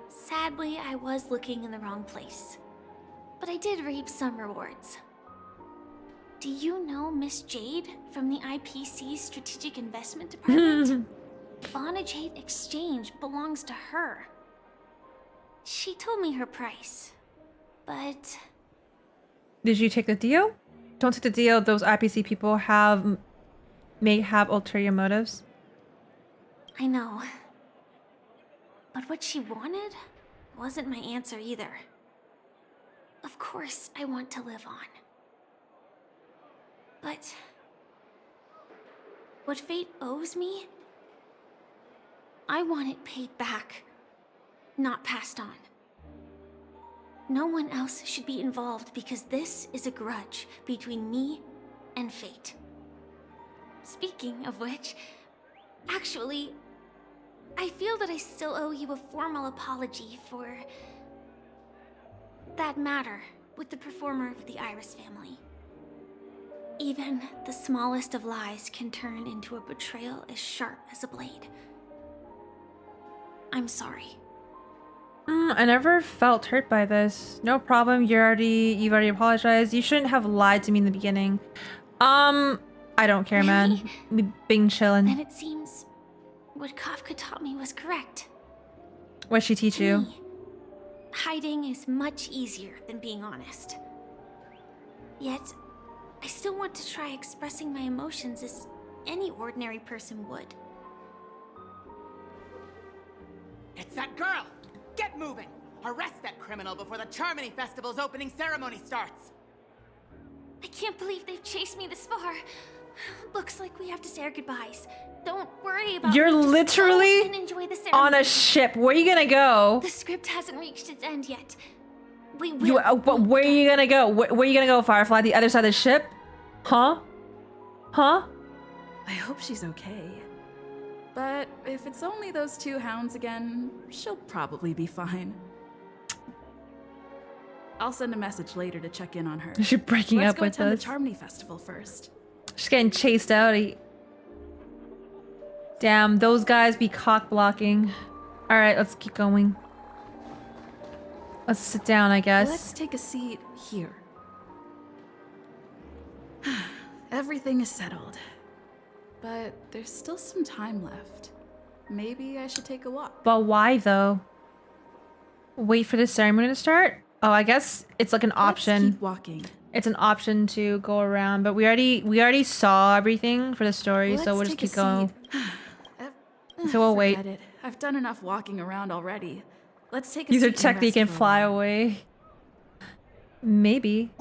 Sadly, I was looking in the wrong place. But I did reap some rewards. Do you know Miss Jade from the IPC's Strategic Investment Department? Jade Exchange belongs to her. She told me her price, but... Did you take the deal? Don't take the deal. Those IPC people may have ulterior motives. I know. But what she wanted wasn't my answer either. Of course, I want to live on. But what fate owes me, I want it paid back, not passed on. No one else should be involved because this is a grudge between me and fate. Speaking of which, actually, I feel that I still owe you a formal apology for that matter with the performer of the Iris family. Even the smallest of lies can turn into a betrayal as sharp as a blade. I'm sorry. I never felt hurt by this. No problem. You've already apologized. You shouldn't have lied to me in the beginning. I don't care, man. We been chilling. Then it seems what Kafka taught me was correct. What'd she teach you? Me, hiding is much easier than being honest. Yet, I still want to try expressing my emotions as any ordinary person would. It's that girl! Get moving! Arrest that criminal before the Charmony Festival's opening ceremony starts! I can't believe they've chased me this far. Looks like we have to say our goodbyes. Don't worry about You're me. Just literally go and enjoy the ceremony. on a ship. Where are you gonna go? The script hasn't reached its end yet. We will. Where are you gonna go? Where are you gonna go, Firefly? The other side of the ship? Huh? Huh? I hope she's okay. But if it's only those two hounds again, she'll probably be fine. I'll send a message later to check in on her. She's breaking up with Let's go attend us. the Charmony Festival first. She's getting chased out. Damn, those guys be cock blocking. All right, let's keep going. Let's sit down, I guess. Let's take a seat here. Everything is settled. But there's still some time left. Maybe I should take a walk. But why though? Wait for the ceremony to start? Oh, I guess it's like an option. Let's keep walking. It's an option to go around, but we already saw everything for the story, so we'll just keep going. So we'll wait. Forget it. I've done enough walking around already. Let's take a Use seat her and technique rest and for a fly while. away. Maybe.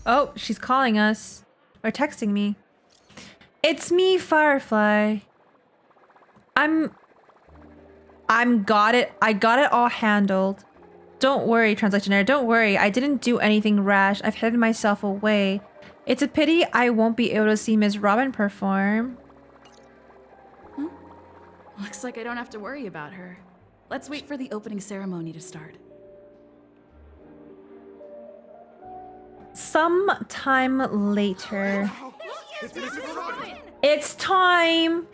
Oh, she's calling us. Or texting me. It's me, Firefly. I got it all handled. Don't worry, translation error. Don't worry. I didn't do anything rash. I've hidden myself away. It's a pity I won't be able to see Ms. Robin perform. Looks like I don't have to worry about her. Let's wait for the opening ceremony to start. Some time later. It's time.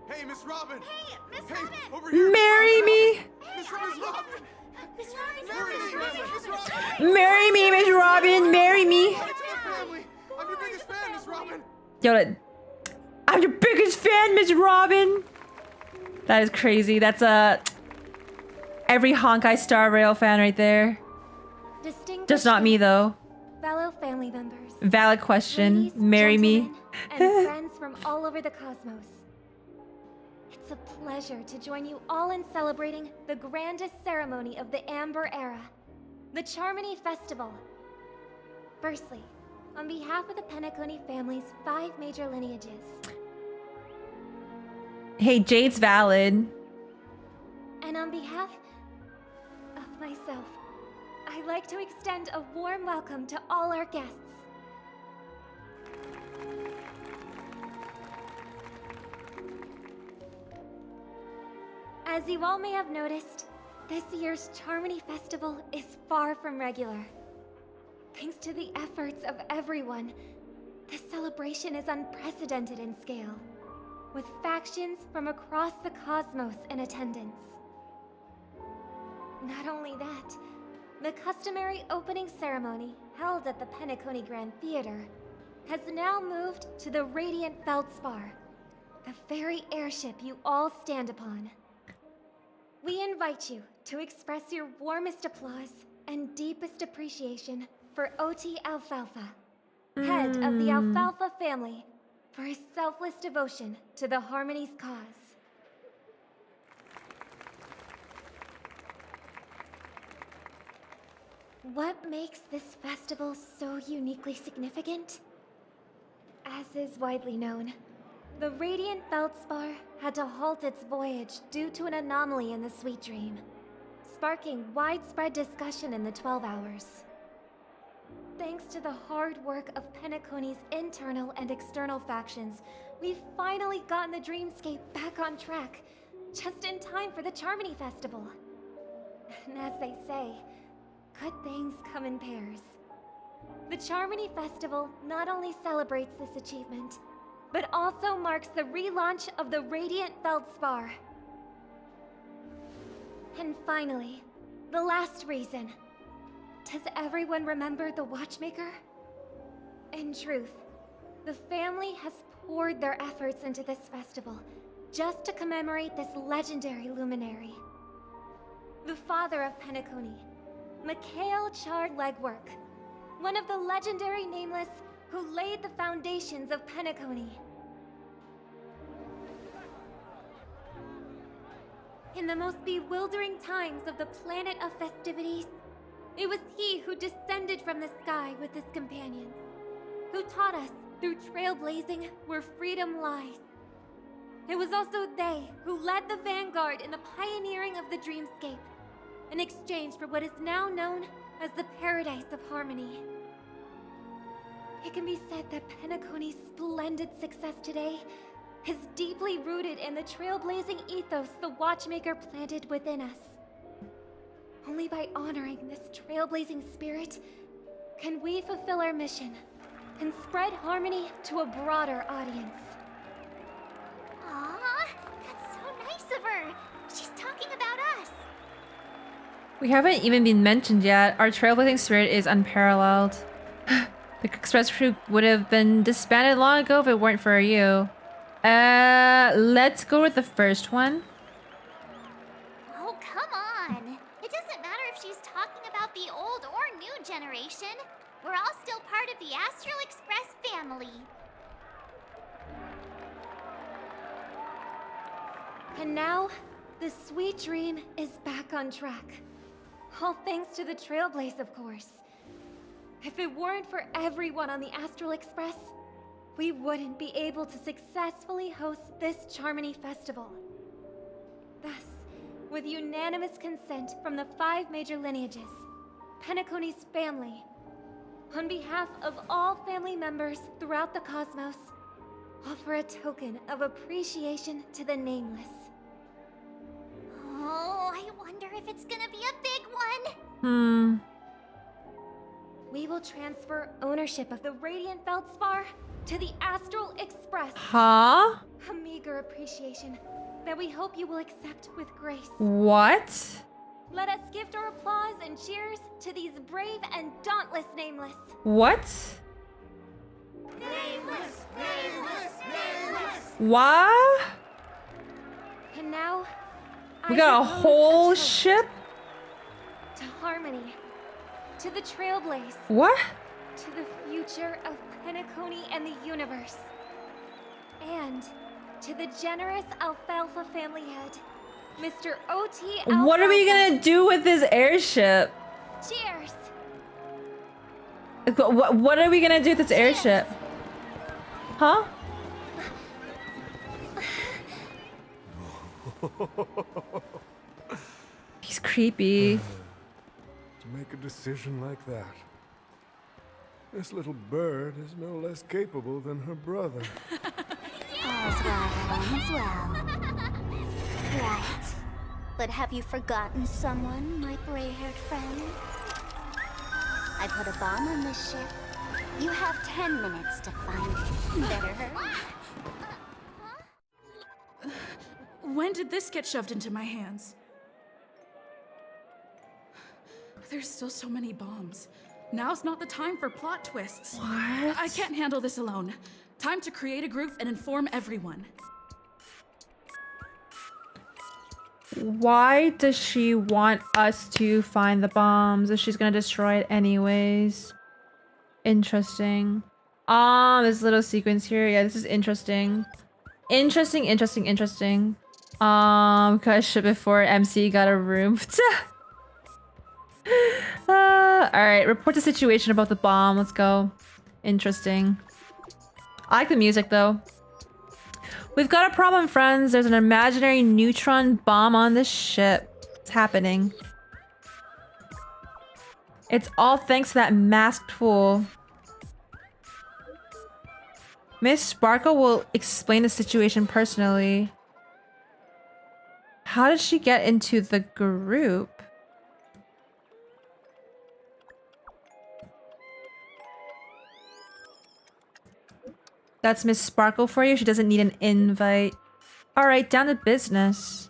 Hey, Miss Robin. Hey, Miss Hey, Robin. over here. Marry me. Miss Robin. Miss Marry me, Miss Robin. Marry me. I'm your biggest fan, Miss Robin. Yo, I'm your biggest fan, Miss Robin. That is crazy. That's every Honkai Star Rail fan right there. Just not me though. Fellow family members. Valid question. Ladies, Marry me. and friends from all over the cosmos. It's a pleasure to join you all in celebrating the grandest ceremony of the Amber Era, the Charmony Festival. Firstly, on behalf of the PENACONY family's 5 major lineages. Hey, Jade's valid. And on behalf of myself, I'd like to extend a warm welcome to all our guests. As you all may have noticed, this year's Charmony Festival is far from regular. Thanks to the efforts of everyone, this celebration is unprecedented in scale, with factions from across the cosmos in attendance. Not only that, the customary opening ceremony held at the PENACONY Grand Theater has now moved to the Radiant Feldspar, the very airship you all stand upon. We invite you to express your warmest applause and deepest appreciation for OT Alfalfa, head of the Alfalfa family, for his selfless devotion to the Harmony's cause. What makes this festival so uniquely significant? As is widely known, the Radiant Feldspar had to halt its voyage due to an anomaly in the Sweet Dream, sparking widespread discussion in the 12 Hours. Thanks to the hard work of PENACONY's internal and external factions, we've finally gotten the dreamscape back on track, just in time for the Charmony Festival. And as they say, good things come in pairs. The Charmony Festival not only celebrates this achievement, but also marks the relaunch of the Radiant Feldspar. And finally, the last reason. Does everyone remember the Watchmaker? In truth, the family has poured their efforts into this festival just to commemorate this legendary luminary. The father of PENACONY, Mikhail Char-Legwork, one of the legendary Nameless who laid the foundations of PENACONY. In the most bewildering times of the planet of festivities, it was he who descended from the sky with his companions, who taught us through trailblazing where freedom lies. It was also they who led the vanguard in the pioneering of the dreamscape, in exchange for what is now known as the Paradise of Harmony. It can be said that PENACONY's splendid success today is deeply rooted in the trailblazing ethos the Watchmaker planted within us. Only by honoring this trailblazing spirit can we fulfill our mission and spread harmony to a broader audience. Aw, that's so nice of her. She's talking about us. We haven't even been mentioned yet. Our trailblazing spirit is unparalleled. The express crew would have been disbanded long ago if it weren't for you. Let's go with the first one. Oh, come on. It doesn't matter if she's talking about the old or new generation. We're all still part of the Astral Express family. And now, the sweet dream is back on track. All thanks to the Trailblaze, of course. If it weren't for everyone on the Astral Express, we wouldn't be able to successfully host this Charmony Festival. Thus, with unanimous consent from the 5 major lineages, PENACONY's family, on behalf of all family members throughout the cosmos, offer a token of appreciation to the Nameless. Oh, I wonder if it's gonna be a big one. We will transfer ownership of the Radiant Feldspar to the Astral Express. Huh? A meager appreciation that we hope you will accept with grace. What? Let us gift our applause and cheers to these brave and dauntless Nameless. What? Nameless! Nameless! Nameless! What? And now, We got a whole ship? to harmony, to the Trailblaze, What? to the future of PENACONY and the universe, and to the generous Alfalfa family head, Mr. O.T. Alfalfa. What are we gonna do with this airship? Cheers! What are we gonna do with this airship? Huh? He's creepy. To make a decision like that. This little bird is no less capable than her brother. All's well that ends well. Right. But have you forgotten someone, my gray-haired friend? I put a bomb on this ship. You have 10 minutes to find it. Better hurry. When did this get shoved into my hands? There's still so many bombs. Now's not the time for plot twists. What? I can't handle this alone. Time to create a group and inform everyone. Why does she want us to find the bombs if she's gonna destroy it anyways? Interesting. This little sequence here. Yeah, this is interesting. Interesting. Cause ship before MC got a room. Alright, report the situation about the bomb. Let's go. Interesting. I like the music though. We've got a problem, friends. There's an imaginary neutron bomb on this ship. It's happening. It's all thanks to that masked fool. Miss Sparkle will explain the situation personally. How did she get into the group? That's Miss Sparkle for you. She doesn't need an invite. Alright, down to business.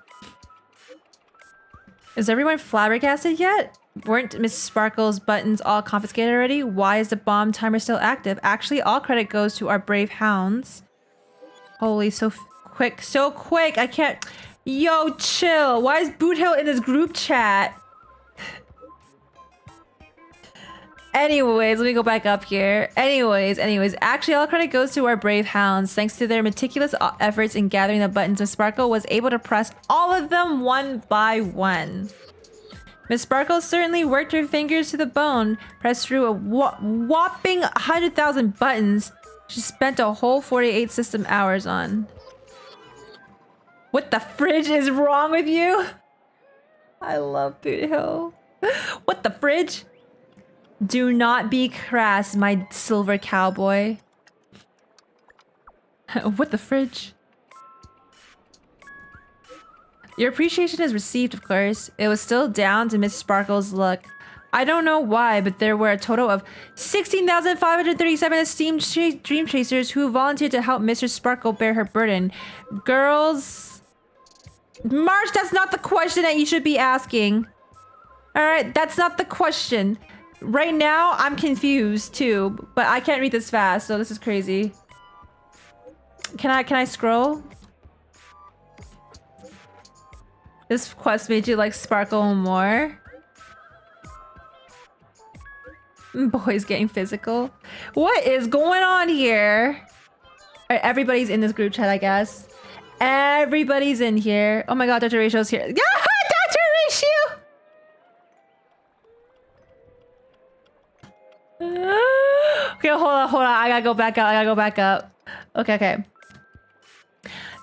Is everyone flabbergasted yet? Weren't Miss Sparkle's buttons all confiscated already? Why is the bomb timer still active? Actually, all credit goes to our brave hounds. Holy, so quick. So quick! I can't... Yo, chill! Why is Boot Hill in this group chat? Anyways, let me go back up here. Anyways, actually all credit goes to our brave hounds. Thanks to their meticulous efforts in gathering the buttons, Miss Sparkle was able to press all of them one by one. Miss Sparkle certainly worked her fingers to the bone, pressed through a whopping 100,000 buttons she spent a whole 48 system hours on. What the fridge is wrong with you? I love Boot Hill. What the fridge? Do not be crass, my silver cowboy. What the fridge? Your appreciation is received, of course. It was still down to Miss Sparkle's luck. I don't know why, but there were a total of 16,537 esteemed dream chasers who volunteered to help Mr. Sparkle bear her burden. Girls... March, that's not the question that you should be asking. Alright, that's not the question. Right now, I'm confused too, but I can't read this fast, so this is crazy. Can I scroll? This quest made you like Sparkle more? Boys getting physical. What is going on here? Alright, everybody's in this group chat, I guess. Everybody's in here. Oh my god, Dr. Ratio's here. Yeah, Dr. Ratio! Okay, hold on. I gotta go back up. Okay.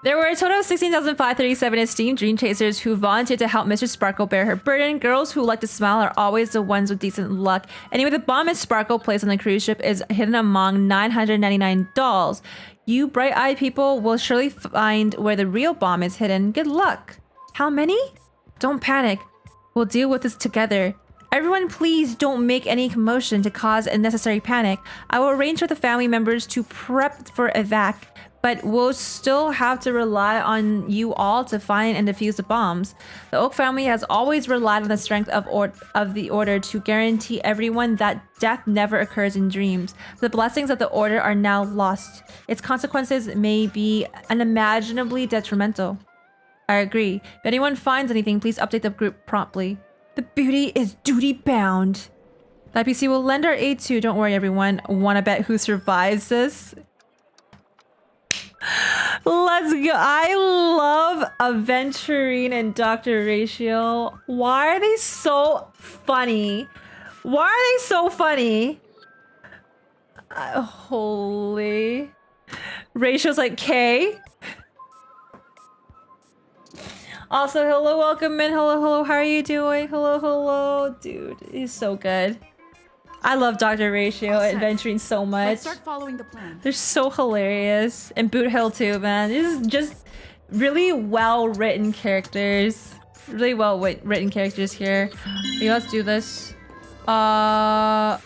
There were a total of 16,537 esteemed dream chasers who volunteered to help Mr. Sparkle bear her burden. Girls who like to smile are always the ones with decent luck. Anyway, the bomb Miss Sparkle placed on the cruise ship is hidden among 999 dolls. You bright-eyed people will surely find where the real bomb is hidden. Good luck. How many? Don't panic. We'll deal with this together. Everyone, please don't make any commotion to cause unnecessary panic. I will arrange for the family members to prep for evac, but we'll still have to rely on you all to find and defuse the bombs. The Oak family has always relied on the strength of the Order to guarantee everyone that death never occurs in dreams. The blessings of the Order are now lost. Its consequences may be unimaginably detrimental. I agree. If anyone finds anything, please update the group promptly. The beauty is duty-bound. The IPC will lend our aid too. Don't worry, everyone. Wanna bet who survives this? Let's go. I love Aventurine and Dr. Ratio. Why are they so funny? Holy. Ratio's like, K. Also, hello, welcome in. Hello, how are you doing? Hello. Dude, he's so good. I love Dr. Ratio and Aventurine so much. Let's start following the plan. They're so hilarious. And Boot Hill too, man. This is just really well-written characters. Really well-written characters here. Okay, let's do this. I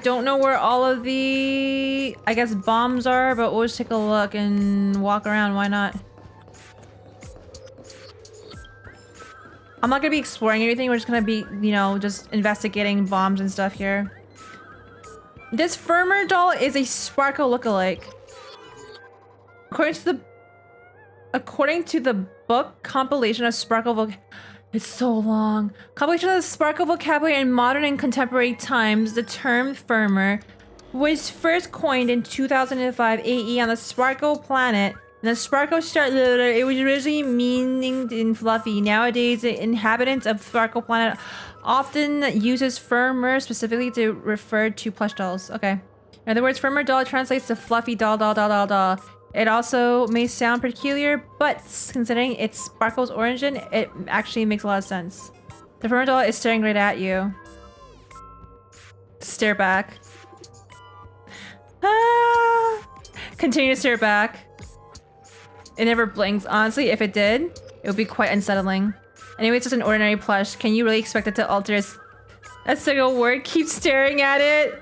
don't know where all of the, I guess, bombs are, but we'll just take a look and walk around. Why not? I'm not gonna be exploring anything. We're just gonna be, you know, just investigating bombs and stuff here. This Firmer doll is a Sparkle lookalike. According to the book compilation of Sparkle it's so long. Compilation of the Sparkle vocabulary in modern and contemporary times, the term Firmer was first coined in 2005 AE on the Sparkle planet. And the Sparkle Star, it was originally meaning in fluffy. Nowadays, the inhabitants of Sparkle Planet often uses Firmer specifically to refer to plush dolls. Okay. In other words, Firmer doll translates to fluffy doll. It also may sound peculiar, but considering its Sparkle's origin, it actually makes a lot of sense. The Firmer doll is staring right at you. Stare back. Continue to stare back. It never blinks. Honestly, if it did, it would be quite unsettling. Anyway, it's just an ordinary plush. Can you really expect it to alter a single word? Keep staring at it.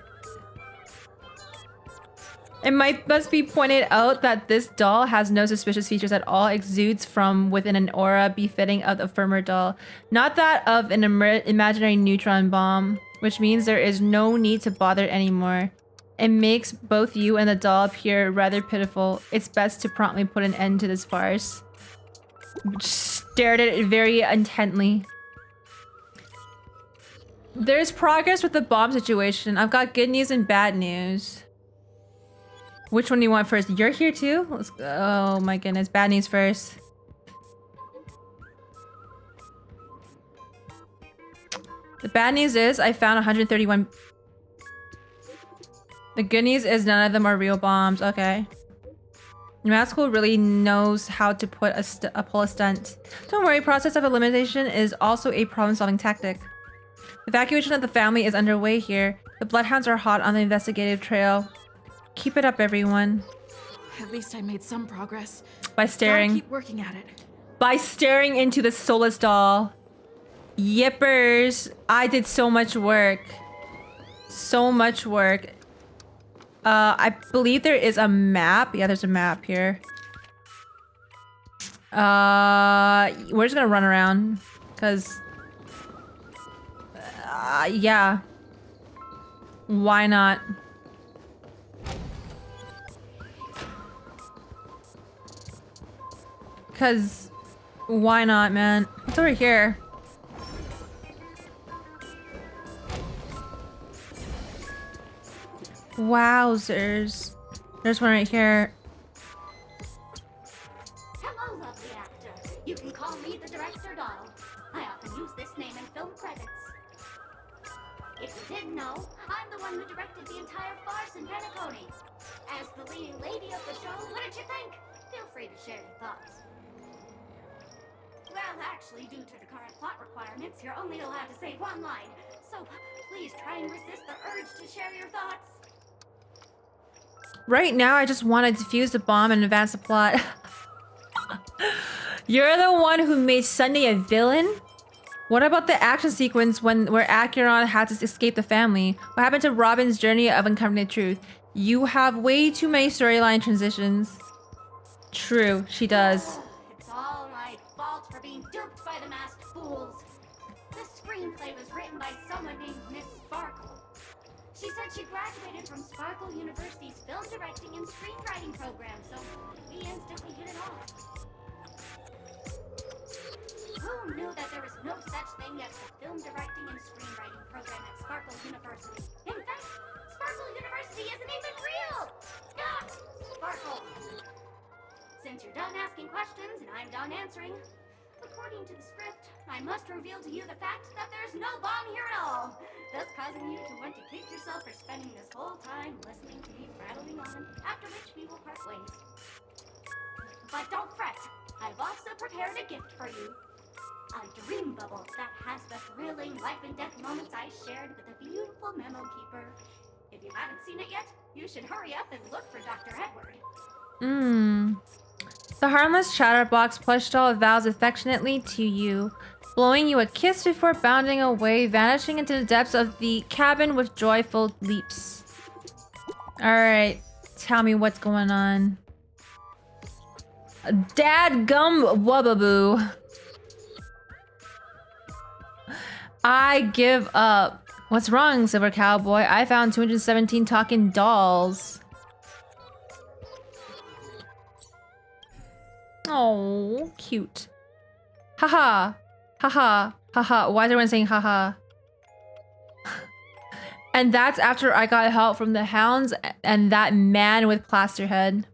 It must be pointed out that this doll has no suspicious features at all, exudes from within an aura befitting of the Firmer doll, not that of an imaginary neutron bomb, which means there is no need to bother anymore. It makes both you and the doll appear rather pitiful. It's best to promptly put an end to this farce. Stared at it very intently. There's progress with the bomb situation. I've got good news and bad news. Which one do you want first? You're here too? Let's go. Oh my goodness. Bad news first. The bad news is I found 131. The good news is none of them are real bombs. Okay. Masco really knows how to pull a stunt. Don't worry, process of elimination is also a problem-solving tactic. Evacuation of the family is underway here. The bloodhounds are hot on the investigative trail. Keep it up, everyone. At least I made some progress. By staring. Gotta keep working at it. by staring into the soulless doll. Yippers. I did so much work. So much work. I believe there is a map. Yeah, there's a map here. We're just gonna run around. Cause... yeah. Why not? Cause... why not, man? It's over here. Wowzers. There's one right here. Hello, lovely actor. You can call me the director doll. I often use this name in film credits. If you didn't know, I'm the one who directed the entire farce in PENACONY. As the leading lady of the show, what did you think? Feel free to share your thoughts. Well, actually, due to the current plot requirements, you're only allowed to say one line. So please try and resist the urge to share your thoughts. Right now, I just want to defuse the bomb and advance the plot. You're the one who made Sunday a villain? What about the action sequence where Acheron had to escape the family? What happened to Robin's journey of uncovering the truth? You have way too many storyline transitions. True, she does. It's all my fault for being duped by the masked fools. The screenplay was written by someone named Miss Sparkle. She said she graduated from Sparkle University's film directing and screenwriting program, so we instantly hit it off. Who knew that there was no such thing as a film directing and screenwriting program at Sparkle University? In fact, Sparkle University isn't even real! Ah, Sparkle! Since you're done asking questions and I'm done answering, according to the script, I must reveal to you the fact that there's no bomb here at all, thus causing you to want to kick yourself for spending this whole time listening to me rattling on, after which we will part ways. But don't fret, I've also prepared a gift for you. A dream bubble that has the thrilling life and death moments I shared with the beautiful memo keeper. If you haven't seen it yet, you should hurry up and look for Dr. Edward. The harmless chatterbox plush doll vows affectionately to you, blowing you a kiss before bounding away, vanishing into the depths of the cabin with joyful leaps. Alright, tell me what's going on. Dadgum wubbaboo. I give up. What's wrong, Silver Cowboy? I found 217 talking dolls. Oh, cute. Haha. Haha. Haha. Why is everyone saying haha? And that's after I got help from the hounds and that man with plaster head.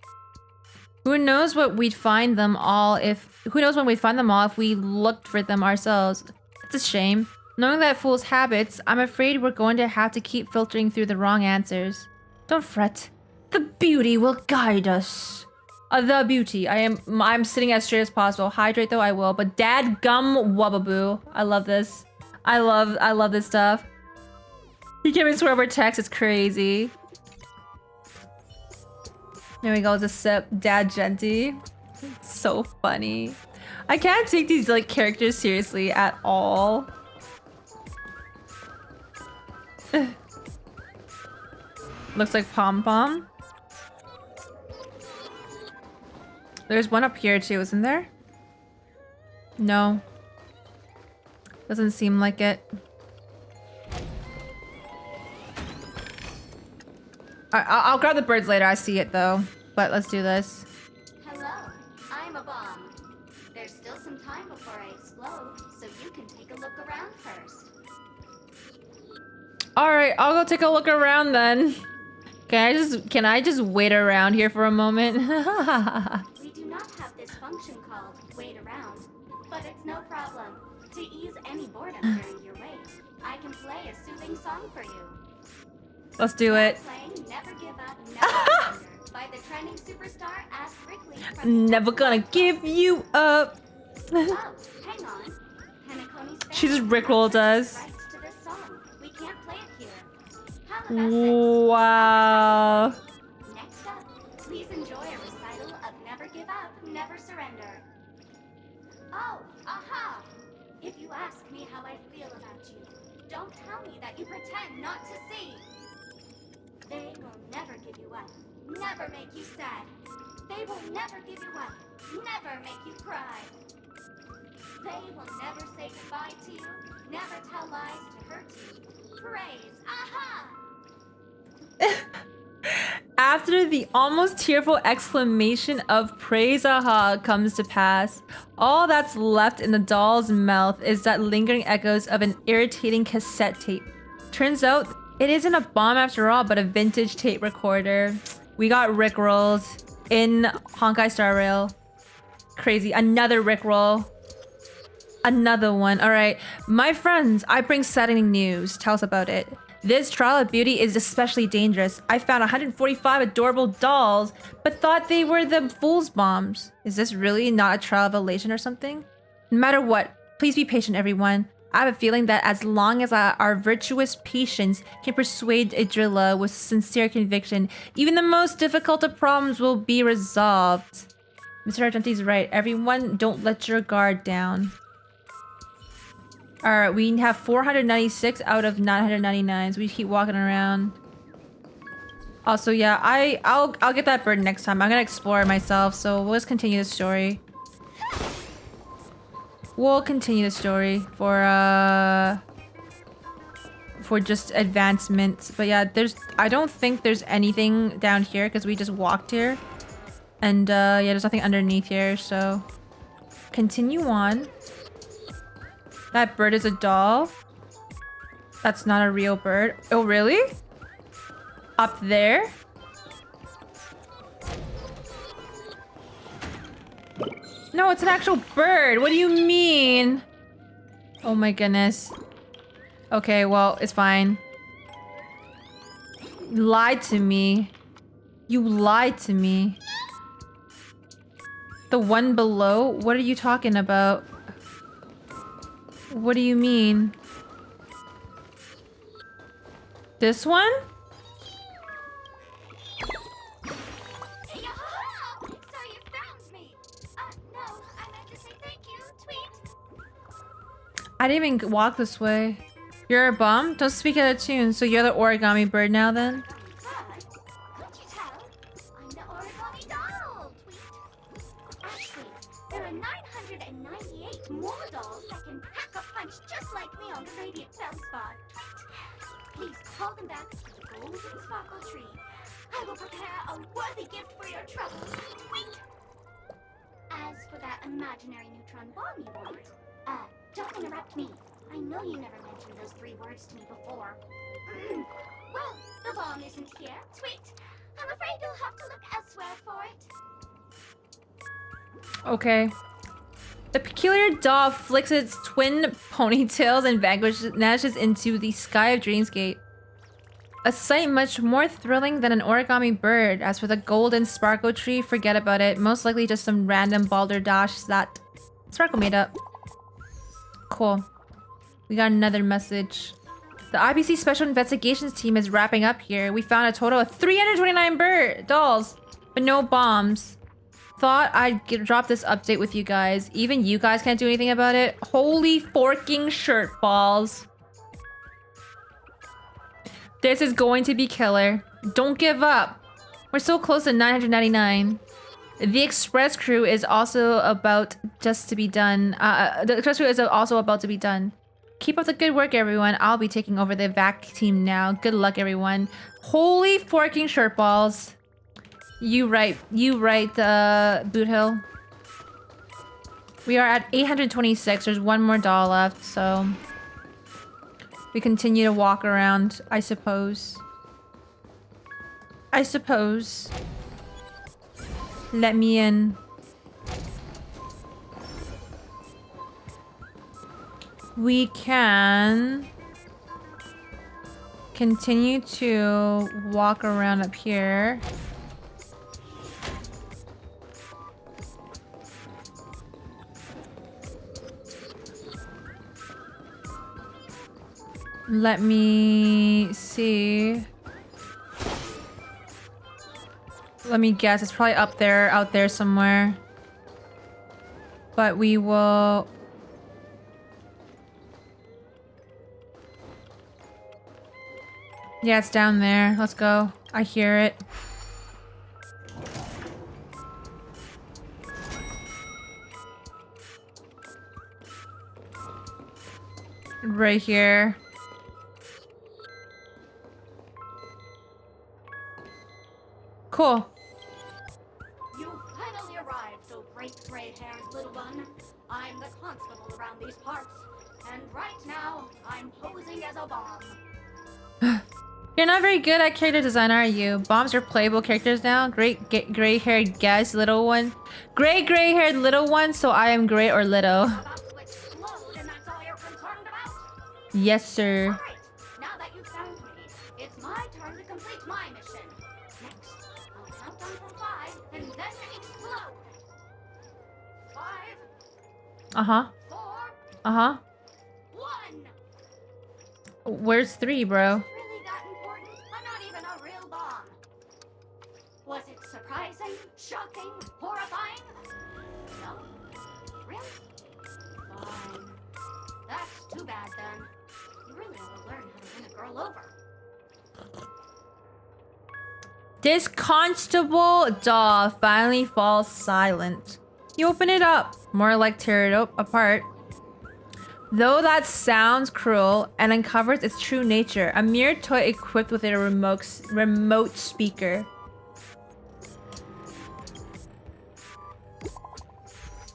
Who knows what we'd find them all if... Who knows when we'd find them all if we looked for them ourselves. It's a shame. Knowing that fool's habits, I'm afraid we're going to have to keep filtering through the wrong answers. Don't fret. The beauty will guide us. The beauty. I'm sitting as straight as possible. Hydrate though I will, but dadgum wubbaboo. I love this. I love this stuff. You can't even swear over text, it's crazy. There we go, the sip. Dad Genty. So funny. I can't take these like characters seriously at all. Looks like Pom Pom. There's one up here too, isn't there? No. Doesn't seem like it. I'll grab the birds later, I see it though. But let's do this. Hello, I'm a bomb. There's still some time before I explode, so you can take a look around first. Alright, I'll go take a look around then. Can I just wait around here for a moment? We do not have this function called wait around, but it's no problem. To ease any boredom during your wait, I can play a soothing song for you. Let's do it. Playing Never Give Up, Never Surrender by the trending superstar Ash Rickley from Never gonna give you up. Oh, hang on. PENACONY's She just rickrolled us. rights to this song. We can't play it here. How about this? Wow. Next up, please enjoy a recital of Never Give Up, Never Surrender. Oh, aha! If you ask me how I feel about you, don't tell me that you pretend not to see. They will never give you up, never make you sad. They will never give you up, never make you cry. They will never say goodbye to you, never tell lies to hurt you. Praise, aha! After the almost tearful exclamation of praise aha comes to pass, all that's left in the doll's mouth is that lingering echoes of an irritating cassette tape. Turns out, it isn't a bomb after all, but a vintage tape recorder. We got Rickrolls in Honkai Star Rail. Crazy. Another Rickroll. Another one. Alright. My friends, I bring saddening news. Tell us about it. This trial of beauty is especially dangerous. I found 145 adorable dolls, but thought they were the fool's bombs. Is this really not a trial of elation or something? No matter what, please be patient, everyone. I have a feeling that as long as our virtuous patience can persuade Idrilla with sincere conviction, even the most difficult of problems will be resolved. Mr. Argenti's right. Everyone, don't let your guard down. Alright, we have 496 out of 999, so we keep walking around. Also, yeah, I'll get that bird next time. I'm gonna explore myself, so we'll just continue the story. We'll continue the story for just advancements. But yeah, I don't think there's anything down here because we just walked here. And yeah, there's nothing underneath here, so continue on. That bird is a doll. That's not a real bird. Oh, really? Up there? No, it's an actual bird. What do you mean? Oh my goodness. Okay, well, it's fine. You lied to me. You lied to me. The one below? What are you talking about? What do you mean? This one? I didn't even walk this way. You're a bum? Don't speak out of tune. So you're the origami bird now then? There are 998 more dolls that can pack a punch just like me on the Radiant Feldspar. Please call them back to the Golden Sparkle Tree. I will prepare a worthy gift for your troubles. As for that imaginary neutron bomb you want, don't interrupt me. I know you never mentioned those 3 words to me before. Well, the bomb isn't here. Sweet. I'm afraid you'll have to look elsewhere for it. Okay. The peculiar doll flicks its twin ponytails and vanishes into the sky of Dreamscape. A sight much more thrilling than an origami bird. As for the golden sparkle tree, forget about it. Most likely just some random balderdash that Sparkle made up. Cool. We got another message. The IPC Special Investigations team is wrapping up here. We found a total of 329 dolls, but no bombs. Thought I'd drop this update with you guys. Even you guys can't do anything about it. Holy forking shirt balls. This is going to be killer. Don't give up. We're so close to 999. The express crew is also about to be done. Keep up the good work, everyone. I'll be taking over the vac team now. Good luck, everyone. Holy forking shirt balls. You right, Boot Hill. We are at 826. There's one more doll left, so we continue to walk around, I suppose. Let me in. We can continue to walk around up here. Let me see. Let me guess. It's probably up there, out there somewhere. But we will... Yeah, it's down there. Let's go. I hear it. Right here. Cool. You finally arrived, so great gray-haired little one. I'm the constable around these parts, and right now, I'm posing as a bomb. You're not very good at character design, are you? Bombs are playable characters now. Great gray-haired guys, little one. Gray-haired little one, so I am gray or little. Yes, sir. All right, now that you've found me, it's my turn to complete my mission. Next, I'll count down from 5 and then explode. 5. Uh-huh. 4. Uh-huh. 1. Where's 3, bro? Really that important? I'm not even a real bomb. Was it surprising, shocking, horrifying? No? Really? Fine. That's too bad then. You really ought to learn how to win a girl over. This constable doll finally falls silent. You open it up. More like tear it apart. Though that sounds cruel and uncovers its true nature, a mere toy equipped with a remote speaker.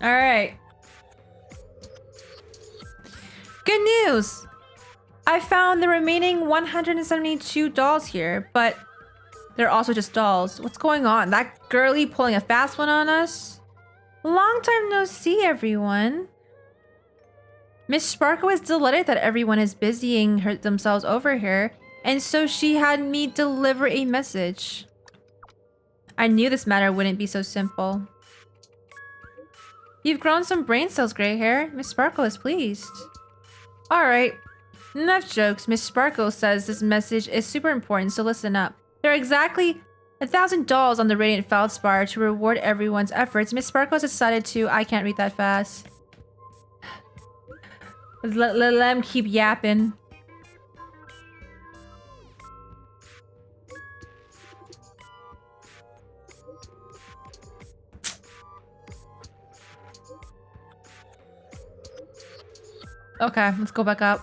Alright. Good news! I found the remaining 172 dolls here, but they're also just dolls. What's going on? That girly pulling a fast one on us? Long time no see, everyone. Miss Sparkle is delighted that everyone is busying themselves over here, and so she had me deliver a message. I knew this matter wouldn't be so simple. You've grown some brain cells, gray hair. Miss Sparkle is pleased. Alright, enough jokes. Miss Sparkle says this message is super important, so listen up. There are exactly 1,000 dolls on the Radiant Feldspar to reward everyone's efforts. Miss Sparkle has decided to... I can't read that fast. Let them keep yapping. Okay, let's go back up.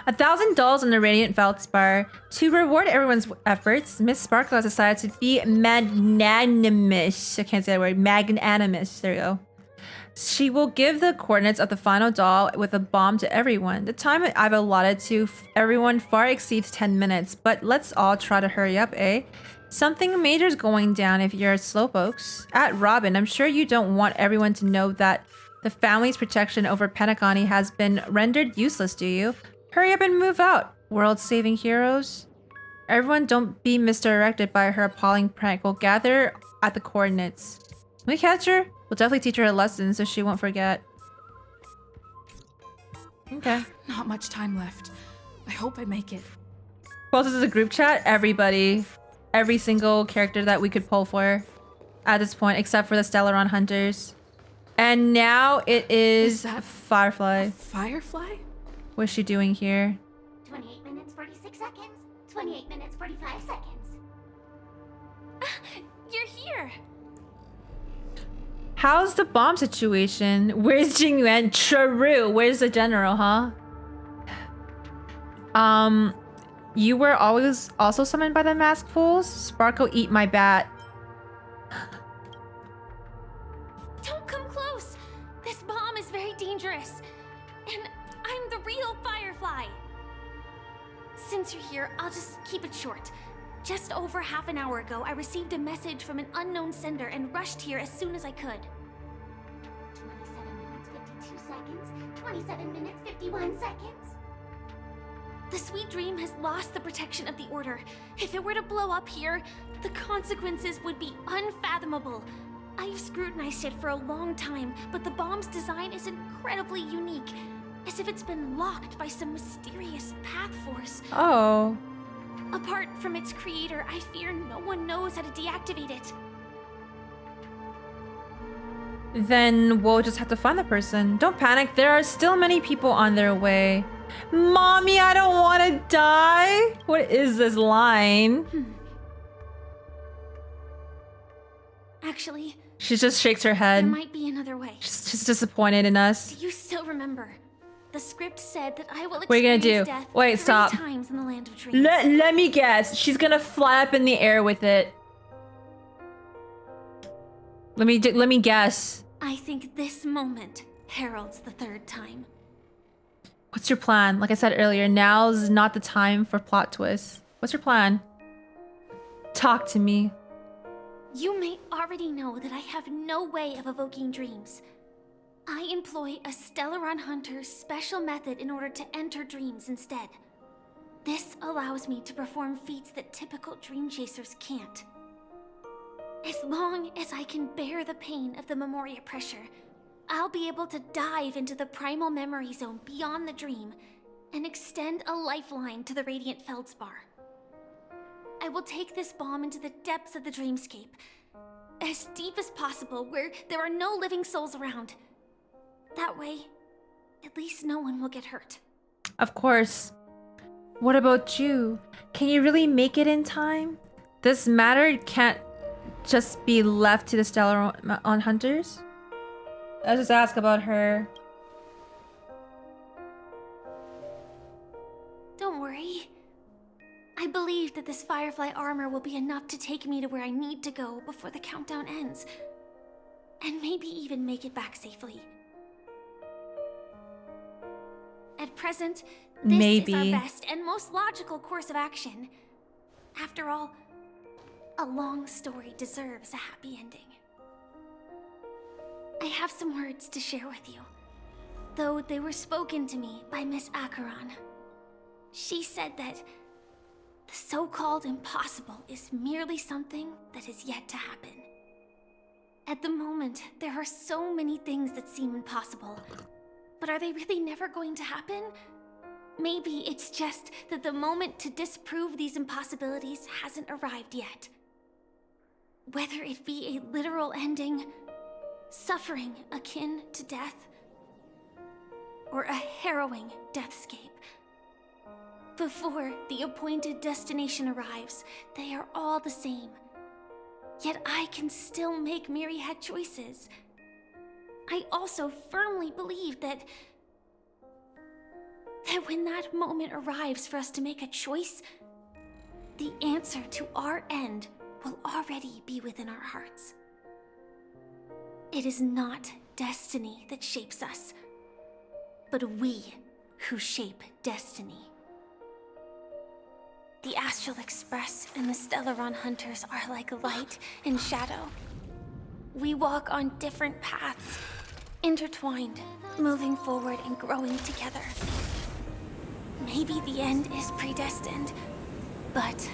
1,000 dolls on the Radiant Feldspar. To reward everyone's efforts, Miss Sparkle has decided to be magnanimous. I can't say that word. Magnanimous. There you go. She will give the coordinates of the final doll with a bomb to everyone. The time I've allotted to everyone far exceeds 10 minutes, but let's all try to hurry up, eh? Something major's going down if you're slowpokes. At Robin, I'm sure you don't want everyone to know that the family's protection over PENACONY has been rendered useless, do you? Hurry up and move out, world-saving heroes. Everyone don't be misdirected by her appalling prank. We'll gather at the coordinates. When we catch her, we'll definitely teach her a lesson so she won't forget. Okay. Not much time left. I hope I make it. Who else is a group chat? Everybody. Every single character that we could pull for at this point, except for the Stellaron Hunters. And now it is Firefly. Firefly? What's she doing here? 28 minutes, 46 seconds. 28 minutes, 45 seconds. You're here! How's the bomb situation? Where's Jingyuan? True. Where's the general, huh? You were always also summoned by the masked fools? Sparkle, eat my bat. Don't come close! This bomb is very dangerous. And I'm the real Firefly. Since you're here, I'll just keep it short. Just over half an hour ago, I received a message from an unknown sender and rushed here as soon as I could. 27 minutes, 52 seconds. 27 minutes, 51 seconds. The Sweet Dream has lost the protection of the Order. If it were to blow up here, the consequences would be unfathomable. I've scrutinized it for a long time, but the bomb's design is incredibly unique. As if it's been locked by some mysterious path force. Oh. Apart from its creator, I fear no one knows how to deactivate it. then we'll just have to find the person. Don't panic. There are still many people on their way. Mommy, I don't want to die. What is this line? Actually, She just shakes her head. there might be another way. She's disappointed in us. Do you still remember? The script said that I will What are you gonna experience do? death Wait, 3 stop. times in the land of dreams. Let me guess. She's gonna fly up in the air with it. Let me guess. I think this moment heralds the 3rd time. What's your plan? Like I said earlier, now's not the time for plot twists. What's your plan? Talk to me. You may already know that I have no way of evoking dreams. I employ a Stellaron Hunter's special method in order to enter dreams instead. This allows me to perform feats that typical dream chasers can't. As long as I can bear the pain of the Memoria pressure, I'll be able to dive into the primal memory zone beyond the dream and extend a lifeline to the Radiant Feldspar. I will take this bomb into the depths of the dreamscape, as deep as possible where there are no living souls around. That way, at least no one will get hurt. Of course. What about you? Can you really make it in time? This matter can't just be left to the Stellaron Hunters? Let's just ask about her. Don't worry. I believe that this firefly armor will be enough to take me to where I need to go before the countdown ends. And maybe even make it back safely. At present, this is our best and most logical course of action. After all, a long story deserves a happy ending. I have some words to share with you, though they were spoken to me by Miss Acheron. She said that the so-called impossible is merely something that is yet to happen. At the moment, there are so many things that seem impossible, but are they really never going to happen? Maybe it's just that the moment to disprove these impossibilities hasn't arrived yet. Whether it be a literal ending, suffering akin to death, or a harrowing deathscape. Before the appointed destination arrives, they are all the same. Yet I can still make myriad choices. I also firmly believe that when that moment arrives for us to make a choice, the answer to our end will already be within our hearts. It is not destiny that shapes us, but we who shape destiny. The Astral Express and the Stellaron Hunters are like light and shadow. We walk on different paths, intertwined, moving forward and growing together. Maybe the end is predestined, but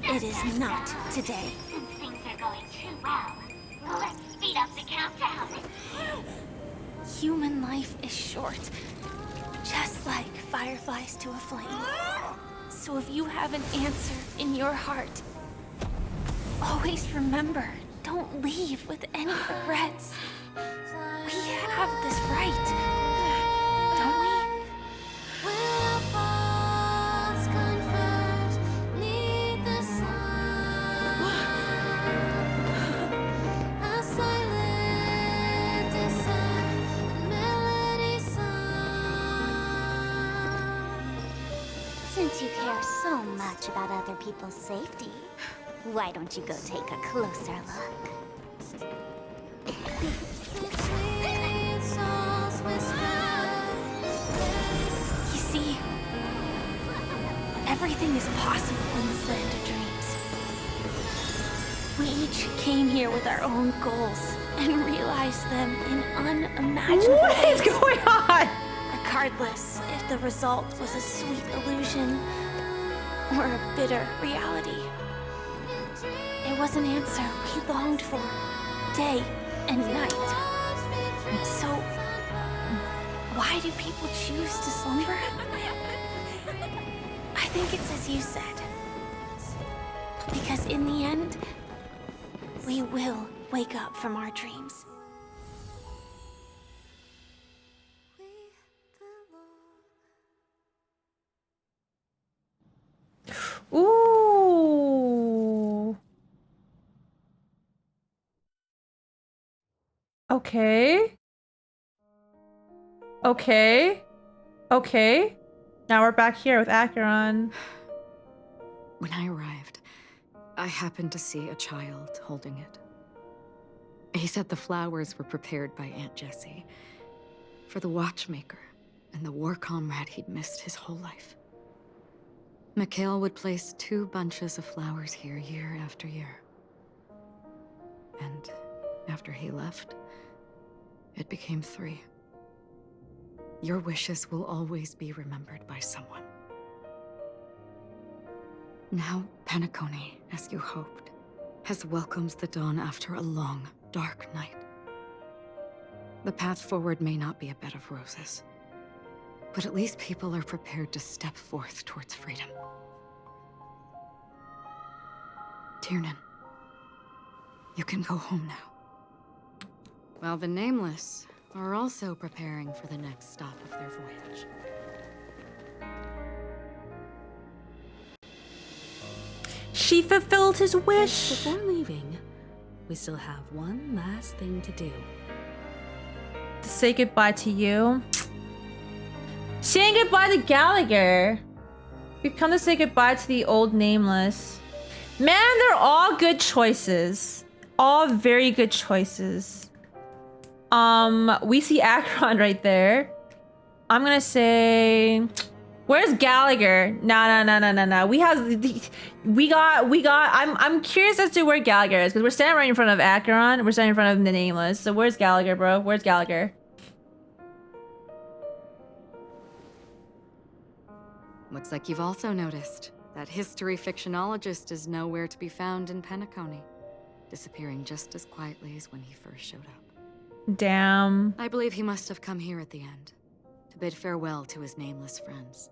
it is not today. Since things are going too well, let's speed up the countdown. Human life is short, just like fireflies to a flame. So if you have an answer in your heart, always remember, don't leave with any regrets. We have this right, don't we? Since you care so much about other people's safety, why don't you go take a closer look? You see, everything is possible in this land of dreams. We each came here with our own goals and realized them in unimaginable ways. What is going on? Regardless if the result was a sweet illusion or a bitter reality. It was an answer we longed for, day and night. So, why do people choose to slumber? I think it's as you said. Because in the end, we will wake up from our dreams. Okay. Okay. Okay. Now we're back here with Acheron. When I arrived, I happened to see a child holding it. He said the flowers were prepared by Aunt Jessie for the watchmaker and the war comrade he'd missed his whole life. Mikhail would place 2 bunches of flowers here year after year. And after he left, it became 3. Your wishes will always be remembered by someone. Now, PENACONY, as you hoped, has welcomed the dawn after a long, dark night. The path forward may not be a bed of roses, but at least people are prepared to step forth towards freedom. Tiernan, you can go home now. While the Nameless are also preparing for the next stop of their voyage. She fulfilled his wish. Before leaving, we still have one last thing to do. To say goodbye to you. Saying goodbye to Gallagher. We've come to say goodbye to the old Nameless. Man, they're all good choices. All very good choices. We see Acheron right there. I'm gonna say... Where's Gallagher? No. I'm curious as to where Gallagher is, because we're standing right in front of Acheron. We're standing in front of the Nameless. So where's Gallagher, bro? Where's Gallagher? Looks like you've also noticed that history fictionologist is nowhere to be found in PENACONY, disappearing just as quietly as when he first showed up. Damn. I believe he must have come here at the end, to bid farewell to his nameless friends.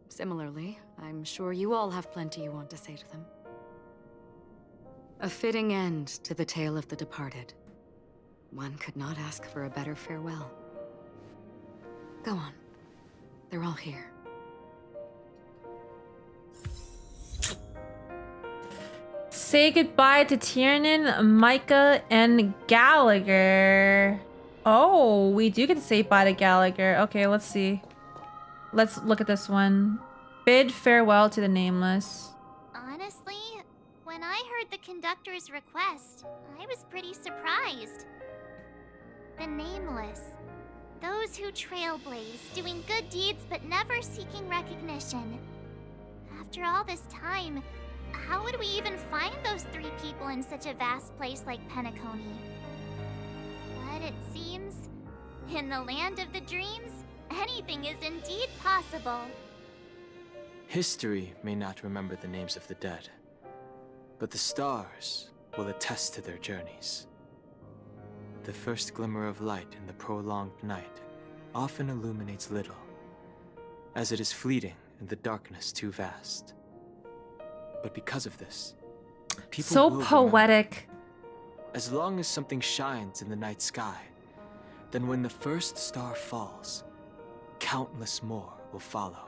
Similarly, I'm sure you all have plenty you want to say to them. A fitting end to the tale of the departed. One could not ask for a better farewell. Go on. They're all here. Say goodbye to Tiernan, Micah, and Gallagher. Oh, we do get to say bye to Gallagher. Okay, let's see. Let's look at this one. Bid farewell to the Nameless. Honestly, when I heard the conductor's request, I was pretty surprised. The Nameless. Those who trailblaze, doing good deeds but never seeking recognition. After all this time, how would we even find those 3 people in such a vast place like PENACONY? But it seems, in the land of the dreams, anything is indeed possible. History may not remember the names of the dead, but the stars will attest to their journeys. The first glimmer of light in the prolonged night often illuminates little, as it is fleeting in the darkness too vast. But because of this, people so will poetic. remember. As long as something shines in the night sky, then when the first star falls, countless more will follow,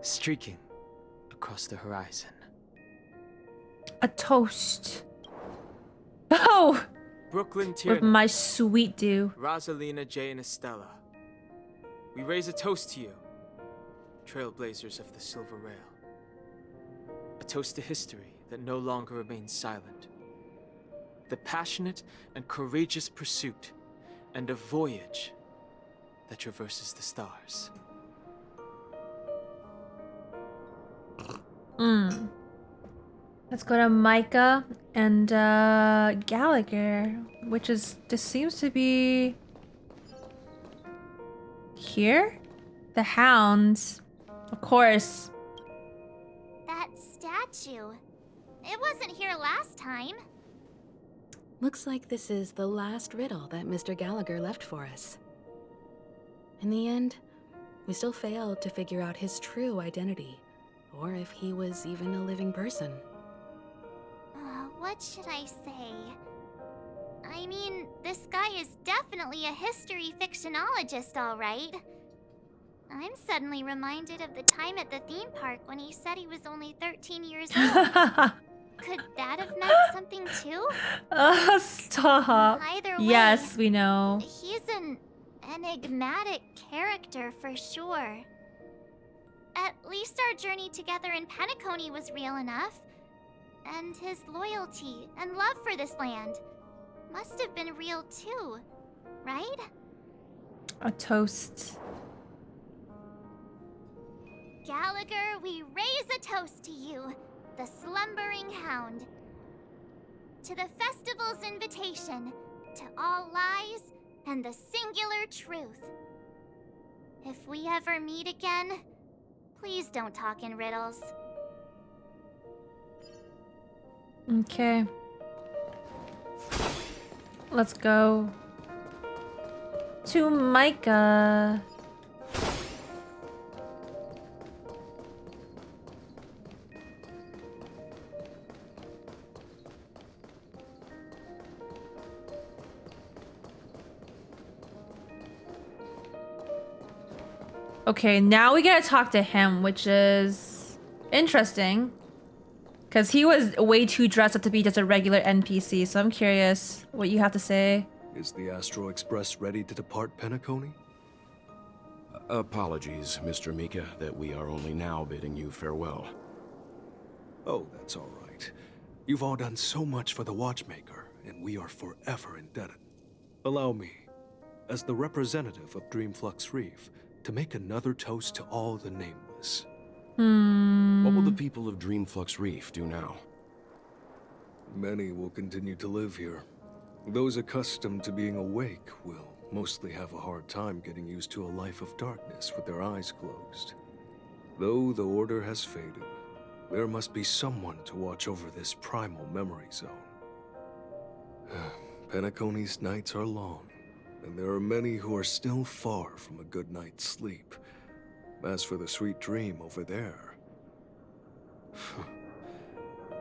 streaking across the horizon. A toast. Oh! Brooklyn With Tiernan, my sweet dew. Rosalina, Jay, and Estella. We raise a toast to you, trailblazers of the Silver Rail. A toast to history that no longer remains silent. The passionate and courageous pursuit, and a voyage that traverses the stars. Let's go to Micah and Gallagher, which is just seems to be here. The hounds, of course. That statue. It wasn't here last time. Looks like this is the last riddle that Mr. Gallagher left for us. In the end, we still failed to figure out his true identity, or if he was even a living person. What should I say? I mean, this guy is definitely a history fictionologist, all right. I'm suddenly reminded of the time at the theme park when he said he was only 13 years old. Could that have meant something too? Stop. Either way, Yes, we know. He's an enigmatic character for sure. At least our journey together in PENACONY was real enough. And his loyalty and love for this land must have been real too, right? A toast. Gallagher, we raise a toast to you, the slumbering hound. To the festival's invitation, to all lies and the singular truth. If we ever meet again, please don't talk in riddles. Okay. Let's go to Micah. Okay, now we gotta talk to him, which is interesting. Because he was way too dressed up to be just a regular NPC, so I'm curious what you have to say. Is the Astral Express ready to depart Penacony? Apologies, Mr. Mika, that we are only now bidding you farewell. Oh, that's all right. You've all done so much for the Watchmaker, and we are forever indebted. Allow me, as the representative of Dreamflux Reef, to make another toast to all the nameless. What will the people of Dreamflux Reef do now? Many will continue to live here. Those accustomed to being awake will mostly have a hard time getting used to a life of darkness with their eyes closed. Though the order has faded, there must be someone to watch over this primal memory zone. Penacony's nights are long, and there are many who are still far from a good night's sleep. As for the sweet dream over there,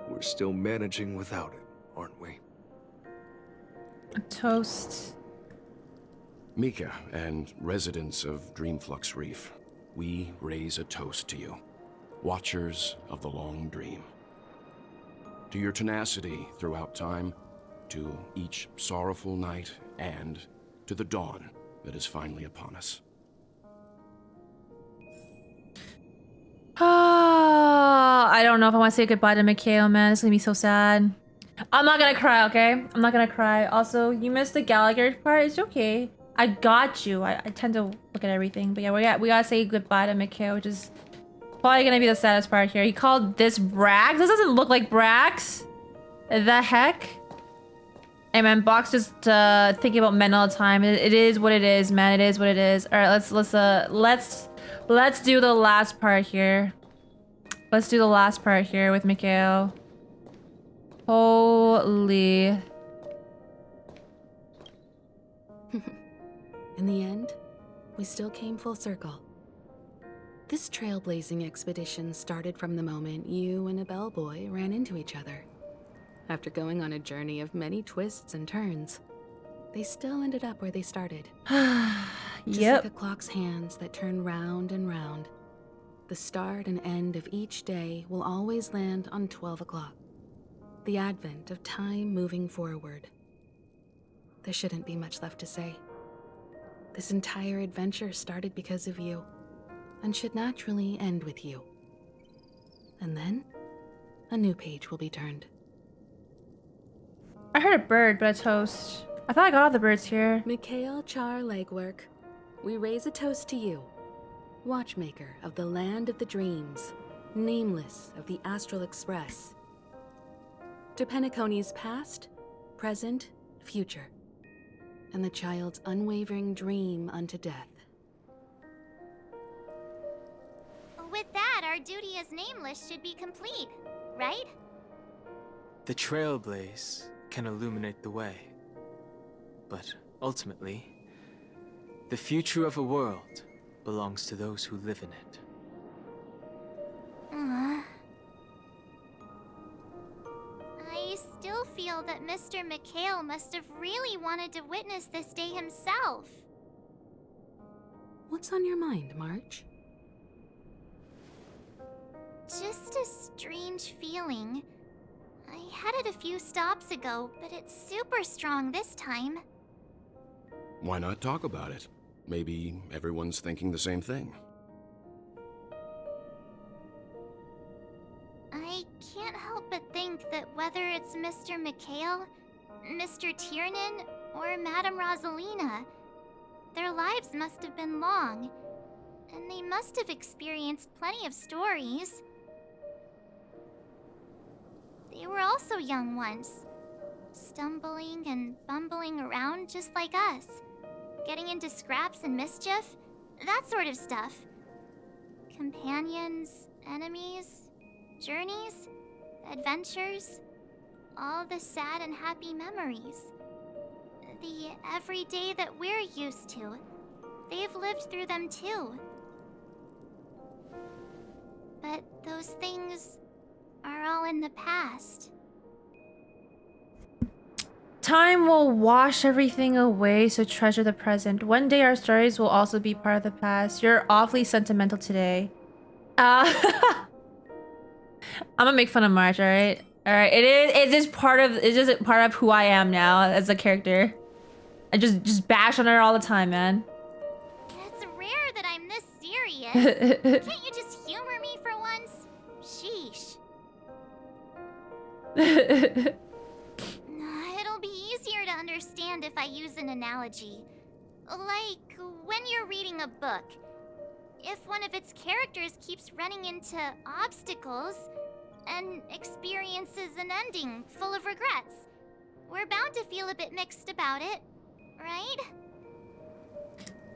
we're still managing without it, aren't we? A toast. Mika and residents of Dreamflux Reef, we raise a toast to you, watchers of the long dream. To your tenacity throughout time, to each sorrowful night, and to the dawn that is finally upon us. I don't know if I want to say goodbye to Mikhail, man. It's gonna be so sad. I'm not gonna cry, okay? I'm not gonna cry. Also, you missed the Gallagher part. It's okay. I got you. I tend to look at everything. But yeah, we gotta say goodbye to Mikhail, which is probably gonna be the saddest part here. He called this Brax. This doesn't look like Brax. The heck? Hey man, Box just thinking about men all the time. It is what it is, man. It is what it is. All right, let's do the last part here. Let's do the last part here with Mikhail. Holy. In the end, we still came full circle. This trailblazing expedition started from the moment you and a bellboy ran into each other. After going on a journey of many twists and turns, they still ended up where they started. Just like a clock's hands that turn round and round, the start and end of each day will always land on 12 o'clock. The advent of time moving forward. There shouldn't be much left to say. This entire adventure started because of you, and should naturally end with you. And then, a new page will be turned. I heard a bird, but a toast. I thought I got all the birds here. Mikhail Char Legwork, we raise a toast to you, watchmaker of the land of the dreams, nameless of the Astral Express. To Penacony's past, present, future, and the child's unwavering dream unto death. With that, our duty as nameless should be complete, right? The trailblaze can illuminate the way. But ultimately, the future of a world belongs to those who live in it. I still feel that Mr. Mikhail must have really wanted to witness this day himself. What's on your mind, March? Just a strange feeling. I had it a few stops ago, but it's super strong this time. Why not talk about it? Maybe everyone's thinking the same thing. I can't help but think that whether it's Mr. Mikhail, Mr. Tiernan, or Madame Rosalina, their lives must have been long, and they must have experienced plenty of stories. They were also young once, stumbling and bumbling around just like us, getting into scraps and mischief, that sort of stuff. Companions, enemies, journeys, adventures, all the sad and happy memories. The everyday that we're used to, they've lived through them too. But those things are all in the past. Time will wash everything away, so treasure the present. One day our stories will also be part of the past. You're awfully sentimental today. I'm gonna make fun of March, alright? Alright, it's just part of who I am now as a character. I just bash on her all the time, man. It's rare that I'm this serious. Can't you just humor me for once? Sheesh. It'll be easier to understand if I use an analogy. Like when you're reading a book. If one of its characters keeps running into obstacles and experiences an ending full of regrets, we're bound to feel a bit mixed about it, right?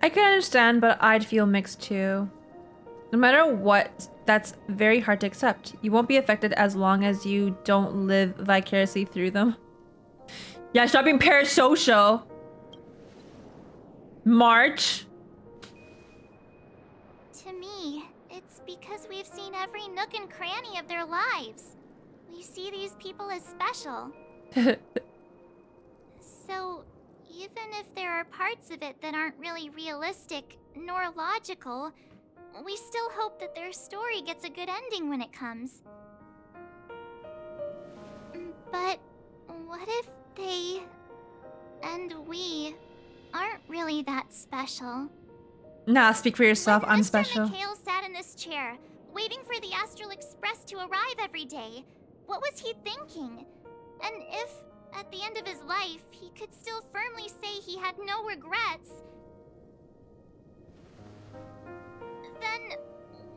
I can understand, but I'd feel mixed too. No matter what, that's very hard to accept. You won't be affected as long as you don't live vicariously through them. Yeah, stop being parasocial. March. To me, it's because we've seen every nook and cranny of their lives. We see these people as special. So, even if there are parts of it that aren't really realistic nor logical, we still hope that their story gets a good ending when it comes. But what if they and we aren't really that special? Nah, speak for yourself. I'm special. Mr. Mikhail sat in this chair, waiting for the Astral Express to arrive every day. What was he thinking? And if, at the end of his life, he could still firmly say he had no regrets, then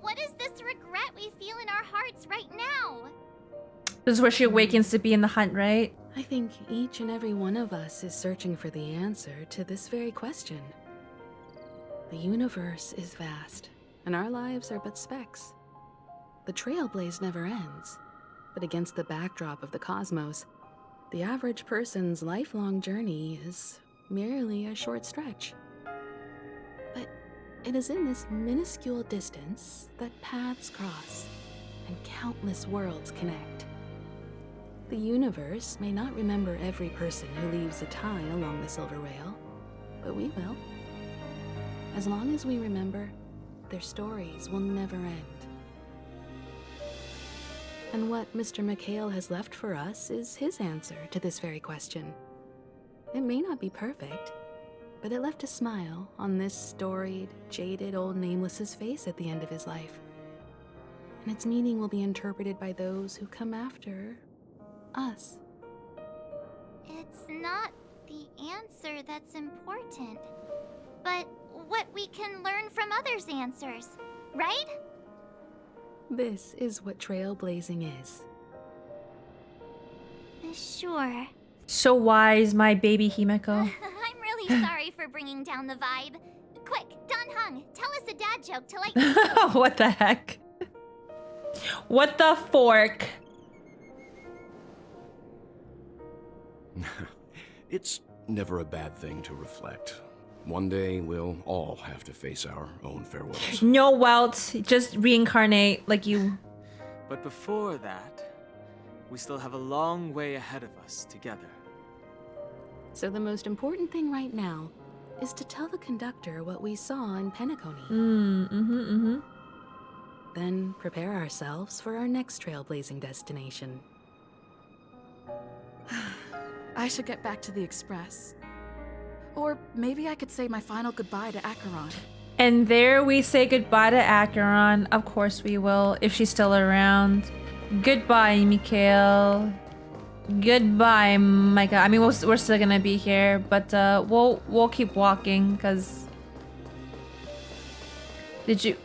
what is this regret we feel in our hearts right now? This is where she awakens to be in the hunt, right? I think each and every one of us is searching for the answer to this very question. The universe is vast, and our lives are but specks. The trailblaze never ends, but against the backdrop of the cosmos, the average person's lifelong journey is merely a short stretch. But it is in this minuscule distance that paths cross and countless worlds connect. The universe may not remember every person who leaves a tie along the silver rail, but we will. As long as we remember, their stories will never end. And what Mr. Mikhail has left for us is his answer to this very question. It may not be perfect, but it left a smile on this storied, jaded old Nameless's face at the end of his life. And its meaning will be interpreted by those who come after us. It's not the answer that's important, but what we can learn from others' answers, right? This is what trailblazing is. Sure. So wise, my baby Himeko. I'm really sorry for bringing down the vibe. Quick, Don Hung, tell us a dad joke to lighten. What the heck? What the fork? It's never a bad thing to reflect. One day, we'll all have to face our own farewells. No, Welt. Just reincarnate like you. But before that, we still have a long way ahead of us together. So the most important thing right now is to tell the conductor what we saw in PENACONY. Then prepare ourselves for our next trailblazing destination. I should get back to the Express. Or maybe I could say my final goodbye to Acheron. And there we say goodbye to Acheron. Of course we will, if she's still around. Goodbye, Mikhail. Goodbye, Micah. I mean, we're still gonna be here, but we'll keep walking, because... Did you...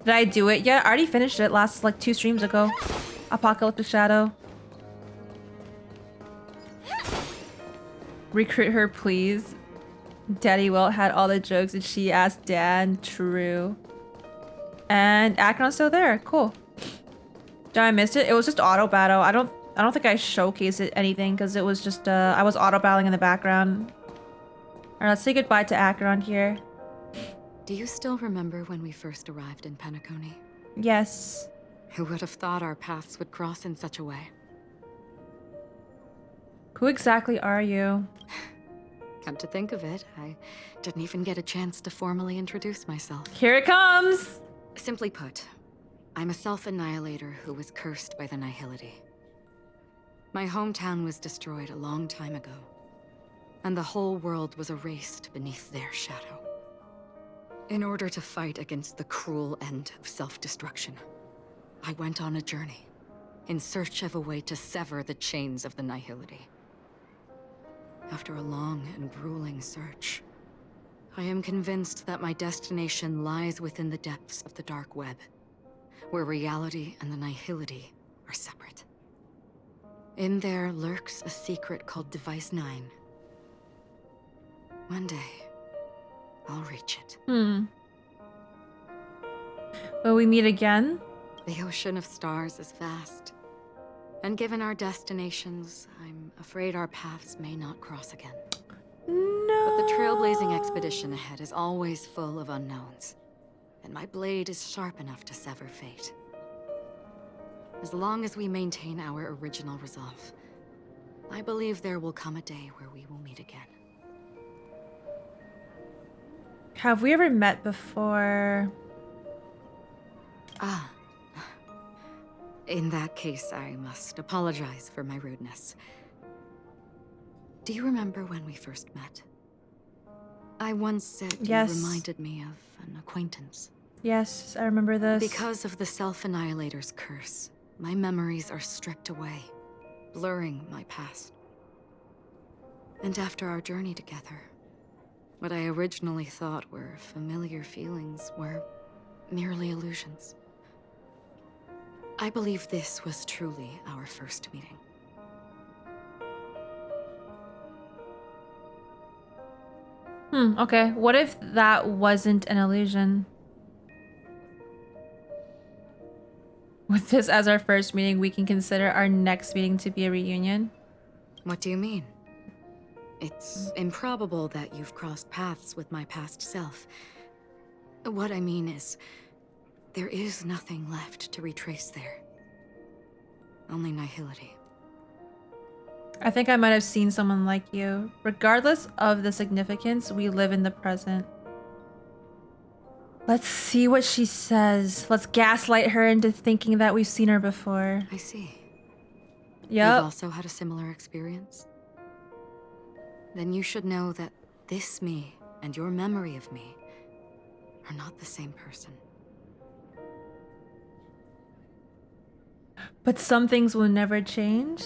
Did I do it yet? I already finished it last, like, 2 streams ago. Apocalyptic Shadow. Recruit her, please. Daddy Wilt had all the jokes and she asked Dad. True. And Acheron's still there. Cool. Did I miss it? It was just auto battle. I don't think I showcased it anything because it was just I was auto battling in the background. Alright, let's say goodbye to Acheron here. Do you still remember when we first arrived in Penacony? Yes. Who would have thought our paths would cross in such a way? Who exactly are you? Come to think of it, I didn't even get a chance to formally introduce myself. Here it comes! Simply put, I'm a self-annihilator who was cursed by the Nihility. My hometown was destroyed a long time ago, and the whole world was erased beneath their shadow. In order to fight against the cruel end of self-destruction, I went on a journey, in search of a way to sever the chains of the Nihility. After a long and grueling search, I am convinced that my destination lies within the depths of the dark web, where reality and the Nihility are separate. In there lurks a secret called Device 9. One day, I'll reach it. Will we meet again? The ocean of stars is vast. And given our destinations, I'm afraid our paths may not cross again. No. But the trailblazing expedition ahead is always full of unknowns. And my blade is sharp enough to sever fate. As long as we maintain our original resolve, I believe there will come a day where we will meet again. Have we ever met before? Ah. In that case, I must apologize for my rudeness. Do you remember when we first met? I once said yes. You reminded me of an acquaintance. Yes, I remember this. Because of the Self-Annihilator's curse, my memories are stripped away, blurring my past. And after our journey together, what I originally thought were familiar feelings were merely illusions. I believe this was truly our first meeting. Okay. What if that wasn't an illusion? With this as our first meeting, we can consider our next meeting to be a reunion? What do you mean? It's improbable that you've crossed paths with my past self. What I mean is, there is nothing left to retrace there. Only nihility. I think I might have seen someone like you. Regardless of the significance, we live in the present. Let's see what she says. Let's gaslight her into thinking that we've seen her before. I see. Yep. You've also had a similar experience? Then you should know that this me and your memory of me are not the same person. But some things will never change?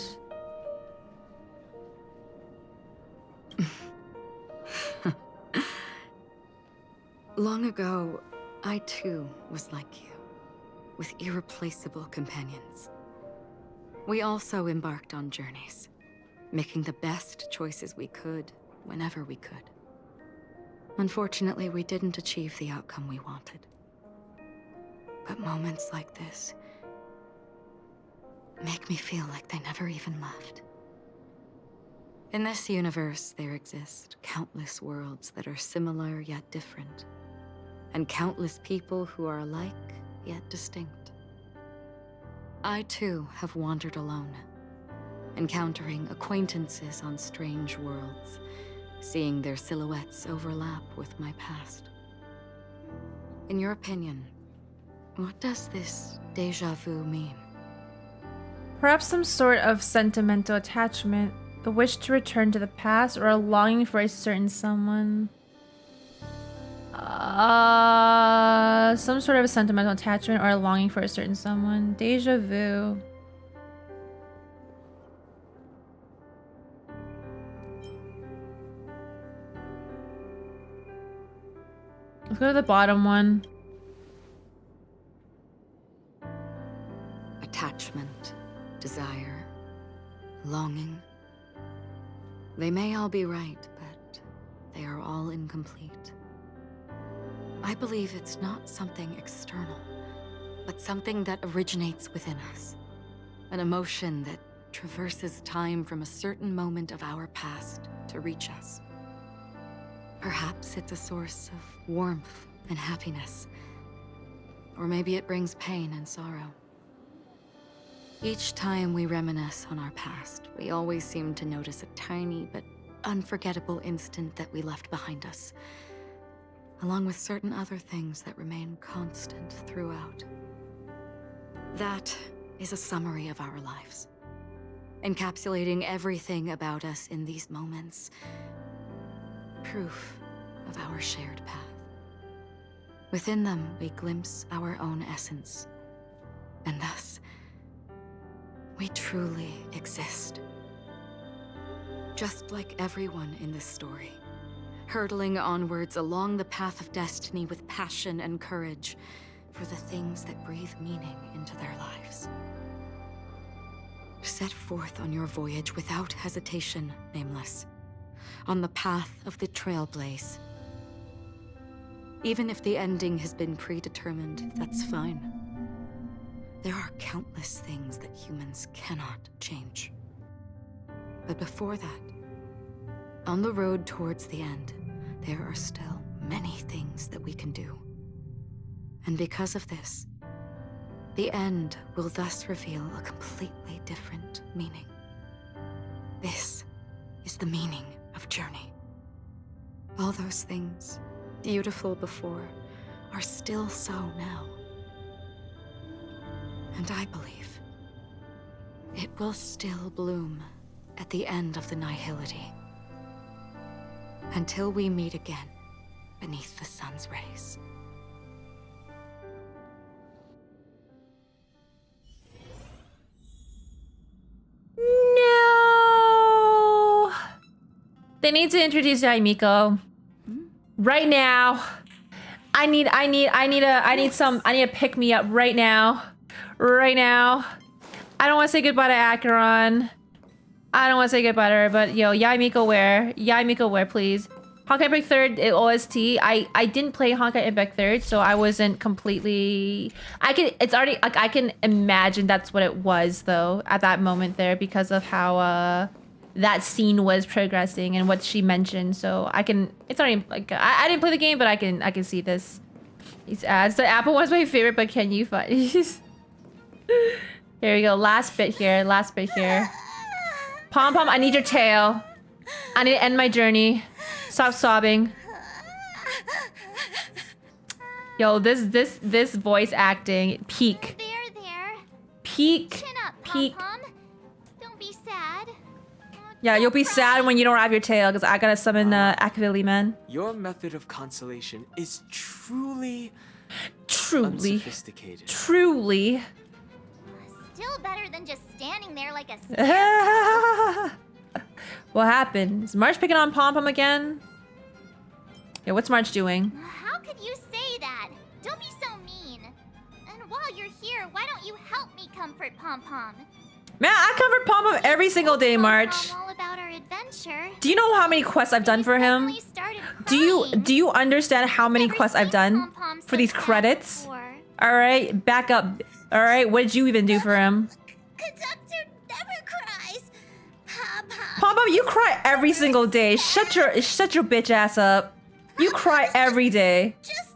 Long ago, I too was like you, with irreplaceable companions. We also embarked on journeys, making the best choices we could, whenever we could. Unfortunately, we didn't achieve the outcome we wanted. But moments like this make me feel like they never even left. In this universe, there exist countless worlds that are similar yet different, and countless people who are alike yet distinct. I too have wandered alone, encountering acquaintances on strange worlds, seeing their silhouettes overlap with my past. In your opinion, what does this déjà vu mean? Perhaps some sort of sentimental attachment, a wish to return to the past, or a longing for a certain someone. Some sort of a sentimental attachment or a longing for a certain someone. Deja vu. Let's go to the bottom one. Attachment, desire, longing. They may all be right, but they are all incomplete. I believe it's not something external, but something that originates within us. An emotion that traverses time from a certain moment of our past to reach us. Perhaps it's a source of warmth and happiness. Or maybe it brings pain and sorrow. Each time we reminisce on our past, we always seem to notice a tiny but unforgettable instant that we left behind us, along with certain other things that remain constant throughout. That is a summary of our lives, encapsulating everything about us in these moments. Proof of our shared path. Within them, we glimpse our own essence, and thus, we truly exist. Just like everyone in this story, hurtling onwards along the path of destiny with passion and courage for the things that breathe meaning into their lives. Set forth on your voyage without hesitation, Nameless, on the path of the Trailblaze. Even if the ending has been predetermined, that's fine. There are countless things that humans cannot change. But before that, on the road towards the end, there are still many things that we can do. And because of this, the end will thus reveal a completely different meaning. This is the meaning of journey. All those things, beautiful before, are still so now. And I believe it will still bloom at the end of the nihility. Until we meet again beneath the sun's rays. No! They need to introduce Yaimiko. Right now. I need a pick me up right now. Right now. I don't want to say goodbye to Acheron. I don't want to say goodbye to her, but yo, Yaimiko where? Yaimiko where, please? Honkai Impact 3rd OST. I didn't play Honkai Impact 3rd, so I wasn't completely. I can imagine that's what it was though at that moment there because of how that scene was progressing and what she mentioned. So I can. It's already like I didn't play the game, but I can see this. These ads. The Apple one's my favorite, but can you find? Here we go. Last bit here. Last bit here. Pom Pom, I need your tail. I need to end my journey. Stop sobbing. Yo, this voice acting peak. Peak. Peak. Don't be sad. Yeah, you'll be sad when you don't have your tail because I gotta summon Akavili, man. Your method of consolation is truly unsophisticated. Truly. Still better than just standing there like a scarecrow. What happened? Is March picking on Pom Pom again? Yeah, what's March doing? How could you say that? Don't be so mean. And while you're here, why don't you help me comfort Pom Pom? Man, I comfort Pom Pom every single day, March. All about our adventure. Do you know how many quests I've done for him? Do you understand how many quests I've done for these credits? All right, back up. All right, what did you even do for him? Conductor never cries. Pom Pom, you cry every single day. Shut your bitch ass up. You cry every day. Just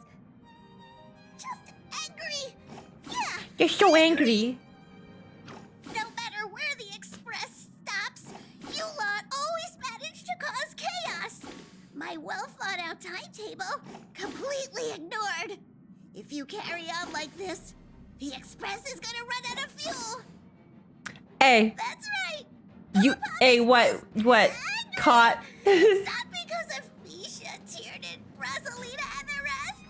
angry. Yeah. You're so angry. No matter where the express stops, you lot always manage to cause chaos. My well thought out timetable completely ignored. If you carry on like this, the express is gonna run out of fuel. Hey. That's right. You. Hey, what? What? Caught. It's not because of Misha, Tiernan, Rosalina, and the rest.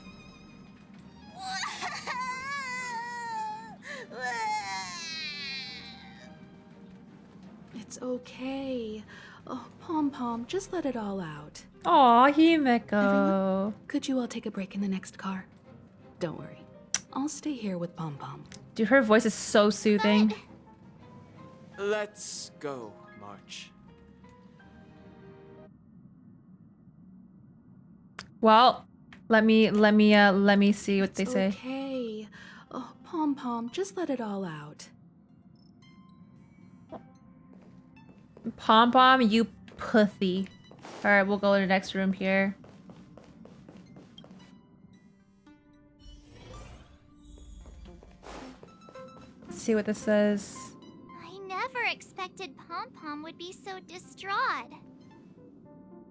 It's okay. Oh, Pom Pom, just let it all out. Aw, Himeko. Everyone, could you all take a break in the next car? Don't worry. I'll stay here with Pom Pom. Dude, her voice is so soothing. Let's go, March. Well, let me see what they say. Okay. Oh, Pom Pom, just let it all out. Pom Pom, you pussy. All right, we'll go to the next room here. Let's see what this says. I never expected Pom Pom would be so distraught.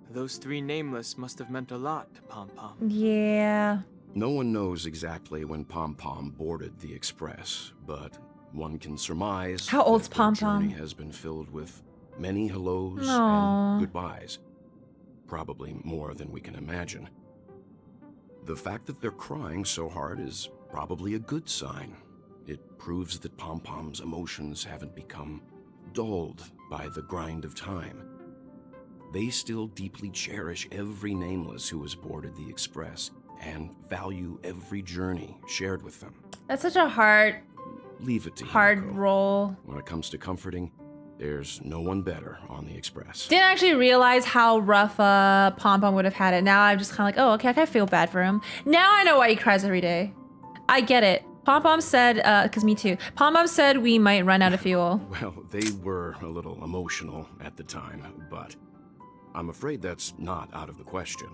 Those three nameless must have meant a lot to Pom Pom. Yeah. No one knows exactly when Pom Pom boarded the Express, but one can surmise How old's that Pom their journey Pom? has been filled with many hellos Aww. and goodbyes. Probably more than we can imagine. The fact that they're crying so hard is probably a good sign. It proves that Pom Pom's emotions haven't become dulled by the grind of time. They still deeply cherish every nameless who has boarded the Express and value every journey shared with them. That's such a hard Leave it to hard Himeko. role. When it comes to comforting, there's no one better on the Express. Didn't actually realize how rough Pom Pom would have had it. Now I'm just kind of like, oh, okay, I kind of feel bad for him. Now I know why he cries every day. I get it. Pom Pom said, because me too. Pom Pom said we might run out of fuel. Well, they were a little emotional at the time, but I'm afraid that's not out of the question.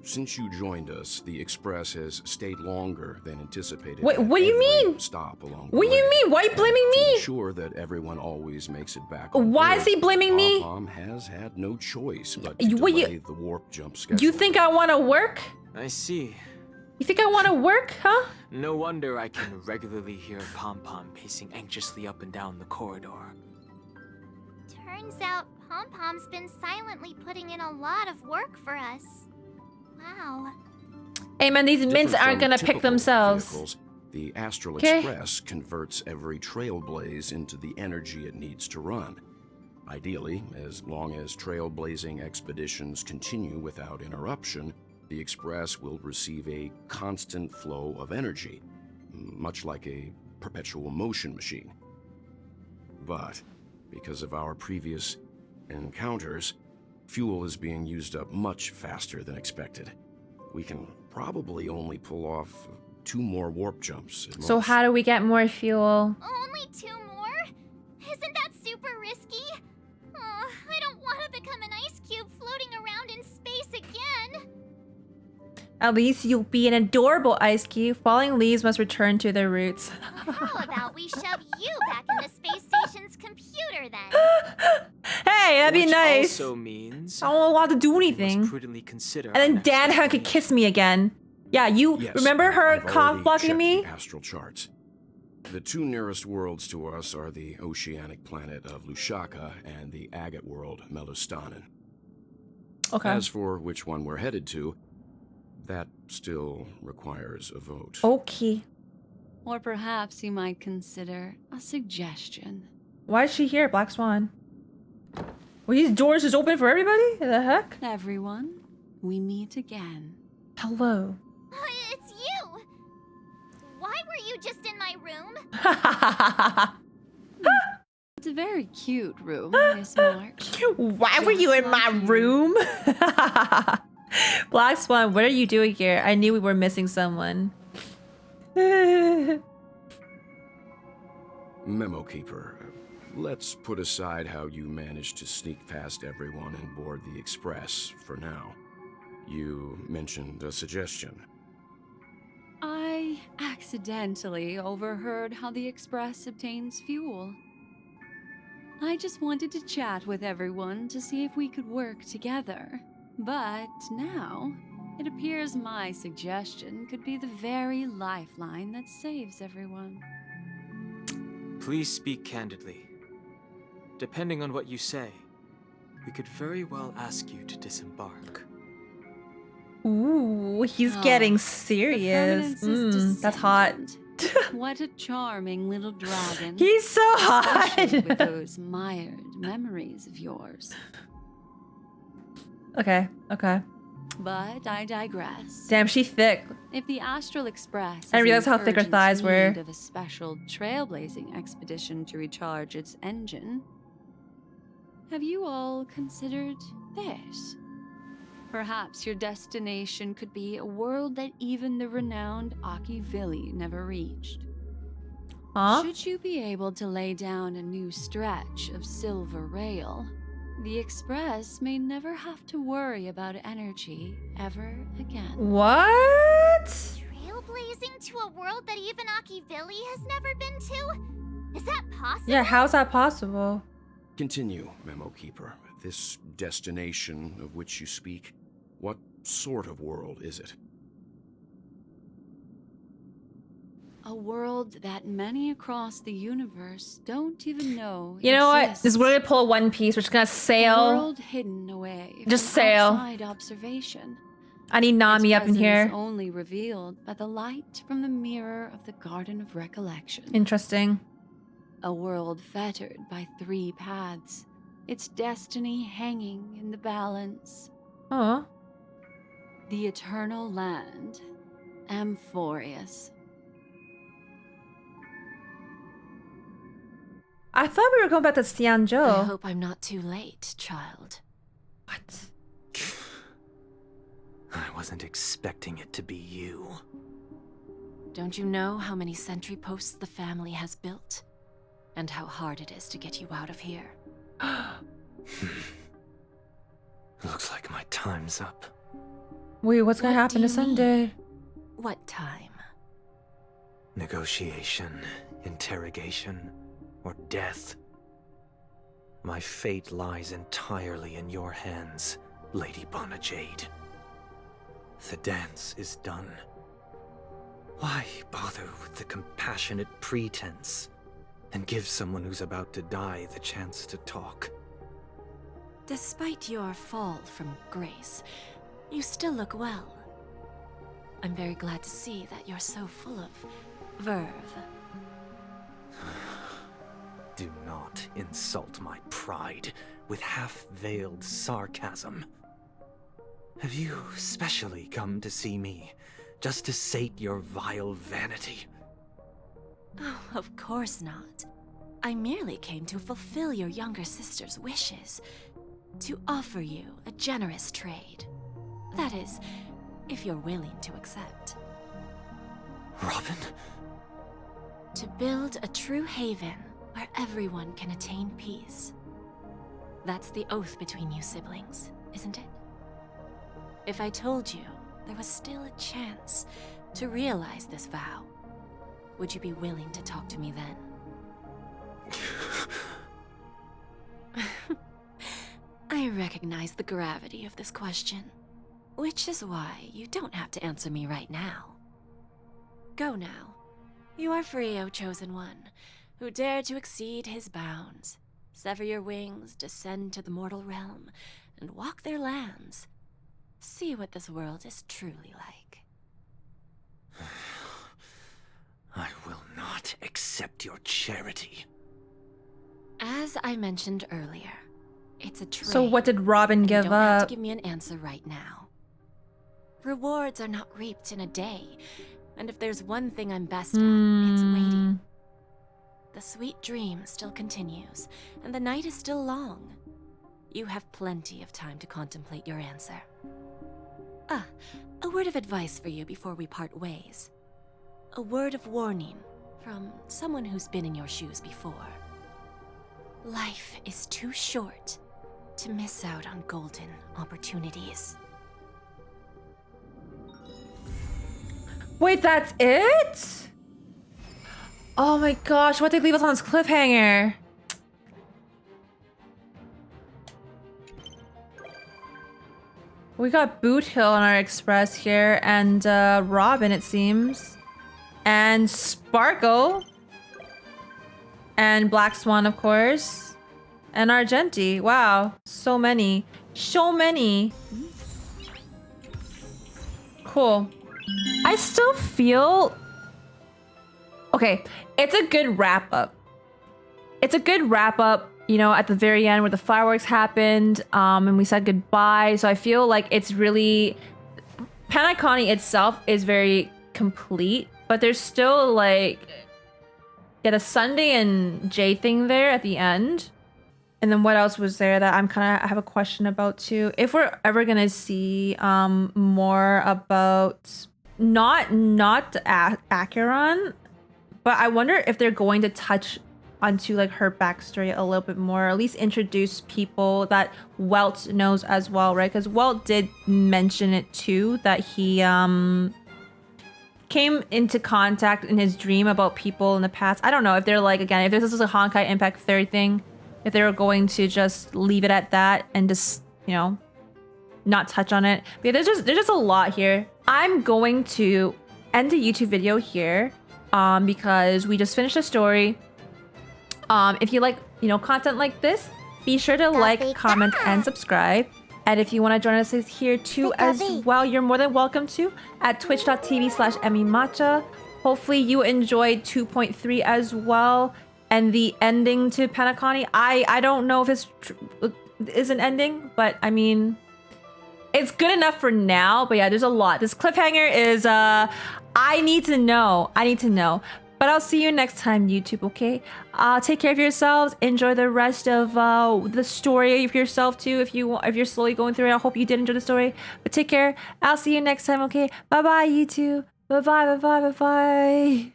Since you joined us, the Express has stayed longer than anticipated. Wait, what do you mean? Stop along the What do you way. mean? Why are you blaming To me? ensure that everyone always makes it back. Why is he blaming me? Pom has had no choice but to What delay the warp jump schedule. You think I want to work? I see. You think I want to work, huh? No wonder I can regularly hear Pom Pom pacing anxiously up and down the corridor. Turns out Pom Pom's been silently putting in a lot of work for us. Wow. Hey man, these mints Different aren't from gonna pick typical themselves. vehicles, the Astral 'Kay. Express converts every trailblaze into the energy it needs to run. Ideally, as long as trailblazing expeditions continue without interruption, the Express will receive a constant flow of energy, much like a perpetual motion machine. But because of our previous encounters, fuel is being used up much faster than expected. We can probably only pull off 2 more warp jumps at So most. how do we get more fuel? Only 2 more? Isn't that super risky? I don't want to become an ice cube floating around in space again. At least you'll be an adorable ice cube. Falling leaves must return to their roots. How about we shove you back in the space station's computer then? Hey, that'd be Which nice. also means I don't want to do we anything. must prudently consider And then Dan her could kiss me again. Yeah, you Yes, remember her I've cock already blocking checked me? the astral charts. The 2 nearest worlds to us are the oceanic planet of Lushaka and the agate world, Melostanen. Okay. As for which one we're headed to, that still requires a vote. Okay. Or perhaps you might consider a suggestion. Why is she here, Black Swan? Were these doors just open for everybody? The heck? Everyone, we meet again. Hello. It's you! Why were you just in my room? It's a very cute room, Miss March. Why were you in my room? Black Swan, what are you doing here? I knew we were missing someone. Memo Keeper, let's put aside how you managed to sneak past everyone and board the Express for now. You mentioned a suggestion. I accidentally overheard how the Express obtains fuel. I just wanted to chat with everyone to see if we could work together. But now, it appears my suggestion could be the very lifeline that saves everyone. Please speak candidly. Depending on what you say, we could very well ask you to disembark. Ooh, he's getting serious. That's hot. What a charming little dragon. He's so hot. Especially with those mired memories of yours. Okay. But I digress. Damn, she thick. If the Astral Express I is realized in how thick her urgent thighs were. need of a special trailblazing expedition to recharge its engine, have you all considered this? Perhaps your destination could be a world that even the renowned Akivili never reached. Huh? Should you be able to lay down a new stretch of silver rail, the Express may never have to worry about energy ever again. What? Trailblazing to a world that even Akivili has never been to? Is that possible? Yeah, how's that possible? Continue, Memo Keeper. This destination of which you speak, what sort of world is it? A world that many across the universe don't even know You know what? exists. This is we're gonna pull a One Piece. We're just gonna A sail. world hidden away Just from sail. outside observation. I need Nami up in Its presence here. only revealed by the light from the mirror of the Garden of Recollection. Interesting. A world fettered by 3 paths, its destiny hanging in the balance. Oh. The Eternal Land, Amphorius. I thought we were going back to I Xianzhou. hope I'm not too late, child. What? I wasn't expecting it to be you. Don't you know how many sentry posts the family has built? And how hard it is to get you out of here? Looks like my time's up. Wait, what's gonna What happen do to you mean? Sunday? What time? Negotiation, interrogation, or death. My fate lies entirely in your hands, Lady Jade. The dance is done. Why bother with the compassionate pretense and give someone who's about to die the chance to talk? Despite your fall from grace, you still look well. I'm very glad to see that you're so full of verve. Do not insult my pride with half-veiled sarcasm. Have you specially come to see me just to sate your vile vanity? Oh, of course not. I merely came to fulfill your younger sister's wishes. To offer you a generous trade. That is, if you're willing to accept. Robin? To build a true haven where everyone can attain peace. That's the oath between you siblings, isn't it? If I told you there was still a chance to realize this vow, would you be willing to talk to me then? I recognize the gravity of this question, which is why you don't have to answer me right now. Go now. You are free, O Chosen One, who dare to exceed his bounds, sever your wings, descend to the mortal realm, and walk their lands. See what this world is truly like. I will not accept your charity. As I mentioned earlier, it's a trade. So what did Robin and give you don't have to up? give me an answer right now. Rewards are not reaped in a day, and if there's one thing I'm best at, it's waiting. The sweet dream still continues, and the night is still long. You have plenty of time to contemplate your answer. Ah, a word of advice for you before we part ways. A word of warning from someone who's been in your shoes before. Life is too short to miss out on golden opportunities. Wait, that's it? Oh my gosh, why'd they leave us on this cliffhanger? We got Boot Hill on our express here, and Robin, it seems. And Sparkle. And Black Swan, of course. And Argenti. Wow. So many. So many. Cool. I still feel... Okay. It's a good wrap-up. It's a good wrap-up, you know, at the very end where the fireworks happened, and we said goodbye. So I feel like it's really... PENACONY itself is very complete, but there's still, like... Yeah, the Sunday and Jay thing there at the end. And then what else was there that I have a question about too? If we're ever gonna see more about not Acheron, but I wonder if they're going to touch onto like her backstory a little bit more, or at least introduce people that Welt knows as well, right? Because Welt did mention it too, that he came into contact in his dream about people in the past. I don't know if they're like, again, if this is a Honkai Impact 3 thing, if they were going to just leave it at that and just, you know, not touch on it. But yeah, there's just a lot here. I'm going to end the YouTube video here because we just finished the story. If you like, you know, content like this, be sure to like, comment, and subscribe. And if you want to join us here too as well, you're more than welcome to at twitch.tv/emimatcha. Hopefully you enjoyed 2.3 as well. And the ending to PENACONY, I don't know if it's is an ending, but I mean, it's good enough for now. But yeah, there's a lot. This cliffhanger is, I need to know. But I'll see you next time, YouTube, okay? Take care of yourselves. Enjoy the rest of the story of yourself too. If you're slowly going through it, I hope you did enjoy the story. But take care. I'll see you next time, okay? Bye-bye, YouTube. Bye-bye, bye-bye, bye-bye.